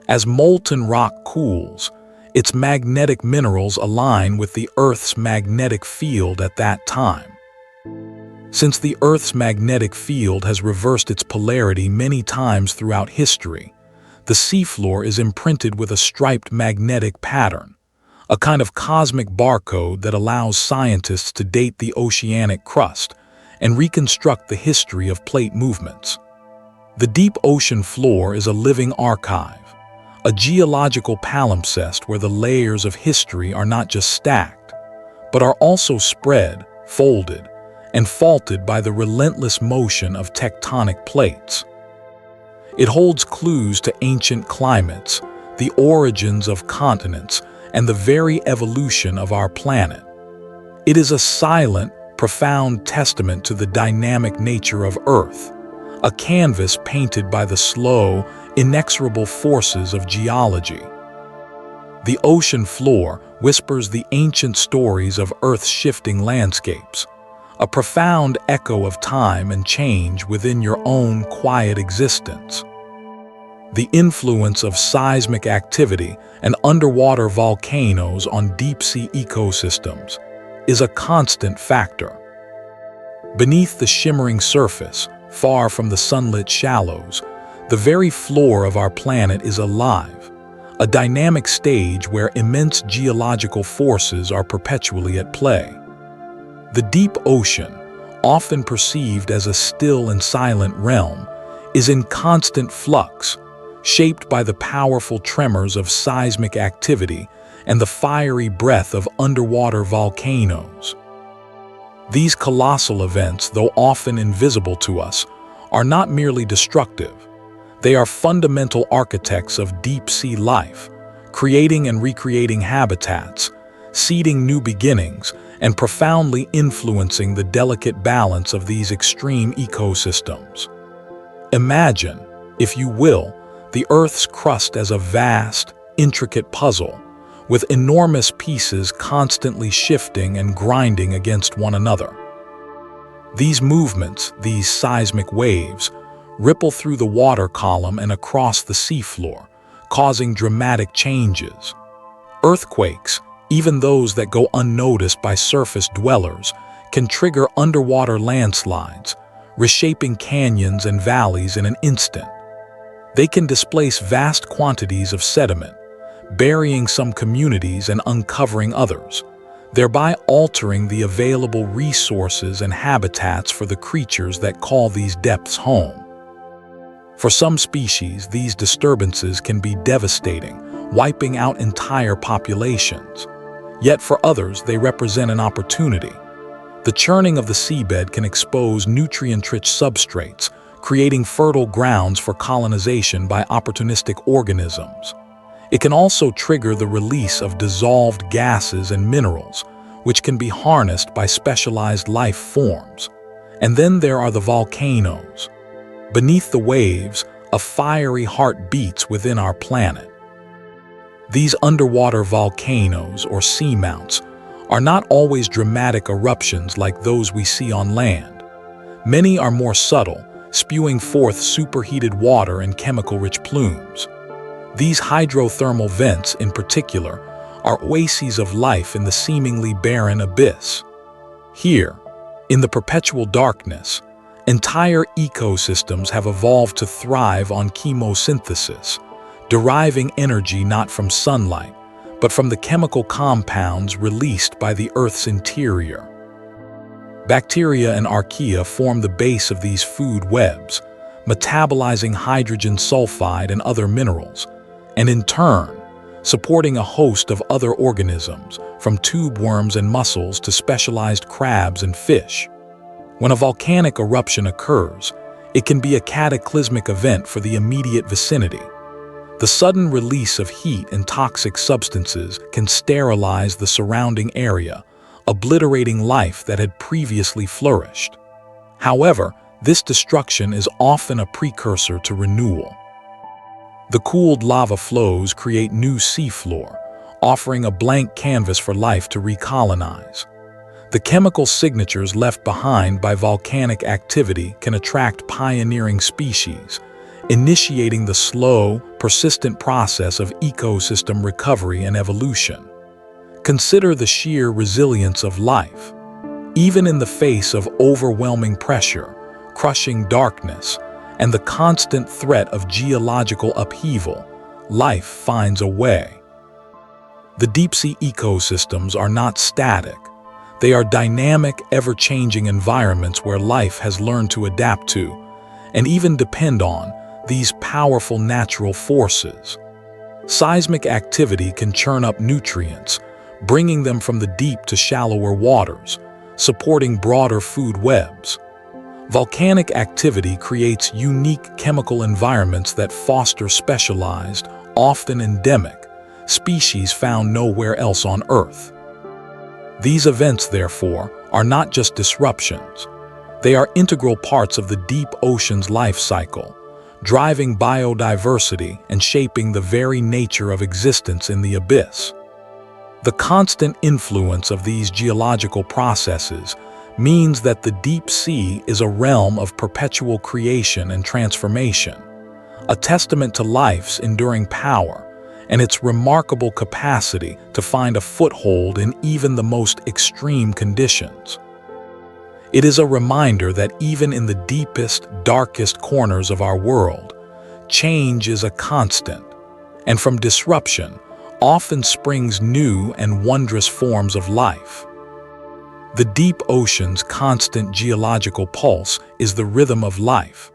As molten rock cools, its magnetic minerals align with the Earth's magnetic field at that time. Since the Earth's magnetic field has reversed its polarity many times throughout history, the seafloor is imprinted with a striped magnetic pattern, a kind of cosmic barcode that allows scientists to date the oceanic crust and reconstruct the history of plate movements. The deep ocean floor is a living archive, a geological palimpsest where the layers of history are not just stacked, but are also spread, folded, and faulted by the relentless motion of tectonic plates. It holds clues to ancient climates, the origins of continents, and the very evolution of our planet. It is a silent, profound testament to the dynamic nature of Earth, a canvas painted by the slow, inexorable forces of geology. The ocean floor whispers the ancient stories of Earth's shifting landscapes, a profound echo of time and change within your own quiet existence. The influence of seismic activity and underwater volcanoes on deep-sea ecosystems is a constant factor. Beneath the shimmering surface, far from the sunlit shallows, the very floor of our planet is alive, a dynamic stage where immense geological forces are perpetually at play. The deep ocean, often perceived as a still and silent realm, is in constant flux, shaped by the powerful tremors of seismic activity and the fiery breath of underwater volcanoes. These colossal events, though often invisible to us, are not merely destructive. They are fundamental architects of deep-sea life, creating and recreating habitats, seeding new beginnings, and profoundly influencing the delicate balance of these extreme ecosystems. Imagine, if you will, the Earth's crust as a vast, intricate puzzle, with enormous pieces constantly shifting and grinding against one another. These movements, these seismic waves, ripple through the water column and across the seafloor, causing dramatic changes. Earthquakes, even those that go unnoticed by surface dwellers, can trigger underwater landslides, reshaping canyons and valleys in an instant. They can displace vast quantities of sediment, burying some communities and uncovering others, thereby altering the available resources and habitats for the creatures that call these depths home. For some species, these disturbances can be devastating, wiping out entire populations. Yet for others, they represent an opportunity. The churning of the seabed can expose nutrient-rich substrates, creating fertile grounds for colonization by opportunistic organisms. It can also trigger the release of dissolved gases and minerals, which can be harnessed by specialized life forms. And then there are the volcanoes. Beneath the waves, a fiery heart beats within our planet. These underwater volcanoes, or seamounts, are not always dramatic eruptions like those we see on land. Many are more subtle, spewing forth superheated water and chemical-rich plumes. These hydrothermal vents, in particular, are oases of life in the seemingly barren abyss. Here, in the perpetual darkness, Entire ecosystems have evolved to thrive on chemosynthesis, deriving energy not from sunlight, but from the chemical compounds released by the Earth's interior. Bacteria and archaea form the base of these food webs, metabolizing hydrogen sulfide and other minerals, and in turn, supporting a host of other organisms, from tube worms and mussels to specialized crabs and fish. When a volcanic eruption occurs, it can be a cataclysmic event for the immediate vicinity. The sudden release of heat and toxic substances can sterilize the surrounding area, obliterating life that had previously flourished. However, this destruction is often a precursor to renewal. The cooled lava flows create new seafloor, offering a blank canvas for life to recolonize. The chemical signatures left behind by volcanic activity can attract pioneering species, initiating the slow, persistent process of ecosystem recovery and evolution. Consider the sheer resilience of life. Even in the face of overwhelming pressure, crushing darkness, and the constant threat of geological upheaval, life finds a way. The deep-sea ecosystems are not static. They are dynamic, ever-changing environments where life has learned to adapt to, and even depend on, these powerful natural forces. Seismic activity can churn up nutrients, bringing them from the deep to shallower waters, supporting broader food webs. Volcanic activity creates unique chemical environments that foster specialized, often endemic, species found nowhere else on Earth. These events, therefore, are not just disruptions. They are integral parts of the deep ocean's life cycle, driving biodiversity and shaping the very nature of existence in the abyss. The constant influence of these geological processes means that the deep sea is a realm of perpetual creation and transformation, a testament to life's enduring power and its remarkable capacity to find a foothold in even the most extreme conditions. It is a reminder that even in the deepest, darkest corners of our world, change is a constant, and from disruption often springs new and wondrous forms of life. The deep ocean's constant geological pulse is the rhythm of life,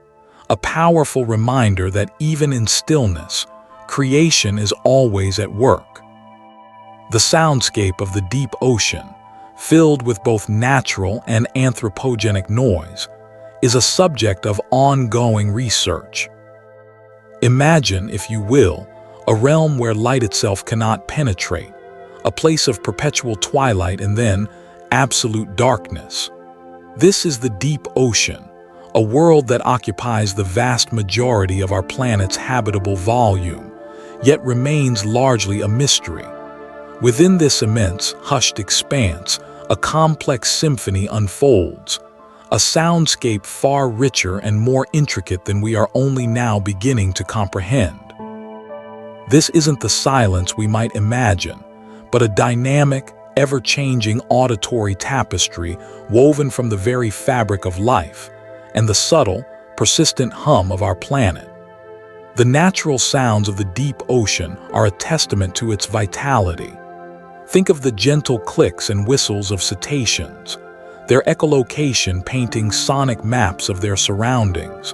a powerful reminder that even in stillness, creation is always at work. The soundscape of the deep ocean, filled with both natural and anthropogenic noise, is a subject of ongoing research. Imagine, if you will, a realm where light itself cannot penetrate, a place of perpetual twilight and then absolute darkness. This is the deep ocean, a world that occupies the vast majority of our planet's habitable volume, yet remains largely a mystery. Within this immense, hushed expanse, a complex symphony unfolds, a soundscape far richer and more intricate than we are only now beginning to comprehend. This isn't the silence we might imagine, but a dynamic, ever-changing auditory tapestry woven from the very fabric of life and the subtle, persistent hum of our planet. The natural sounds of the deep ocean are a testament to its vitality. Think of the gentle clicks and whistles of cetaceans, their echolocation painting sonic maps of their surroundings,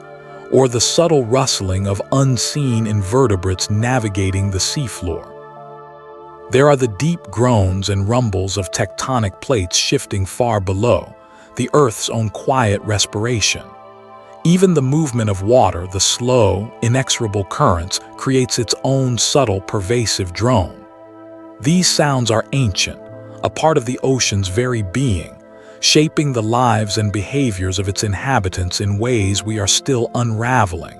or the subtle rustling of unseen invertebrates navigating the seafloor. There are the deep groans and rumbles of tectonic plates shifting far below, the Earth's own quiet respiration. Even the movement of water, the slow, inexorable currents, creates its own subtle, pervasive drone. These sounds are ancient, a part of the ocean's very being, shaping the lives and behaviors of its inhabitants in ways we are still unraveling.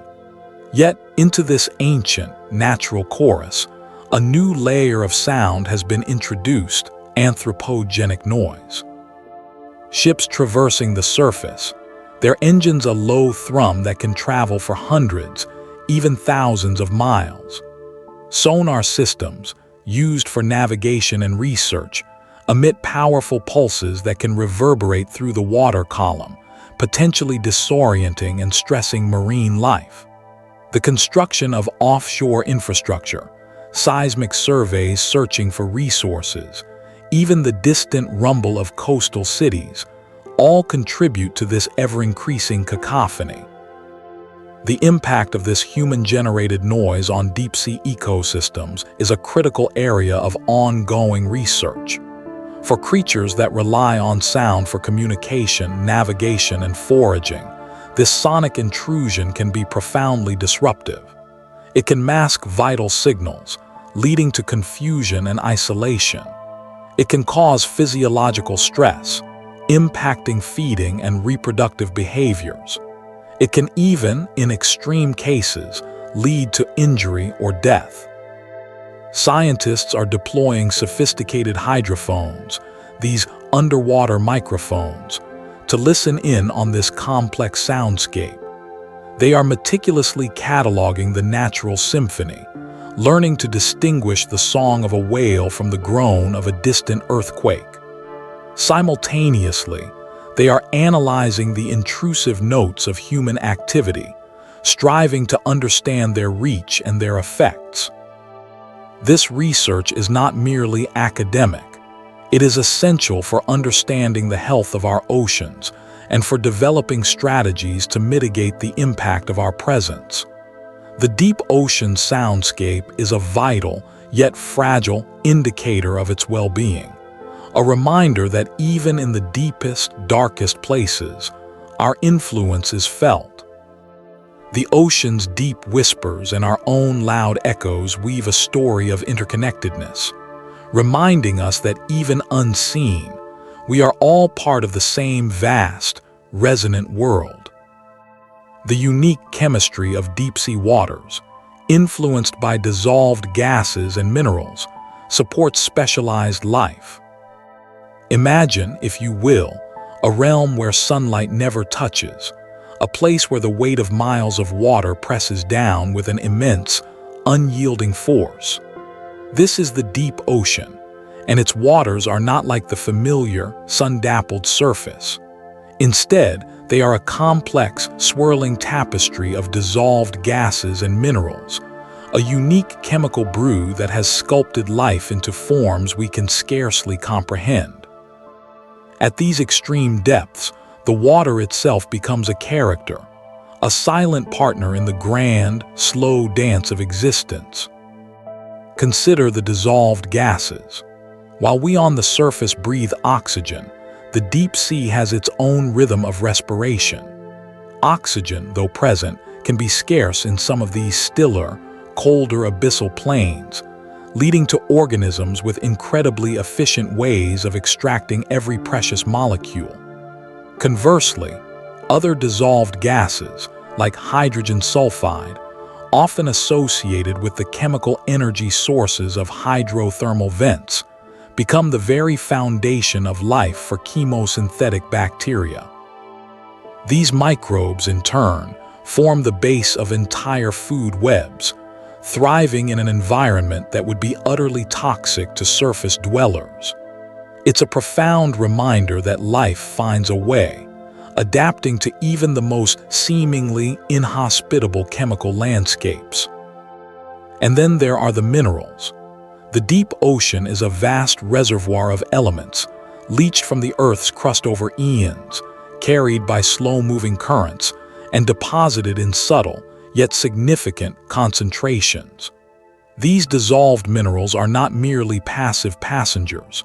Yet, into this ancient, natural chorus, a new layer of sound has been introduced: anthropogenic noise. Ships traversing the surface, their engines a low thrum that can travel for hundreds, even thousands of miles. Sonar systems, used for navigation and research, emit powerful pulses that can reverberate through the water column, potentially disorienting and stressing marine life. The construction of offshore infrastructure, seismic surveys searching for resources, even the distant rumble of coastal cities, all contribute to this ever-increasing cacophony. The impact of this human-generated noise on deep-sea ecosystems is a critical area of ongoing research. For creatures that rely on sound for communication, navigation, and foraging, this sonic intrusion can be profoundly disruptive. It can mask vital signals, leading to confusion and isolation. It can cause physiological stress, impacting feeding and reproductive behaviors. It can even, in extreme cases, lead to injury or death. Scientists are deploying sophisticated hydrophones, these underwater microphones, to listen in on this complex soundscape. They are meticulously cataloging the natural symphony, learning to distinguish the song of a whale from the groan of a distant earthquake. Simultaneously, they are analyzing the intrusive notes of human activity, striving to understand their reach and their effects. This research is not merely academic. It is essential for understanding the health of our oceans and for developing strategies to mitigate the impact of our presence. The deep ocean soundscape is a vital, yet fragile, indicator of its well-being. A reminder that even in the deepest, darkest places, our influence is felt. The ocean's deep whispers and our own loud echoes weave a story of interconnectedness, reminding us that even unseen, we are all part of the same vast, resonant world. The unique chemistry of deep-sea waters, influenced by dissolved gases and minerals, supports specialized life. Imagine, if you will, a realm where sunlight never touches, a place where the weight of miles of water presses down with an immense, unyielding force. This is the deep ocean, and its waters are not like the familiar, sun-dappled surface. Instead, they are a complex, swirling tapestry of dissolved gases and minerals, a unique chemical brew that has sculpted life into forms we can scarcely comprehend. At these extreme depths, the water itself becomes a character, a silent partner in the grand, slow dance of existence. Consider the dissolved gases. While we on the surface breathe oxygen, the deep sea has its own rhythm of respiration. Oxygen, though present, can be scarce in some of these stiller, colder abyssal plains, leading to organisms with incredibly efficient ways of extracting every precious molecule. Conversely, other dissolved gases, like hydrogen sulfide, often associated with the chemical energy sources of hydrothermal vents, become the very foundation of life for chemosynthetic bacteria. These microbes, in turn, form the base of entire food webs, thriving in an environment that would be utterly toxic to surface dwellers. It's a profound reminder that life finds a way, adapting to even the most seemingly inhospitable chemical landscapes. And then there are the minerals. The deep ocean is a vast reservoir of elements, leached from the Earth's crust over eons, carried by slow-moving currents, and deposited in subtle, yet significant concentrations. These dissolved minerals are not merely passive passengers.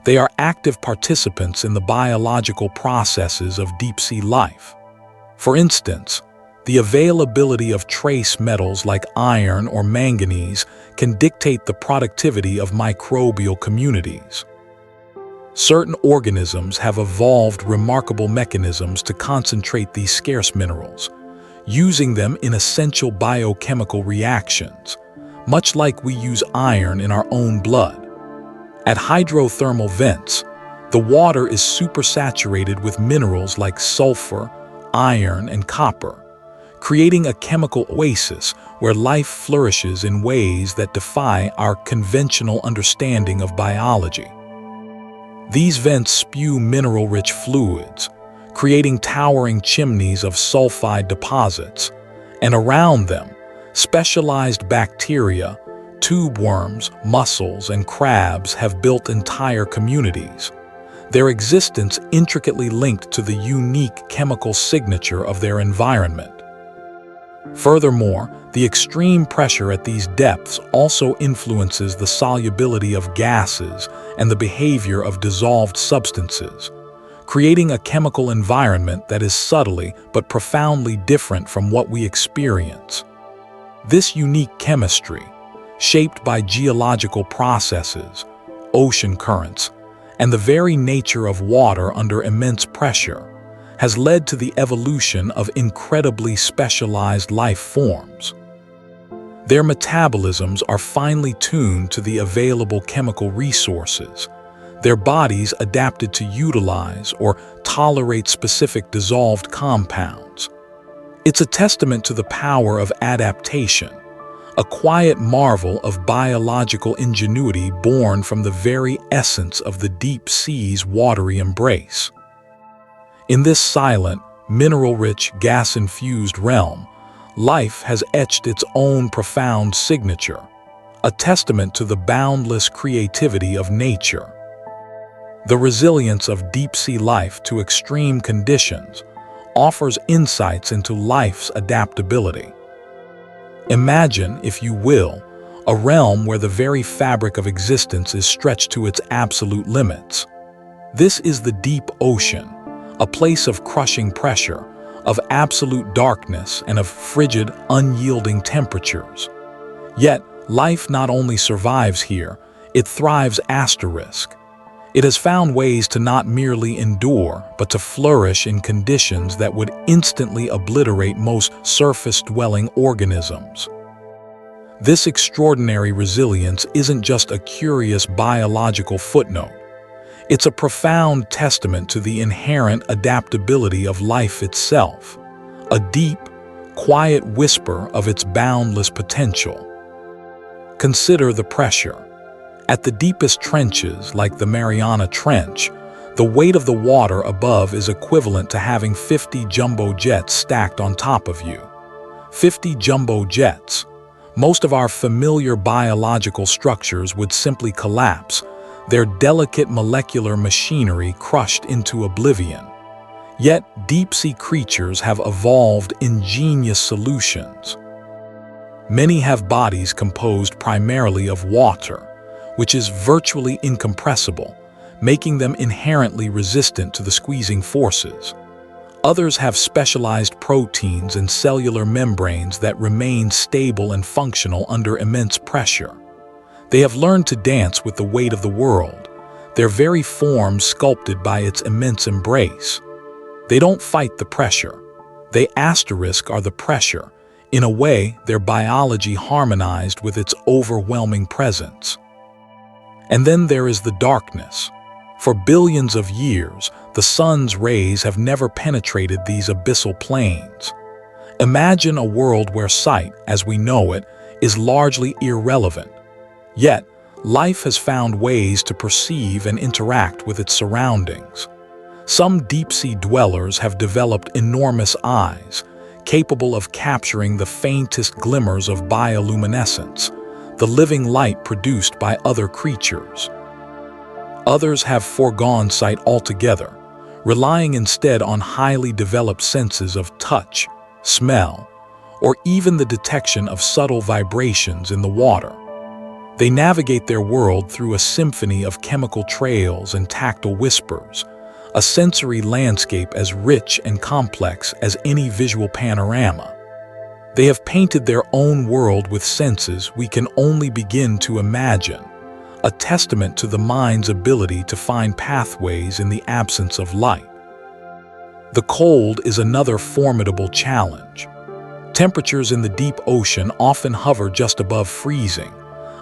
They are active participants in the biological processes of deep-sea life. For instance, the availability of trace metals like iron or manganese can dictate the productivity of microbial communities. Certain organisms have evolved remarkable mechanisms to concentrate these scarce minerals, using them in essential biochemical reactions, much like we use iron in our own blood. At hydrothermal vents, the water is supersaturated with minerals like sulfur, iron, and copper, creating a chemical oasis where life flourishes in ways that defy our conventional understanding of biology. These vents spew mineral-rich fluids, creating towering chimneys of sulfide deposits, and around them, specialized bacteria, tube worms, mussels, and crabs have built entire communities, their existence intricately linked to the unique chemical signature of their environment. Furthermore, the extreme pressure at these depths also influences the solubility of gases and the behavior of dissolved substances, creating a chemical environment that is subtly but profoundly different from what we experience. This unique chemistry, shaped by geological processes, ocean currents, and the very nature of water under immense pressure, has led to the evolution of incredibly specialized life forms. Their metabolisms are finely tuned to the available chemical resources, their bodies adapted to utilize or tolerate specific dissolved compounds. It's a testament to the power of adaptation, a quiet marvel of biological ingenuity born from the very essence of the deep sea's watery embrace. In this silent, mineral-rich, gas-infused realm, life has etched its own profound signature, a testament to the boundless creativity of nature. The resilience of deep-sea life to extreme conditions offers insights into life's adaptability. Imagine, if you will, a realm where the very fabric of existence is stretched to its absolute limits. This is the deep ocean, a place of crushing pressure, of absolute darkness, and of frigid, unyielding temperatures. Yet, life not only survives here, it thrives asterisk. It has found ways to not merely endure, but to flourish in conditions that would instantly obliterate most surface-dwelling organisms. This extraordinary resilience isn't just a curious biological footnote. It's a profound testament to the inherent adaptability of life itself, a deep, quiet whisper of its boundless potential. Consider the pressure. At the deepest trenches, like the Mariana Trench, the weight of the water above is equivalent to having 50 jumbo jets stacked on top of you. 50 jumbo jets. Most of our familiar biological structures would simply collapse, their delicate molecular machinery crushed into oblivion. Yet, deep-sea creatures have evolved ingenious solutions. Many have bodies composed primarily of water, which is virtually incompressible, making them inherently resistant to the squeezing forces. Others have specialized proteins and cellular membranes that remain stable and functional under immense pressure. They have learned to dance with the weight of the world, their very forms sculpted by its immense embrace. They don't fight the pressure. They are the pressure. In a way, their biology harmonized with its overwhelming presence. And then there is the darkness. For billions of years, the sun's rays have never penetrated these abyssal plains. Imagine a world where sight, as we know it, is largely irrelevant. Yet, life has found ways to perceive and interact with its surroundings. Some deep-sea dwellers have developed enormous eyes, capable of capturing the faintest glimmers of bioluminescence, the living light produced by other creatures. Others have foregone sight altogether, relying instead on highly developed senses of touch, smell, or even the detection of subtle vibrations in the water. They navigate their world through a symphony of chemical trails and tactile whispers, a sensory landscape as rich and complex as any visual panorama. They have painted their own world with senses we can only begin to imagine, a testament to the mind's ability to find pathways in the absence of light. The cold is another formidable challenge. Temperatures in the deep ocean often hover just above freezing,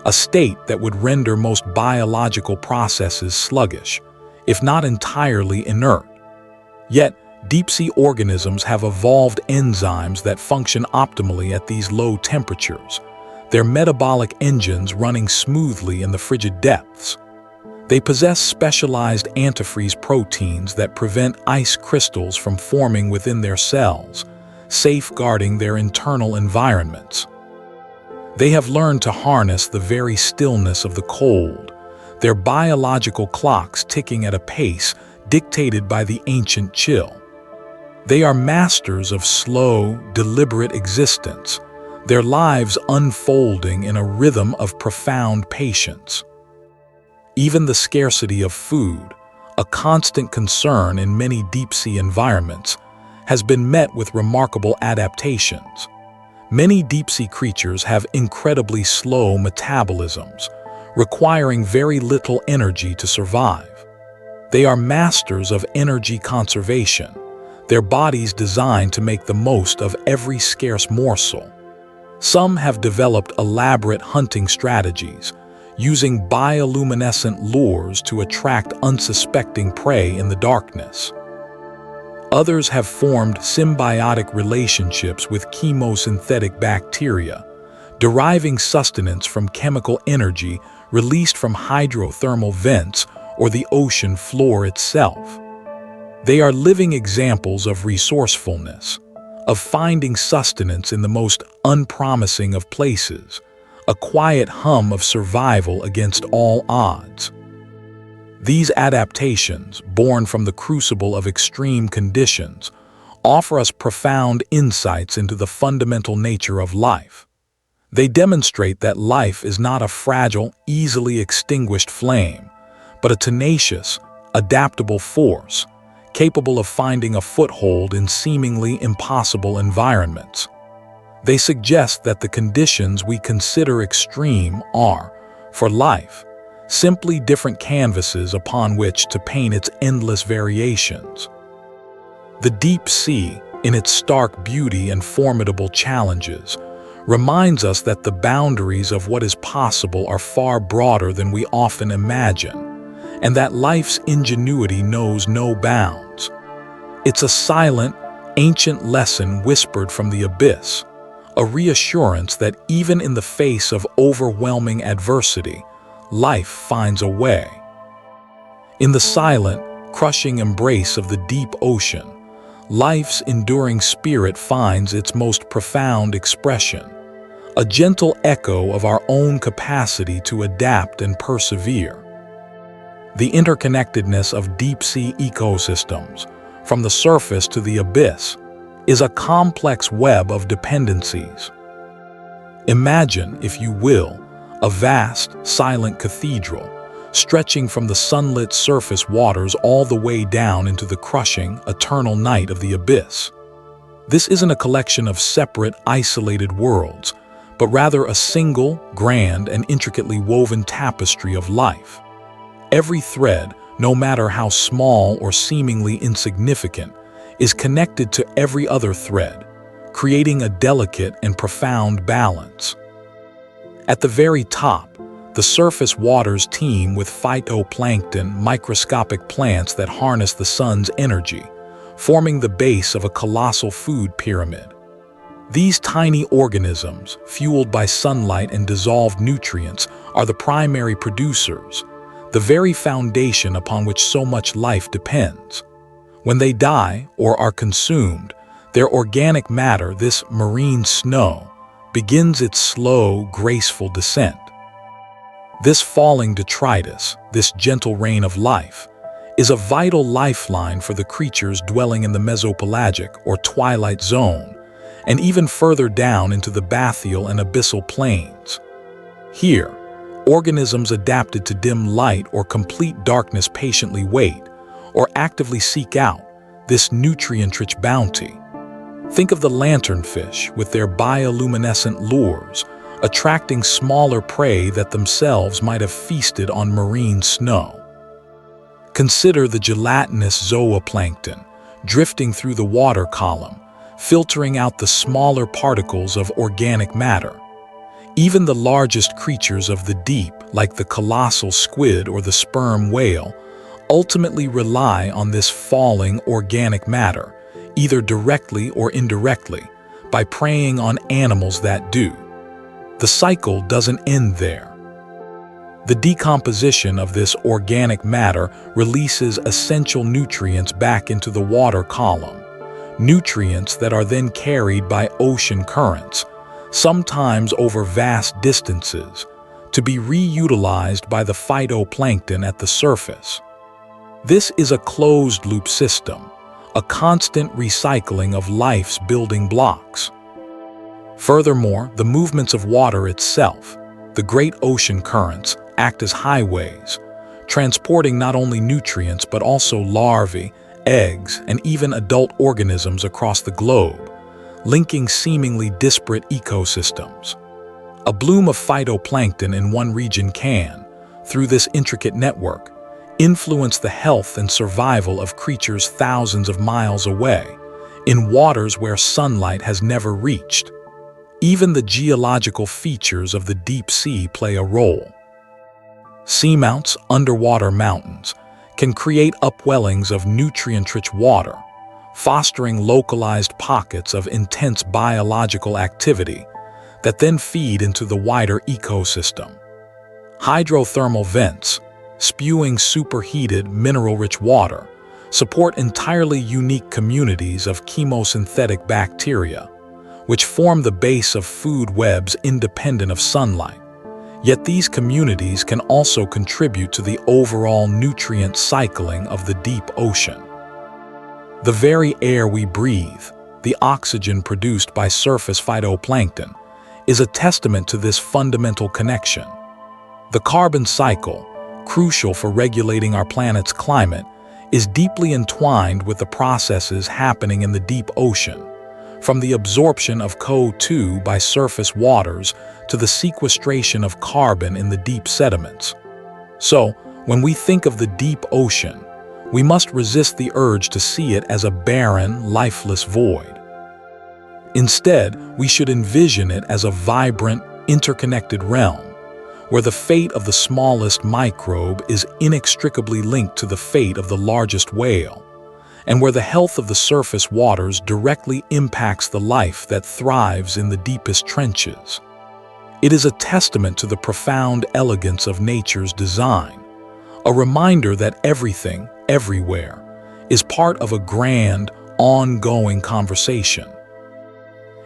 a state that would render most biological processes sluggish, if not entirely inert. Yet, deep-sea organisms have evolved enzymes that function optimally at these low temperatures, their metabolic engines running smoothly in the frigid depths. They possess specialized antifreeze proteins that prevent ice crystals from forming within their cells, safeguarding their internal environments. They have learned to harness the very stillness of the cold, their biological clocks ticking at a pace dictated by the ancient chill. They are masters of slow, deliberate existence, their lives unfolding in a rhythm of profound patience. Even the scarcity of food, a constant concern in many deep-sea environments, has been met with remarkable adaptations. Many deep-sea creatures have incredibly slow metabolisms, requiring very little energy to survive. They are masters of energy conservation, their bodies designed to make the most of every scarce morsel. Some have developed elaborate hunting strategies, using bioluminescent lures to attract unsuspecting prey in the darkness. Others have formed symbiotic relationships with chemosynthetic bacteria, deriving sustenance from chemical energy released from hydrothermal vents or the ocean floor itself. They are living examples of resourcefulness, of finding sustenance in the most unpromising of places, a quiet hum of survival against all odds. These adaptations, born from the crucible of extreme conditions, offer us profound insights into the fundamental nature of life. They demonstrate that life is not a fragile, easily extinguished flame, but a tenacious, adaptable force, capable of finding a foothold in seemingly impossible environments. They suggest that the conditions we consider extreme are, for life, simply different canvases upon which to paint its endless variations. The deep sea, in its stark beauty and formidable challenges, reminds us that the boundaries of what is possible are far broader than we often imagine, and that life's ingenuity knows no bounds. It's a silent, ancient lesson whispered from the abyss, a reassurance that even in the face of overwhelming adversity, life finds a way. In the silent, crushing embrace of the deep ocean, life's enduring spirit finds its most profound expression, a gentle echo of our own capacity to adapt and persevere. The interconnectedness of deep-sea ecosystems, from the surface to the abyss, is a complex web of dependencies. Imagine, if you will, a vast, silent cathedral, stretching from the sunlit surface waters all the way down into the crushing, eternal night of the abyss. This isn't a collection of separate, isolated worlds, but rather a single, grand, and intricately woven tapestry of life. Every thread, no matter how small or seemingly insignificant, is connected to every other thread, creating a delicate and profound balance. At the very top, the surface waters teem with phytoplankton, microscopic plants that harness the sun's energy, forming the base of a colossal food pyramid. These tiny organisms, fueled by sunlight and dissolved nutrients, are the primary producers, the very foundation upon which so much life depends. When they die or are consumed, their organic matter, this marine snow, begins its slow, graceful descent. This falling detritus, this gentle rain of life, is a vital lifeline for the creatures dwelling in the mesopelagic or twilight zone, and even further down into the bathyal and abyssal plains. Here, organisms adapted to dim light or complete darkness patiently wait, or actively seek out, this nutrient-rich bounty. Think of the lanternfish with their bioluminescent lures, attracting smaller prey that themselves might have feasted on marine snow. Consider the gelatinous zooplankton, drifting through the water column, filtering out the smaller particles of organic matter. Even the largest creatures of the deep, like the colossal squid or the sperm whale, ultimately rely on this falling organic matter, either directly or indirectly, by preying on animals that do. The cycle doesn't end there. The decomposition of this organic matter releases essential nutrients back into the water column, nutrients that are then carried by ocean currents, sometimes over vast distances, to be reutilized by the phytoplankton at the surface. This is a closed-loop system, a constant recycling of life's building blocks. Furthermore, the movements of water itself, the great ocean currents, act as highways, transporting not only nutrients but also larvae, eggs, and even adult organisms across the globe, linking seemingly disparate ecosystems. A bloom of phytoplankton in one region can, through this intricate network, influence the health and survival of creatures thousands of miles away, in waters where sunlight has never reached. Even the geological features of the deep sea play a role. Seamounts, underwater mountains, can create upwellings of nutrient-rich water, fostering localized pockets of intense biological activity that then feed into the wider ecosystem. Hydrothermal vents, spewing superheated, mineral-rich water, support entirely unique communities of chemosynthetic bacteria, which form the base of food webs independent of sunlight. Yet these communities can also contribute to the overall nutrient cycling of the deep ocean. The very air we breathe, the oxygen produced by surface phytoplankton, is a testament to this fundamental connection. The carbon cycle, crucial for regulating our planet's climate, is deeply entwined with the processes happening in the deep ocean, from the absorption of CO2 by surface waters to the sequestration of carbon in the deep sediments. So, when we think of the deep ocean, we must resist the urge to see it as a barren, lifeless void. Instead, we should envision it as a vibrant, interconnected realm, where the fate of the smallest microbe is inextricably linked to the fate of the largest whale, and where the health of the surface waters directly impacts the life that thrives in the deepest trenches. It is a testament to the profound elegance of nature's design, a reminder that everything, everywhere, is part of a grand, ongoing conversation.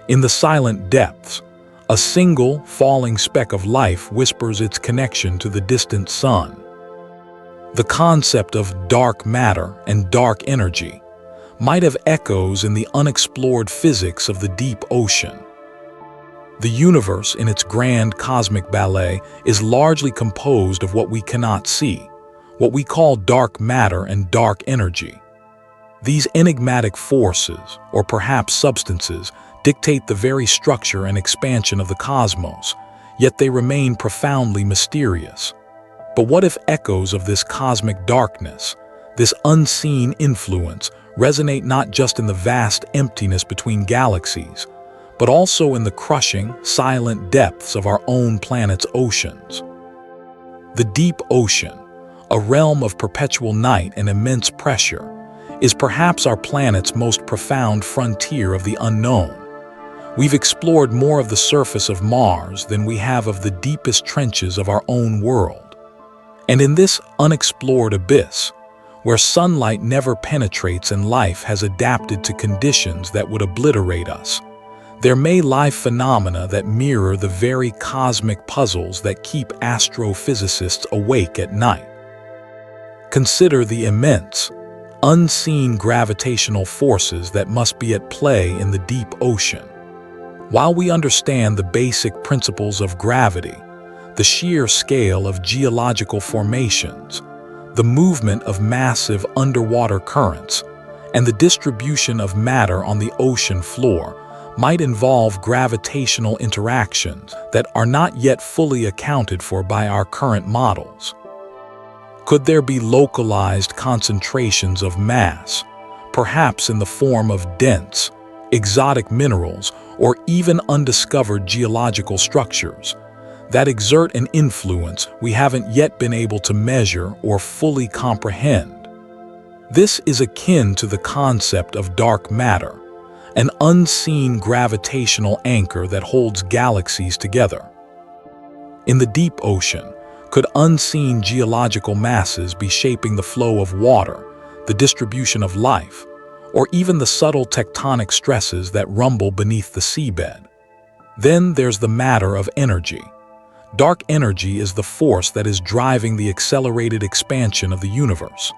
In the silent depths, a single, falling speck of life whispers its connection to the distant sun. The concept of dark matter and dark energy might have echoes in the unexplored physics of the deep ocean. The universe, in its grand cosmic ballet, is largely composed of what we cannot see, what we call dark matter and dark energy. These enigmatic forces, or perhaps substances, dictate the very structure and expansion of the cosmos, yet they remain profoundly mysterious. But what if echoes of this cosmic darkness, this unseen influence, resonate not just in the vast emptiness between galaxies, but also in the crushing, silent depths of our own planet's oceans? The deep ocean, a realm of perpetual night and immense pressure, is perhaps our planet's most profound frontier of the unknown. We've explored more of the surface of Mars than we have of the deepest trenches of our own world. And in this unexplored abyss, where sunlight never penetrates and life has adapted to conditions that would obliterate us, there may lie phenomena that mirror the very cosmic puzzles that keep astrophysicists awake at night. Consider the immense, unseen gravitational forces that must be at play in the deep ocean. While we understand the basic principles of gravity, the sheer scale of geological formations, the movement of massive underwater currents, and the distribution of matter on the ocean floor might involve gravitational interactions that are not yet fully accounted for by our current models. Could there be localized concentrations of mass, perhaps in the form of dense, exotic minerals or even undiscovered geological structures, that exert an influence we haven't yet been able to measure or fully comprehend? This is akin to the concept of dark matter, an unseen gravitational anchor that holds galaxies together. In the deep ocean, Could unseen geological masses be shaping the flow of water, the distribution of life, or even the subtle tectonic stresses that rumble beneath the seabed? Then there's the matter of energy. Dark energy is the force that is driving the accelerated expansion of the universe.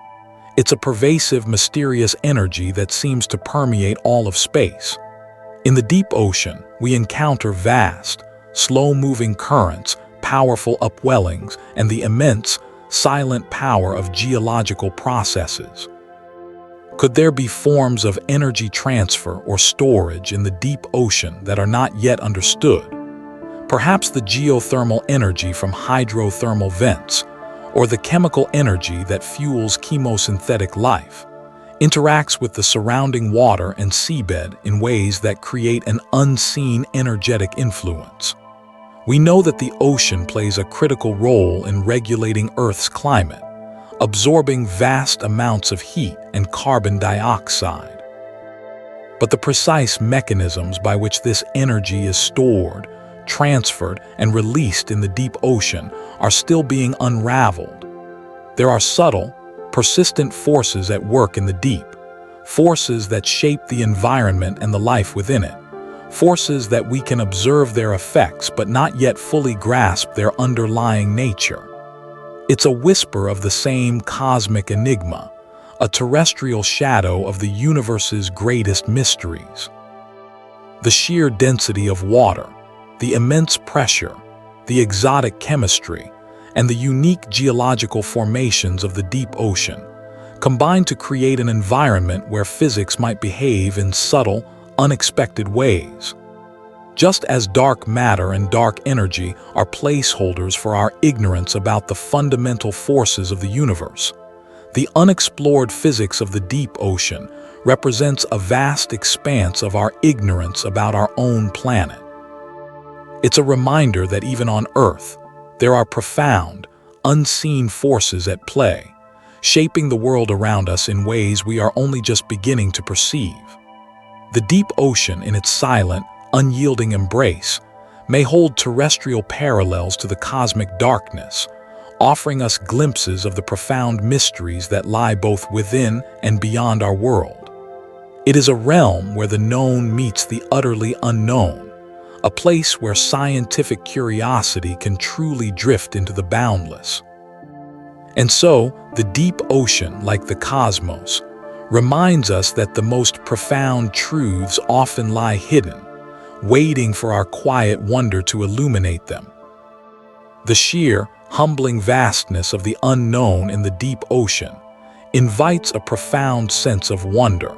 It's a pervasive, mysterious energy that seems to permeate all of space. In the deep ocean, we encounter vast, slow-moving currents, powerful upwellings, and the immense, silent power of geological processes. Could there be forms of energy transfer or storage in the deep ocean that are not yet understood? Perhaps the geothermal energy from hydrothermal vents, or the chemical energy that fuels chemosynthetic life, interacts with the surrounding water and seabed in ways that create an unseen energetic influence. We know that the ocean plays a critical role in regulating Earth's climate, absorbing vast amounts of heat and carbon dioxide. But the precise mechanisms by which this energy is stored, transferred, and released in the deep ocean are still being unraveled. There are subtle, persistent forces at work in the deep, forces that shape the environment and the life within it, forces that we can observe their effects but not yet fully grasp their underlying nature. It's a whisper of the same cosmic enigma, a terrestrial shadow of the universe's greatest mysteries. The sheer density of water, the immense pressure, the exotic chemistry, and the unique geological formations of the deep ocean combine to create an environment where physics might behave in subtle, unexpected ways. Just as dark matter and dark energy are placeholders for our ignorance about the fundamental forces of the universe, the unexplored physics of the deep ocean represents a vast expanse of our ignorance about our own planet. It's a reminder that even on Earth, there are profound, unseen forces at play, shaping the world around us in ways we are only just beginning to perceive. The deep ocean, in its silent, unyielding embrace, may hold terrestrial parallels to the cosmic darkness, offering us glimpses of the profound mysteries that lie both within and beyond our world. It is a realm where the known meets the utterly unknown, a place where scientific curiosity can truly drift into the boundless. And so, the deep ocean, like the cosmos, reminds us that the most profound truths often lie hidden, waiting for our quiet wonder to illuminate them. The sheer, humbling vastness of the unknown in the deep ocean invites a profound sense of wonder.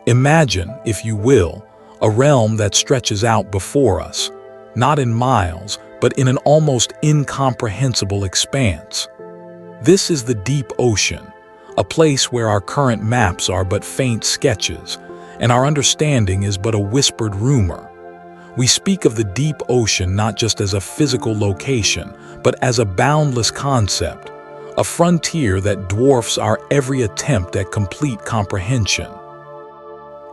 Imagine, if you will, a realm that stretches out before us, not in miles, but in an almost incomprehensible expanse. This is the deep ocean, a place where our current maps are but faint sketches, and our understanding is but a whispered rumor. We speak of the deep ocean not just as a physical location, but as a boundless concept, a frontier that dwarfs our every attempt at complete comprehension.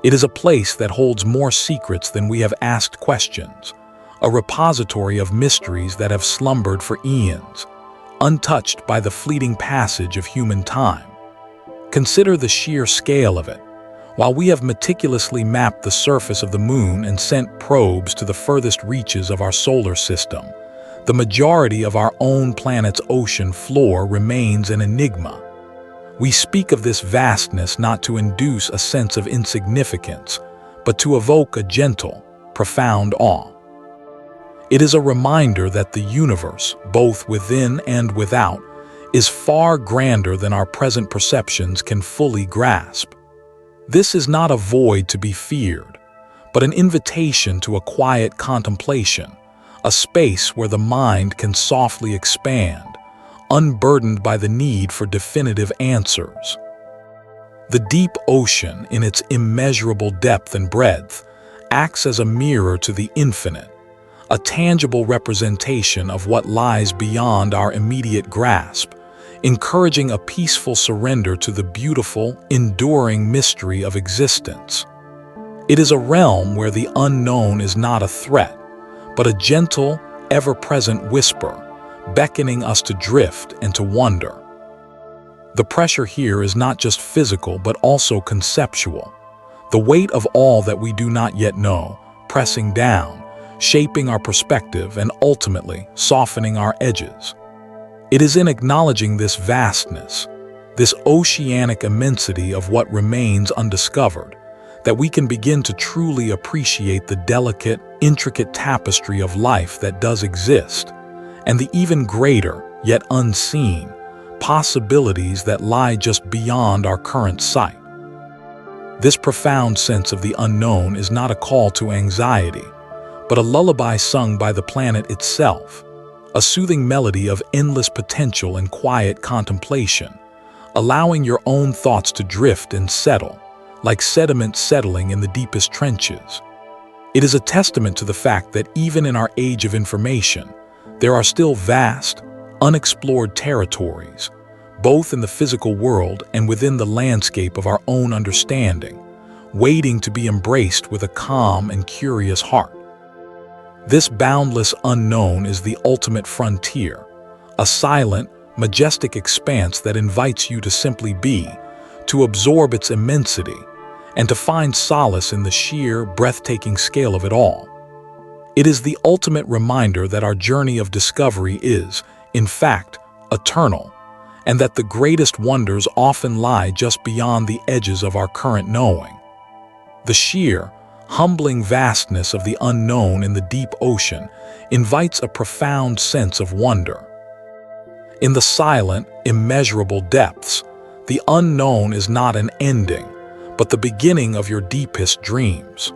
It is a place that holds more secrets than we have asked questions, a repository of mysteries that have slumbered for eons, untouched by the fleeting passage of human time. Consider the sheer scale of it. While we have meticulously mapped the surface of the moon and sent probes to the furthest reaches of our solar system, the majority of our own planet's ocean floor remains an enigma. We speak of this vastness not to induce a sense of insignificance, but to evoke a gentle, profound awe. It is a reminder that the universe, both within and without, is far grander than our present perceptions can fully grasp. This is not a void to be feared, but an invitation to a quiet contemplation, a space where the mind can softly expand, unburdened by the need for definitive answers. The deep ocean, in its immeasurable depth and breadth, acts as a mirror to the infinite, a tangible representation of what lies beyond our immediate grasp, encouraging a peaceful surrender to the beautiful, enduring mystery of existence. It is a realm where the unknown is not a threat, but a gentle, ever-present whisper, beckoning us to drift and to wonder. The pressure here is not just physical but also conceptual. The weight of all that we do not yet know, pressing down, shaping our perspective and ultimately softening our edges. It is in acknowledging this vastness, this oceanic immensity of what remains undiscovered, that we can begin to truly appreciate the delicate, intricate tapestry of life that does exist, and the even greater, yet unseen, possibilities that lie just beyond our current sight. This profound sense of the unknown is not a call to anxiety, but a lullaby sung by the planet itself, a soothing melody of endless potential and quiet contemplation, allowing your own thoughts to drift and settle, like sediment settling in the deepest trenches. It is a testament to the fact that even in our age of information, there are still vast, unexplored territories, both in the physical world and within the landscape of our own understanding, waiting to be embraced with a calm and curious heart. This boundless unknown is the ultimate frontier, a silent, majestic expanse that invites you to simply be, to absorb its immensity, and to find solace in the sheer, breathtaking scale of it all. It is the ultimate reminder that our journey of discovery is, in fact, eternal, and that the greatest wonders often lie just beyond the edges of our current knowing. The sheer, humbling vastness of the unknown in the deep ocean invites a profound sense of wonder. In the silent, immeasurable depths, the unknown is not an ending, but the beginning of your deepest dreams.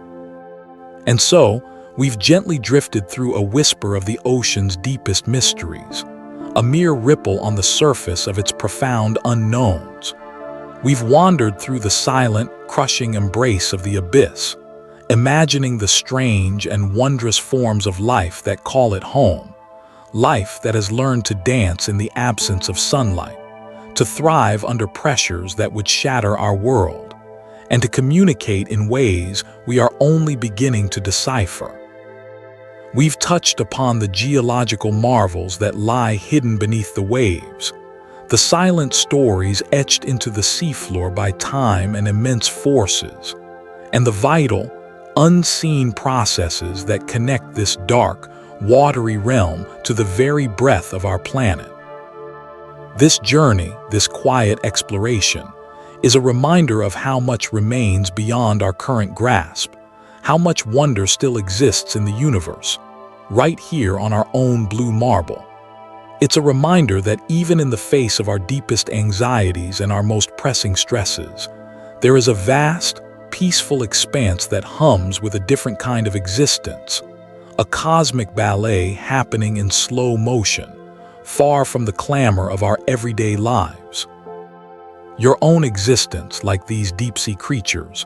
And so, we've gently drifted through a whisper of the ocean's deepest mysteries, a mere ripple on the surface of its profound unknowns. We've wandered through the silent, crushing embrace of the abyss, imagining the strange and wondrous forms of life that call it home, life that has learned to dance in the absence of sunlight, to thrive under pressures that would shatter our world, and to communicate in ways we are only beginning to decipher. We've touched upon the geological marvels that lie hidden beneath the waves, the silent stories etched into the seafloor by time and immense forces, and the vital, unseen processes that connect this dark, watery realm to the very breath of our planet. This journey, this quiet exploration, is a reminder of how much remains beyond our current grasp, how much wonder still exists in the universe, right here on our own blue marble. It's a reminder that even in the face of our deepest anxieties and our most pressing stresses, there is a vast, peaceful expanse that hums with a different kind of existence, a cosmic ballet happening in slow motion, far from the clamor of our everyday lives. Your own existence, like these deep-sea creatures,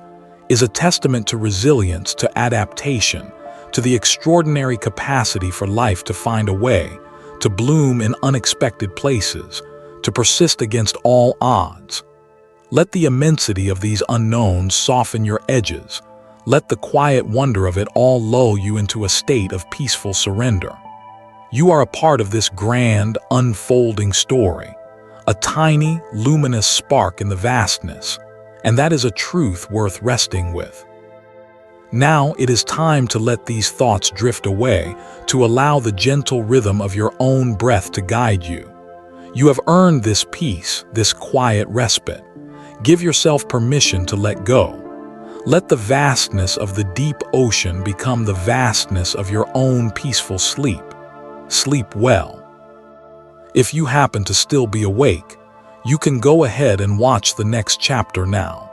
is a testament to resilience, to adaptation, to the extraordinary capacity for life to find a way, to bloom in unexpected places, to persist against all odds. Let the immensity of these unknowns soften your edges. Let the quiet wonder of it all lull you into a state of peaceful surrender. You are a part of this grand, unfolding story, a tiny, luminous spark in the vastness, and that is a truth worth resting with. Now it is time to let these thoughts drift away, to allow the gentle rhythm of your own breath to guide you. You have earned this peace, this quiet respite. Give yourself permission to let go. Let the vastness of the deep ocean become the vastness of your own peaceful sleep. Sleep well. If you happen to still be awake, you can go ahead and watch the next chapter now.